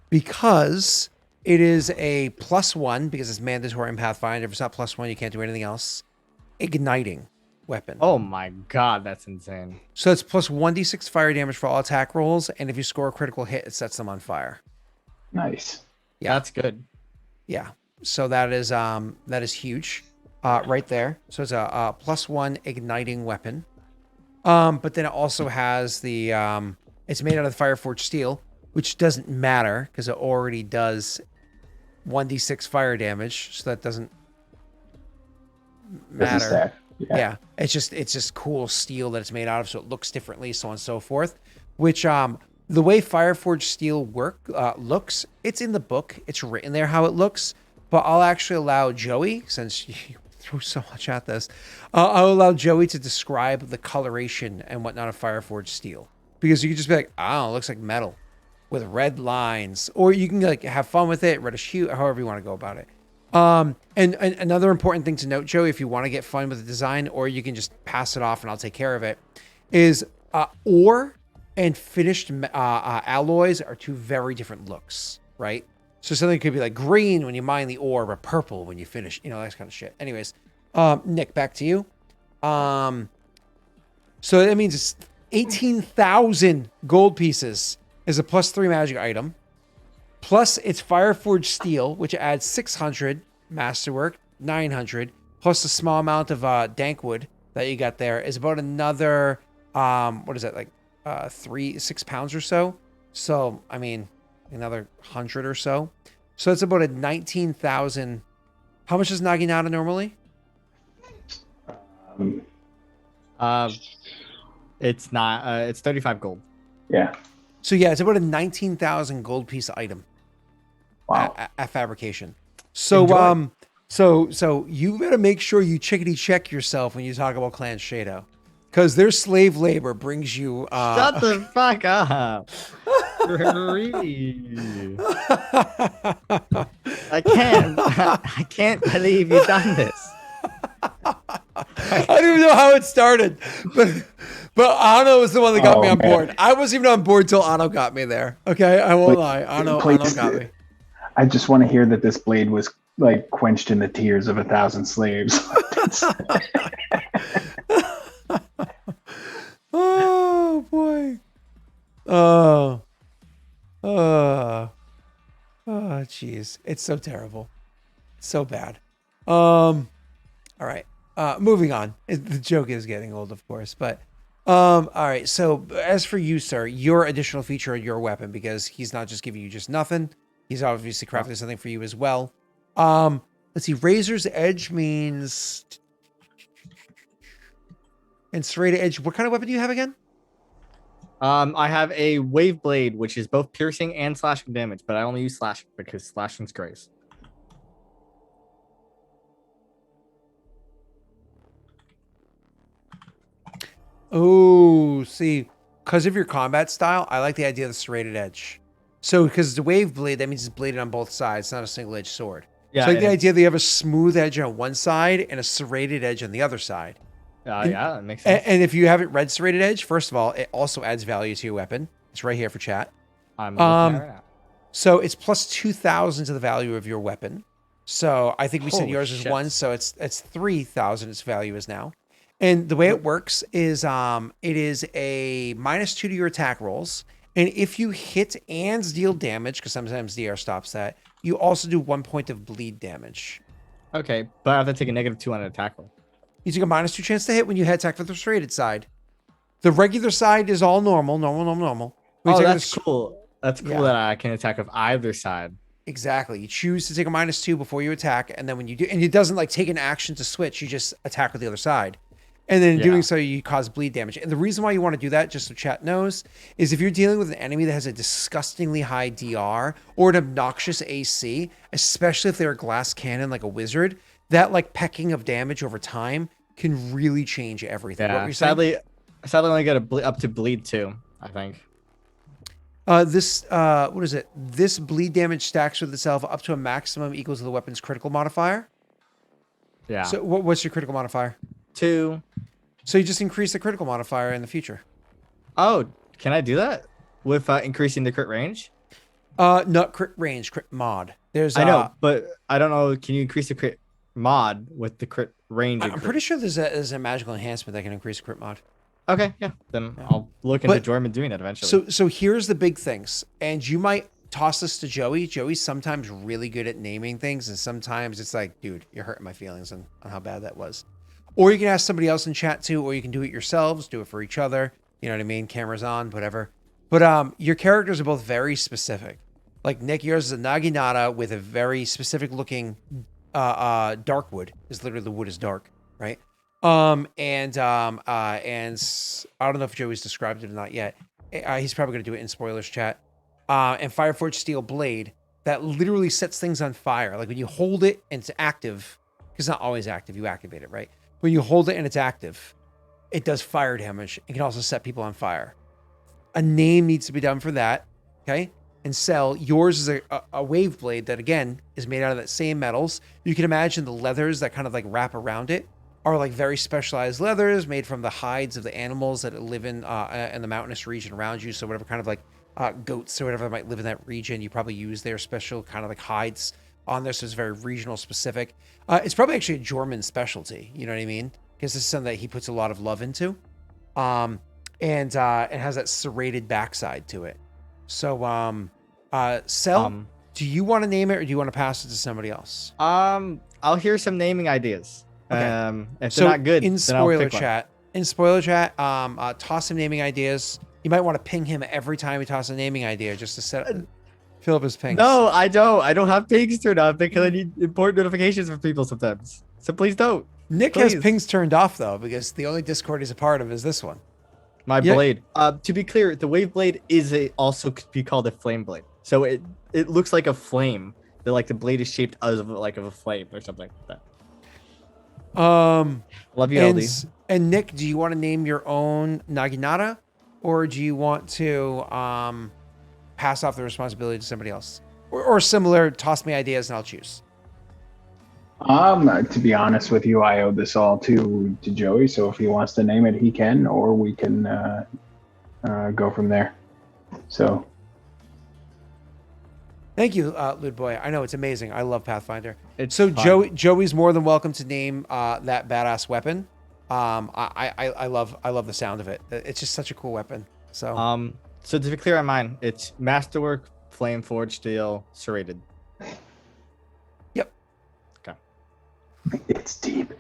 because it is a +1 because it's mandatory in Pathfinder. If it's not +1, you can't do anything else. Igniting weapon. Oh my god, that's insane. So it's +1d6 fire damage for all attack rolls, and if you score a critical hit, it sets them on fire. Nice. Yeah, that's good. Yeah, so that is huge, right there. So it's a +1 igniting weapon. But then it also has the it's made out of Fireforged steel, which doesn't matter because it already does 1d6 fire damage, so that doesn't matter. Yeah, it's just cool steel that it's made out of, so it looks differently, so on and so forth. Which the way Fireforged steel looks, it's in the book, it's written there how it looks. But I'll actually allow Joey, since you threw so much at this, I'll allow Joey to describe the coloration and whatnot of Fireforged steel, because you can just be like, oh, it looks like metal with red lines, or you can like have fun with it, reddish hue, however you want to go about it. And another important thing to note, Joey, if you want to get fun with the design, or you can just pass it off and I'll take care of it, is ore and finished alloys are two very different looks, right? So something could be like green when you mine the ore, but purple when you finish, that kind of shit. Anyways, Nick, back to you. So that means it's 18,000 gold pieces is a +3 magic item. Plus it's Fireforged steel, which adds 600 masterwork, 900, plus a small amount of dankwood that you got there is about another, what is that, like 6 pounds or so? So, I mean, another 100 or so. So it's about a 19,000. How much is Naginata normally? It's not, it's 35 gold. Yeah. So yeah, it's about a 19,000 gold piece item. Wow. At fabrication. So so you better make sure you chickadee check yourself when you talk about Clan Shado, because their slave labor brings you. Shut the fuck up! Really? I can't believe you've done this. I don't even know how it started, but Anno was the one that got me on board. I wasn't even on board till Anno got me there. Okay, I won't lie. Anno got me. I just want to hear that this blade was like quenched in the tears of 1,000 slaves. Oh boy. Oh jeez. It's so terrible. So bad. All right. Moving on. The joke is getting old, of course, but All right. So as for you, sir, your additional feature on your weapon, because he's not just giving you just nothing, he's obviously crafted something for you as well. Let's see. Razor's Edge means, and Serrated Edge. What kind of weapon do you have again? I have a wave blade, which is both piercing and slashing damage, but I only use slashing because slashing's grace. Oh, see, because of your combat style, I like the idea of the serrated edge. So, because the wave blade, that means it's bladed on both sides, it's not a single-edged sword. Yeah, So, I like the and idea that you have a smooth edge on one side and a serrated edge on the other side. yeah, that makes sense. And if you haven't read serrated edge, first of all, it also adds value to your weapon. It's right here for chat. I'm looking at it right now. So it's plus 2,000 to the value of your weapon. So I think we said Holy yours is shit. 1, so it's 3,000 its value is now. And the way it works is it is a -2 to your attack rolls. And if you hit and deal damage, because sometimes the air stops that, you also do 1 point of bleed damage. Okay, but I have to take a -2 on an attack roll. You take a -2 chance to hit when you attack for the serrated side. The regular side is all normal. When you Oh, take that's the- cool. That's cool Yeah. that I can attack with either side. Exactly. You choose to take a -2 before you attack, and then when you do, and it doesn't like take an action to switch, you just attack with the other side. And then in Yeah. doing so, you cause bleed damage. And the reason why you want to do that, just so chat knows, is if you're dealing with an enemy that has a disgustingly high DR or an obnoxious AC, especially if they're a glass cannon like a wizard, that like pecking of damage over time can really change everything. What were Yeah, you saying? sadly, only got up to bleed 2, I think. What is it? This bleed damage stacks with itself up to a maximum equal to the weapon's critical modifier. Yeah. So what's your critical modifier? 2. So you just increase the critical modifier in the future. Oh, can I do that with increasing the crit range? Not crit range, crit mod. There's I know, but I don't know. Can you increase the crit mod with the crit range? I'm pretty sure there's a magical enhancement that can increase crit mod. Okay, yeah. Then I'll look into But- Jorman doing that eventually. So here's the big things, and you might toss this to Joey. Joey's sometimes really good at naming things, and sometimes it's like, dude, you're hurting my feelings on how bad that was. Or you can ask somebody else in chat too, or you can do it yourselves, do it for each other. You know what I mean? Cameras on, whatever. But your characters are both very specific. Like Nick, yours is a Naginata with a very specific looking dark wood. Is literally the wood is dark, right? And I don't know if Joey's described it or not yet. He's probably gonna do it in spoilers chat. And Fireforged Steel Blade that literally sets things on fire. Like when you hold it and it's active, because it's not always active, you activate it, right? When you hold it and it's active, it does fire damage. It can also set people on fire. A name needs to be done for that, okay? And Cell, yours is a wave blade that, again, is made out of that same metals. You can imagine the leathers that kind of like wrap around it are like very specialized leathers made from the hides of the animals that live in the mountainous region around you. So whatever kind of like goats or whatever might live in that region, you probably use their special kind of like hides on there. So it's very regional specific. It's probably actually a Jorman specialty. You know what I mean? Because this is something that he puts a lot of love into. And it has that serrated backside to it. So, Cell, do you want to name it or do you want to pass it to somebody else? I'll hear some naming ideas. Okay. If they're not good, in then I'll spoiler pick one. chat, toss some naming ideas. You might want to ping him every time he tosses a naming idea just to fill up his pings. No, I don't. I don't have pings turned on because I need important notifications from people sometimes. So please don't. Nick has please. pings turned off though, because the only Discord he's a part of is this one. My Yeah. blade. To be clear, the wave blade also could be called a flame blade. So it looks like a flame. Like the blade is shaped as of a flame or something like that. Love you, LD. And Nick, do you want to name your own Naginata, or do you want to pass off the responsibility to somebody else, or similar? Toss me ideas and I'll choose. To be honest with you, I owe this all to Joey. So if he wants to name it, he can, or we can go from there. So. Thank you, Lude Boy. I know it's amazing. I love Pathfinder. It's So fun. Joey's more than welcome to name that badass weapon. I love the sound of it. It's just such a cool weapon. So So to be clear on mine, it's Masterwork, Flame Forged Steel, Serrated. Yep. Okay. It's deep.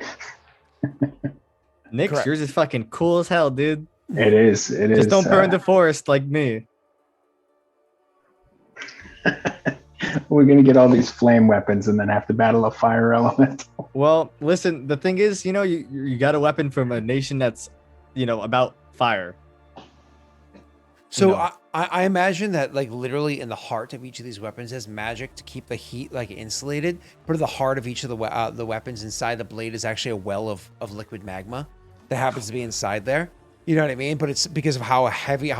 Nick's, Correct. yours is fucking cool as hell, dude. It is. It is. Just don't burn the forest like me. We're gonna get all these flame weapons and then have to battle a fire element. Well, listen, the thing is, you got a weapon from a nation that's, about fire. So No. I imagine that like literally in the heart of each of these weapons has magic to keep the heat like insulated. But at the heart of each of the weapons inside the blade is actually a well of liquid magma that happens to be inside there. You know what I mean? But it's because of how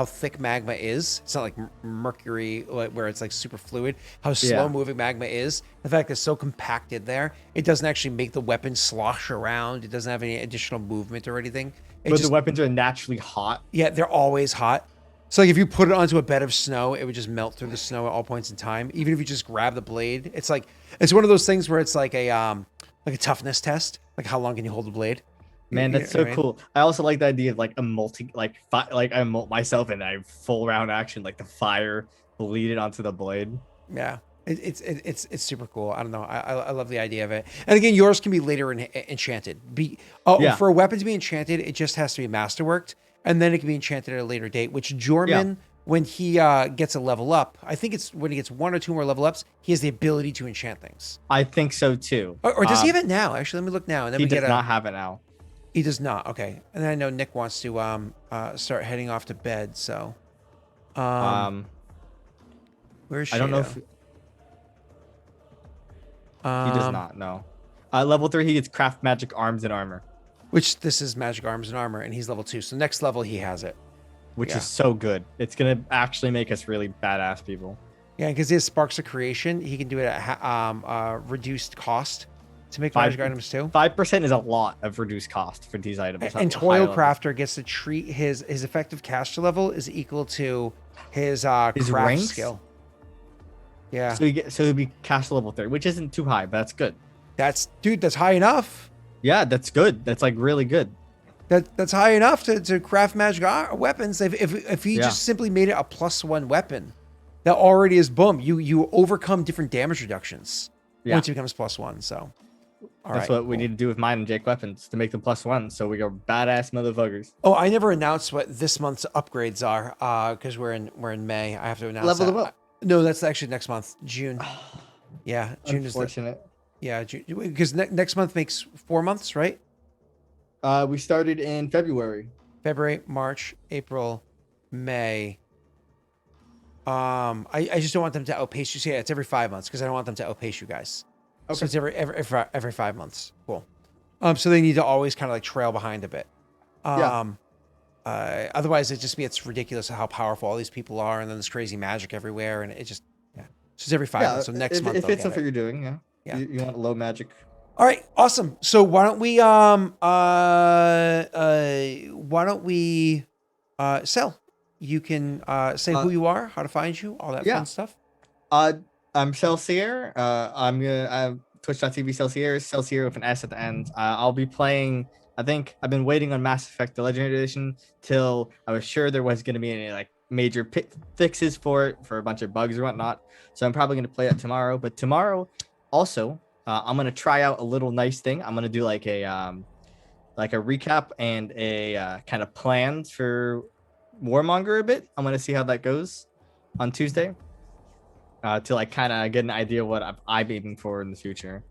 thick magma is. It's not like mercury where it's like super fluid. How slow moving magma is. The fact that it's so compacted there, it doesn't actually make the weapon slosh around. It doesn't have any additional movement or anything. But the weapons are naturally hot. Yeah, they're always hot. So like if you put it onto a bed of snow, it would just melt through the snow at all points in time. Even if you just grab the blade, it's one of those things where it's like a toughness test. Like how long can you hold the blade? Man, that's so cool. I also like the idea of like a I molt myself and I full round action, like the fire bleed it onto the blade. Yeah, it's super cool. I don't know. I love the idea of it. And again, yours can be later enchanted. For a weapon to be enchanted, it just has to be masterworked, and then it can be enchanted at a later date. Which Jorman, when he gets a level up, I think it's when he gets 1 or 2 more level ups, he has the ability to enchant things. I think so too. Or does he have it now? Actually, let me look now. And then he does not have it now. He does not. Okay. And then I know Nick wants to start heading off to bed. So, where's she? I don't know if he does not. No. Level 3, he gets craft magic arms and armor. Which this is magic arms and armor, and he's level 2. So next level he has it. Which is so good. It's gonna actually make us really badass people. Yeah, because he has sparks of creation. He can do it at reduced cost to make magic items too. 5% is a lot of reduced cost for these items. And Toil Crafter gets to treat his effective caster level is equal to his craft ranks? skill. Yeah. So he'd be caster level 3, which isn't too high, but that's good. That's high enough. Yeah, that's good. That's like really good. That's high enough to craft magic weapons. If he just simply made it a +1 weapon, that already is boom. You overcome different damage reductions once it becomes +1. So. That's what we need to do with mine and Jake weapons to make them +1, so we go badass motherfuckers. Oh, I never announced what this month's upgrades are because we're in May. I have to announce Level them up. No, that's actually next month, June. Yeah, June Unfortunate. June, because next month makes 4 months, right? We started in February. February, March, April, May. I just don't want them to outpace you. So yeah, it's every 5 months because I don't want them to outpace you guys. Okay. So it's every 5 months. Cool. So they need to always kind of like trail behind a bit. Otherwise it's ridiculous how powerful all these people are, and then there's crazy magic everywhere, and it just So it's every 5 months. So next month. If it's something you're doing, you want low magic. All right, awesome. So why don't we sell? You can say who you are, how to find you, all that fun stuff. I'm Celsier. I'm twitch.tv Celsier with an S at the end. I'll be playing. I think I've been waiting on Mass Effect the Legendary Edition till I was sure there wasn't going to be any like major fixes for it, for a bunch of bugs or whatnot. So I'm probably going to play it tomorrow. But tomorrow, also, I'm going to try out a little nice thing. I'm going to do like a recap and a kind of plans for Warmonger a bit. I'm going to see how that goes on Tuesday. To like kind of get an idea of what I'm aiming for in the future,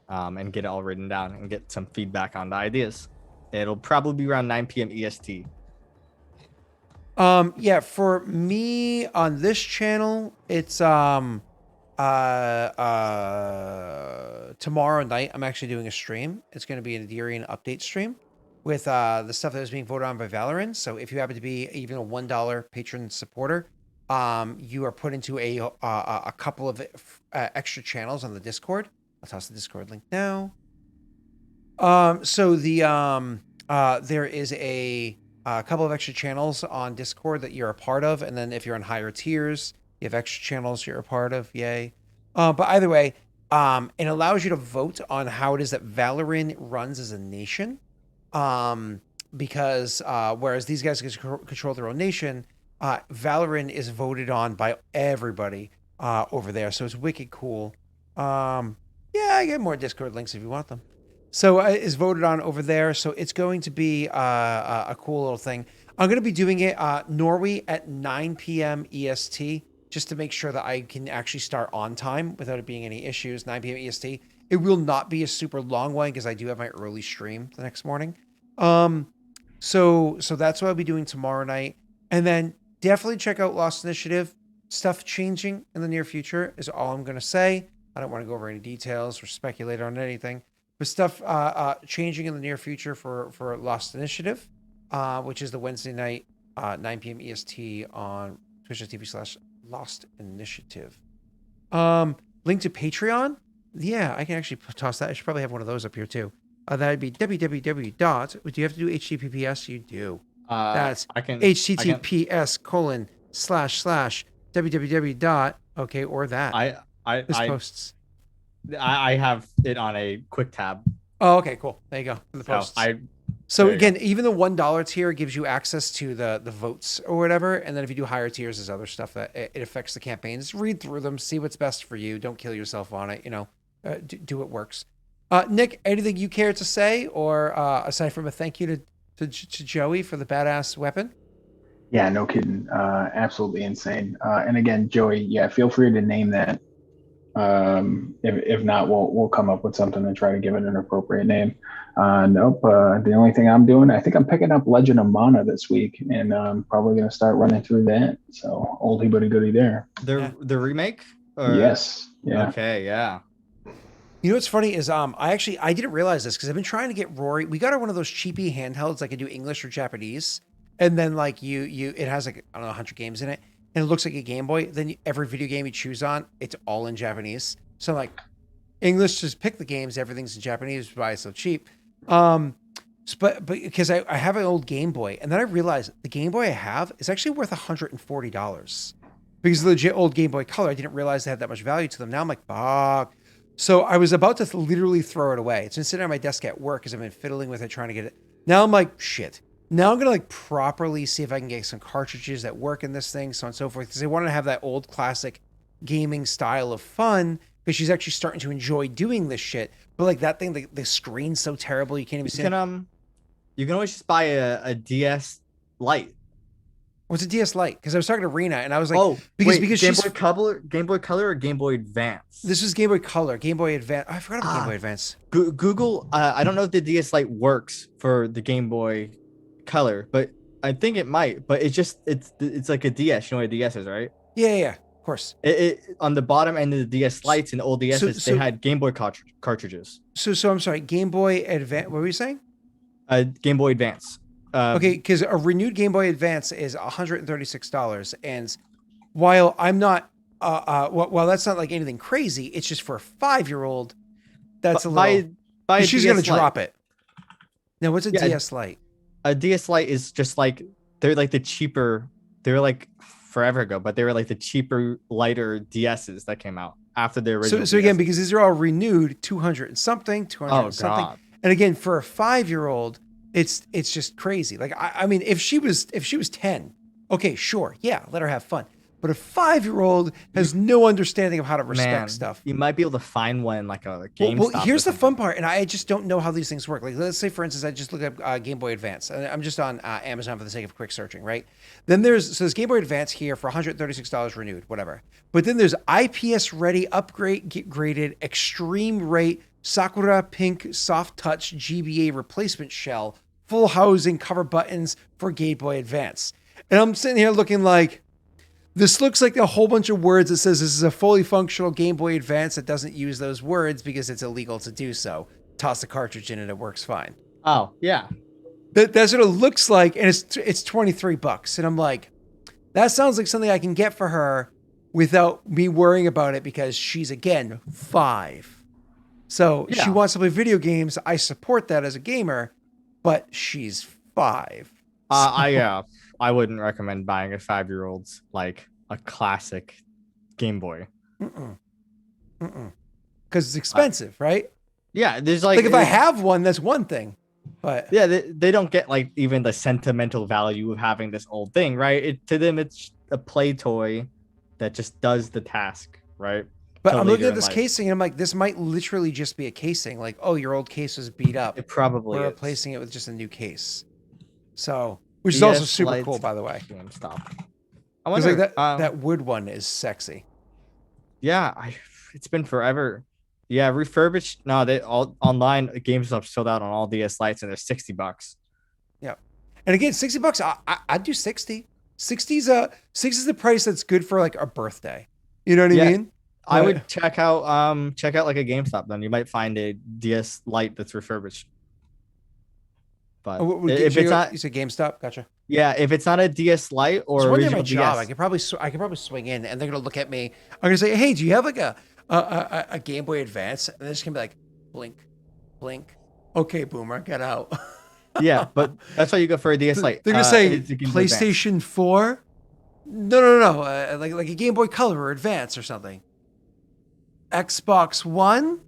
and get it all written down and get some feedback on the ideas. It'll probably be around 9 p.m. EST. For me on this channel, it's tomorrow night. I'm actually doing a stream. It's going to be an Adirian update stream with the stuff that was being voted on by Valorant. So if you happen to be even a $1 patron supporter, you are put into a couple of extra channels on the Discord. I'll toss the Discord link now. So there is a couple of extra channels on Discord that you're a part of, and then if you're on higher tiers, you have extra channels you're a part of. Yay! But either way, it allows you to vote on how it is that Valorant runs as a nation. Because whereas these guys can control their own nation. Valorant is voted on by everybody over there, so it's wicked cool. I get more Discord links if you want them. So is voted on over there. So it's going to be a cool little thing. I'm going to be doing it Norway at 9 p.m. EST just to make sure that I can actually start on time without it being any issues. 9 p.m. EST. It will not be a super long one because I do have my early stream the next morning. So that's what I'll be doing tomorrow night. And then definitely check out Lost Initiative. Stuff changing in the near future is all I'm going to say. I don't want to go over any details or speculate on anything. But stuff changing in the near future for Lost Initiative, which is the Wednesday night, 9 p.m. EST on twitch.tv/Lost Initiative. Link to Patreon. Yeah, I can actually toss that. I should probably have one of those up here too. That'd be www. Do you have to do HTTPS? You do. That's https://www. Okay, or that. This posts. I have it on a quick tab. Oh, okay, cool. There you go. For the posts. So again, even the $1 tier gives you access to the votes or whatever, and then if you do higher tiers, there's other stuff that it affects the campaigns. Read through them, see what's best for you. Don't kill yourself on it. Do what works. Nick, anything you care to say, or aside from a thank you to Joey for the badass weapon? Yeah, no kidding. Absolutely insane. And again, Joey, yeah, feel free to name that. If not, we'll come up with something and try to give it an appropriate name. Nope. The only thing I'm doing, I think I'm picking up Legend of Mana this week, and I'm probably going to start running through that. So oldie but a goodie there. The remake? Or... Yes. Yeah. Okay. Yeah. You know what's funny is I didn't realize this because I've been trying to get Rory. We got her one of those cheapy handhelds that can do English or Japanese, and then like it has like, I don't know, 100 games in it. And it looks like a Game Boy. Then every video game you choose on, it's all in Japanese. So like English, just pick the games. Everything's in Japanese. Why it's so cheap. But because I have an old Game Boy, and then I realized the Game Boy I have is actually worth $140 because the legit old Game Boy Color. I didn't realize they had that much value to them. Now I'm like, fuck. So I was about to literally throw it away. It's been sitting on my desk at work because I've been fiddling with it, trying to get it. Now I'm like, shit. Now I'm going to like properly see if I can get some cartridges that work in this thing, so on and so forth. Because I want to have that old classic gaming style of fun because she's actually starting to enjoy doing this shit. But like that thing, the screen's so terrible, you can't even see it. You can always just buy a DS Lite. What's a DS Lite? Because I was talking to Rena and I was like, because Game Boy Color or Game Boy Advance? This was Game Boy Color, Game Boy Advance. I forgot about Game Boy Advance. Google, I don't know if the DS Lite works for the Game Boy Color, but I think it might. But it's like a DS. You know what a DS is, right? Yeah, of course. It on the bottom end of the DS Lites and old DSs, they had Game Boy cartridges. So I'm sorry, Game Boy Advance. What were you saying? Game Boy Advance. Okay, because a renewed Game Boy Advance is $136, and while I'm not, while that's not like anything crazy, it's just for a 5-year-old. That's a little. She's gonna drop it. Now, what's a DS Lite? A DS Lite is just like they're like the cheaper. They were like forever ago, but they were like the cheaper, lighter DSs that came out after the original. So again, because these are all renewed, 200 and something, 200 and something, and again for a 5-year-old. It's just crazy. Like, I mean, if she was 10, okay, sure. Yeah. Let her have fun. But a 5-year-old has no understanding of how to respect stuff. You might be able to find one like a GameStop. Well, here's the fun part. And I just don't know how these things work. Like, let's say, for instance, I just look up Game Boy Advance. And I'm just on Amazon for the sake of quick searching, right? Then there's Game Boy Advance here for $136 renewed, whatever. But then there's IPS ready, graded, extreme rate, Sakura Pink Soft Touch GBA replacement shell, full housing, cover buttons for Game Boy Advance. And I'm sitting here looking like, this looks like a whole bunch of words that says this is a fully functional Game Boy Advance that doesn't use those words because it's illegal to do so. Toss the cartridge in and it works fine. Oh, yeah. That's what it looks like, and it's $23. And I'm like, that sounds like something I can get for her without me worrying about it because she's, again, 5. So she wants to play video games. I support that as a gamer, but she's 5. I wouldn't recommend buying a 5-year-old's like a classic Game Boy. Because it's expensive, right? Yeah, there's like if I have one, that's one thing. But yeah, they don't get like even the sentimental value of having this old thing, right? To them, it's a play toy that just does the task, right? But till I'm looking later at in this life. casing and I'm like, this might literally just be a casing. Like, oh, your old case was beat up. It probably We're is. replacing it with just a new case. So, which is also DS super lights, cool, by the way. GameStop. I Because wonder. like that wood one is sexy. Yeah, it's been forever. Yeah, refurbished. No, they all online GameStop sold out on all DS lights, and they're $60. Yeah. And again, $60, I'd do 60. 60's the price that's good for like a birthday. You know what I mean? I Right. would check out like a GameStop. Then you might find a DS light that's refurbished. But if it's not, you said GameStop, gotcha. yeah, if it's not a DS light It's or one day at my original job. DS, I could probably swing in, and they're gonna look at me. I'm gonna say, "Hey, do you have like a Game Boy Advance?" And they're just gonna be like, "Blink, blink." Okay, boomer, get out. yeah, but that's why you go for a DS light. They're gonna say it's a Game Boy Advance. PlayStation 4. No. Like a Game Boy Color or Advance or something. Xbox One.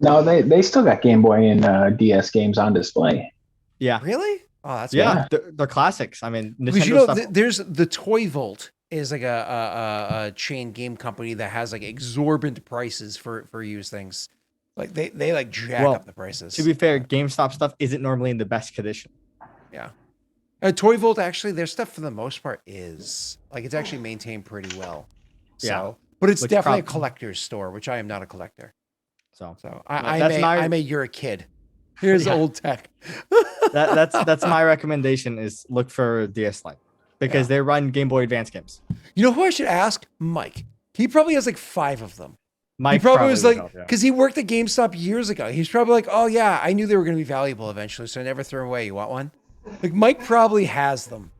No, they still got Game Boy and DS games on display. Yeah, Really? Oh, that's yeah, cool. they're classics. I mean, Because Nintendo stuff. there's the Toy Vault is like a chain game company that has like exorbitant prices for used things. Like they like jack Well, up the prices. To be fair, GameStop stuff isn't normally in the best condition. Yeah. Toy Vault, actually, their stuff for the most part is like it's actually maintained pretty well. So, Yeah. but it's Which definitely a prob- collector's store, which I am not a collector. So So that's you're a kid. Here's Yeah. old tech. that's my recommendation is look for DS Lite because they run Game Boy Advance games. You know who I should ask? Mike. He probably has like 5 of them. Mike He probably was would like, help, yeah. because he worked at GameStop years ago. He's probably like, oh yeah, I knew they were going to be valuable eventually, so I never threw them away. You want one? Like Mike probably has them.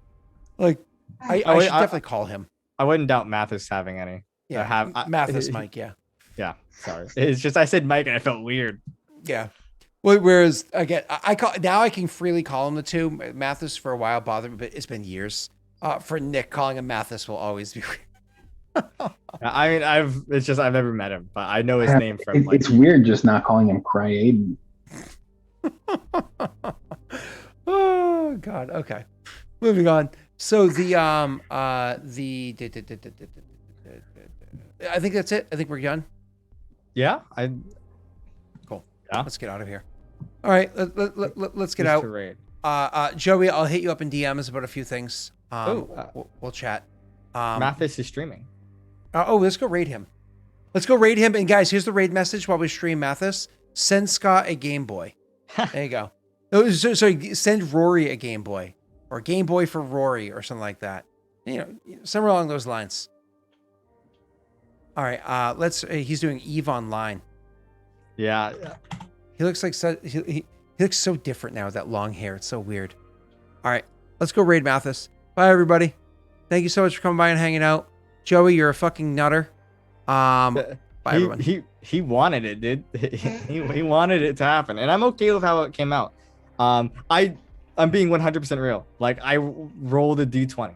Like I should definitely call him. I wouldn't doubt Mathis having any. Yeah, Mathis Mike. Yeah, Yeah, sorry. It's just I said Mike and I felt weird. yeah. Well, whereas again, I call now I can freely call him the two. Mathis for a while bothered me, but it's been years. For Nick, calling him Mathis will always be. I mean, I've never met him, but I know his name from like It's weird just not calling him Cry Aiden. Oh God. Okay. Moving on. So I think that's it. I think we're done. yeah. I Cool. Yeah. Let's get out of here. All right. Let's get out. Raid. Joey, I'll hit you up in DMs about a few things. Oh, We'll chat. Mathis is streaming. Let's go raid him. Let's go raid him. And guys, here's the raid message while we stream Mathis. Send Scott a Game Boy. There you go. Oh, so send Rory a Game Boy or Game Boy for Rory or something like that. You know, somewhere along those lines. All right. He's doing Eve Online. Yeah. He looks like he looks so different now with that long hair. It's so weird. All right. Let's go raid Mathis. Bye, everybody. Thank you so much for coming by and hanging out. Joey, you're a fucking nutter. Bye, everyone. He wanted it, dude. he wanted it to happen, and I'm okay with how it came out. I'm being 100% real. Like I rolled a d20.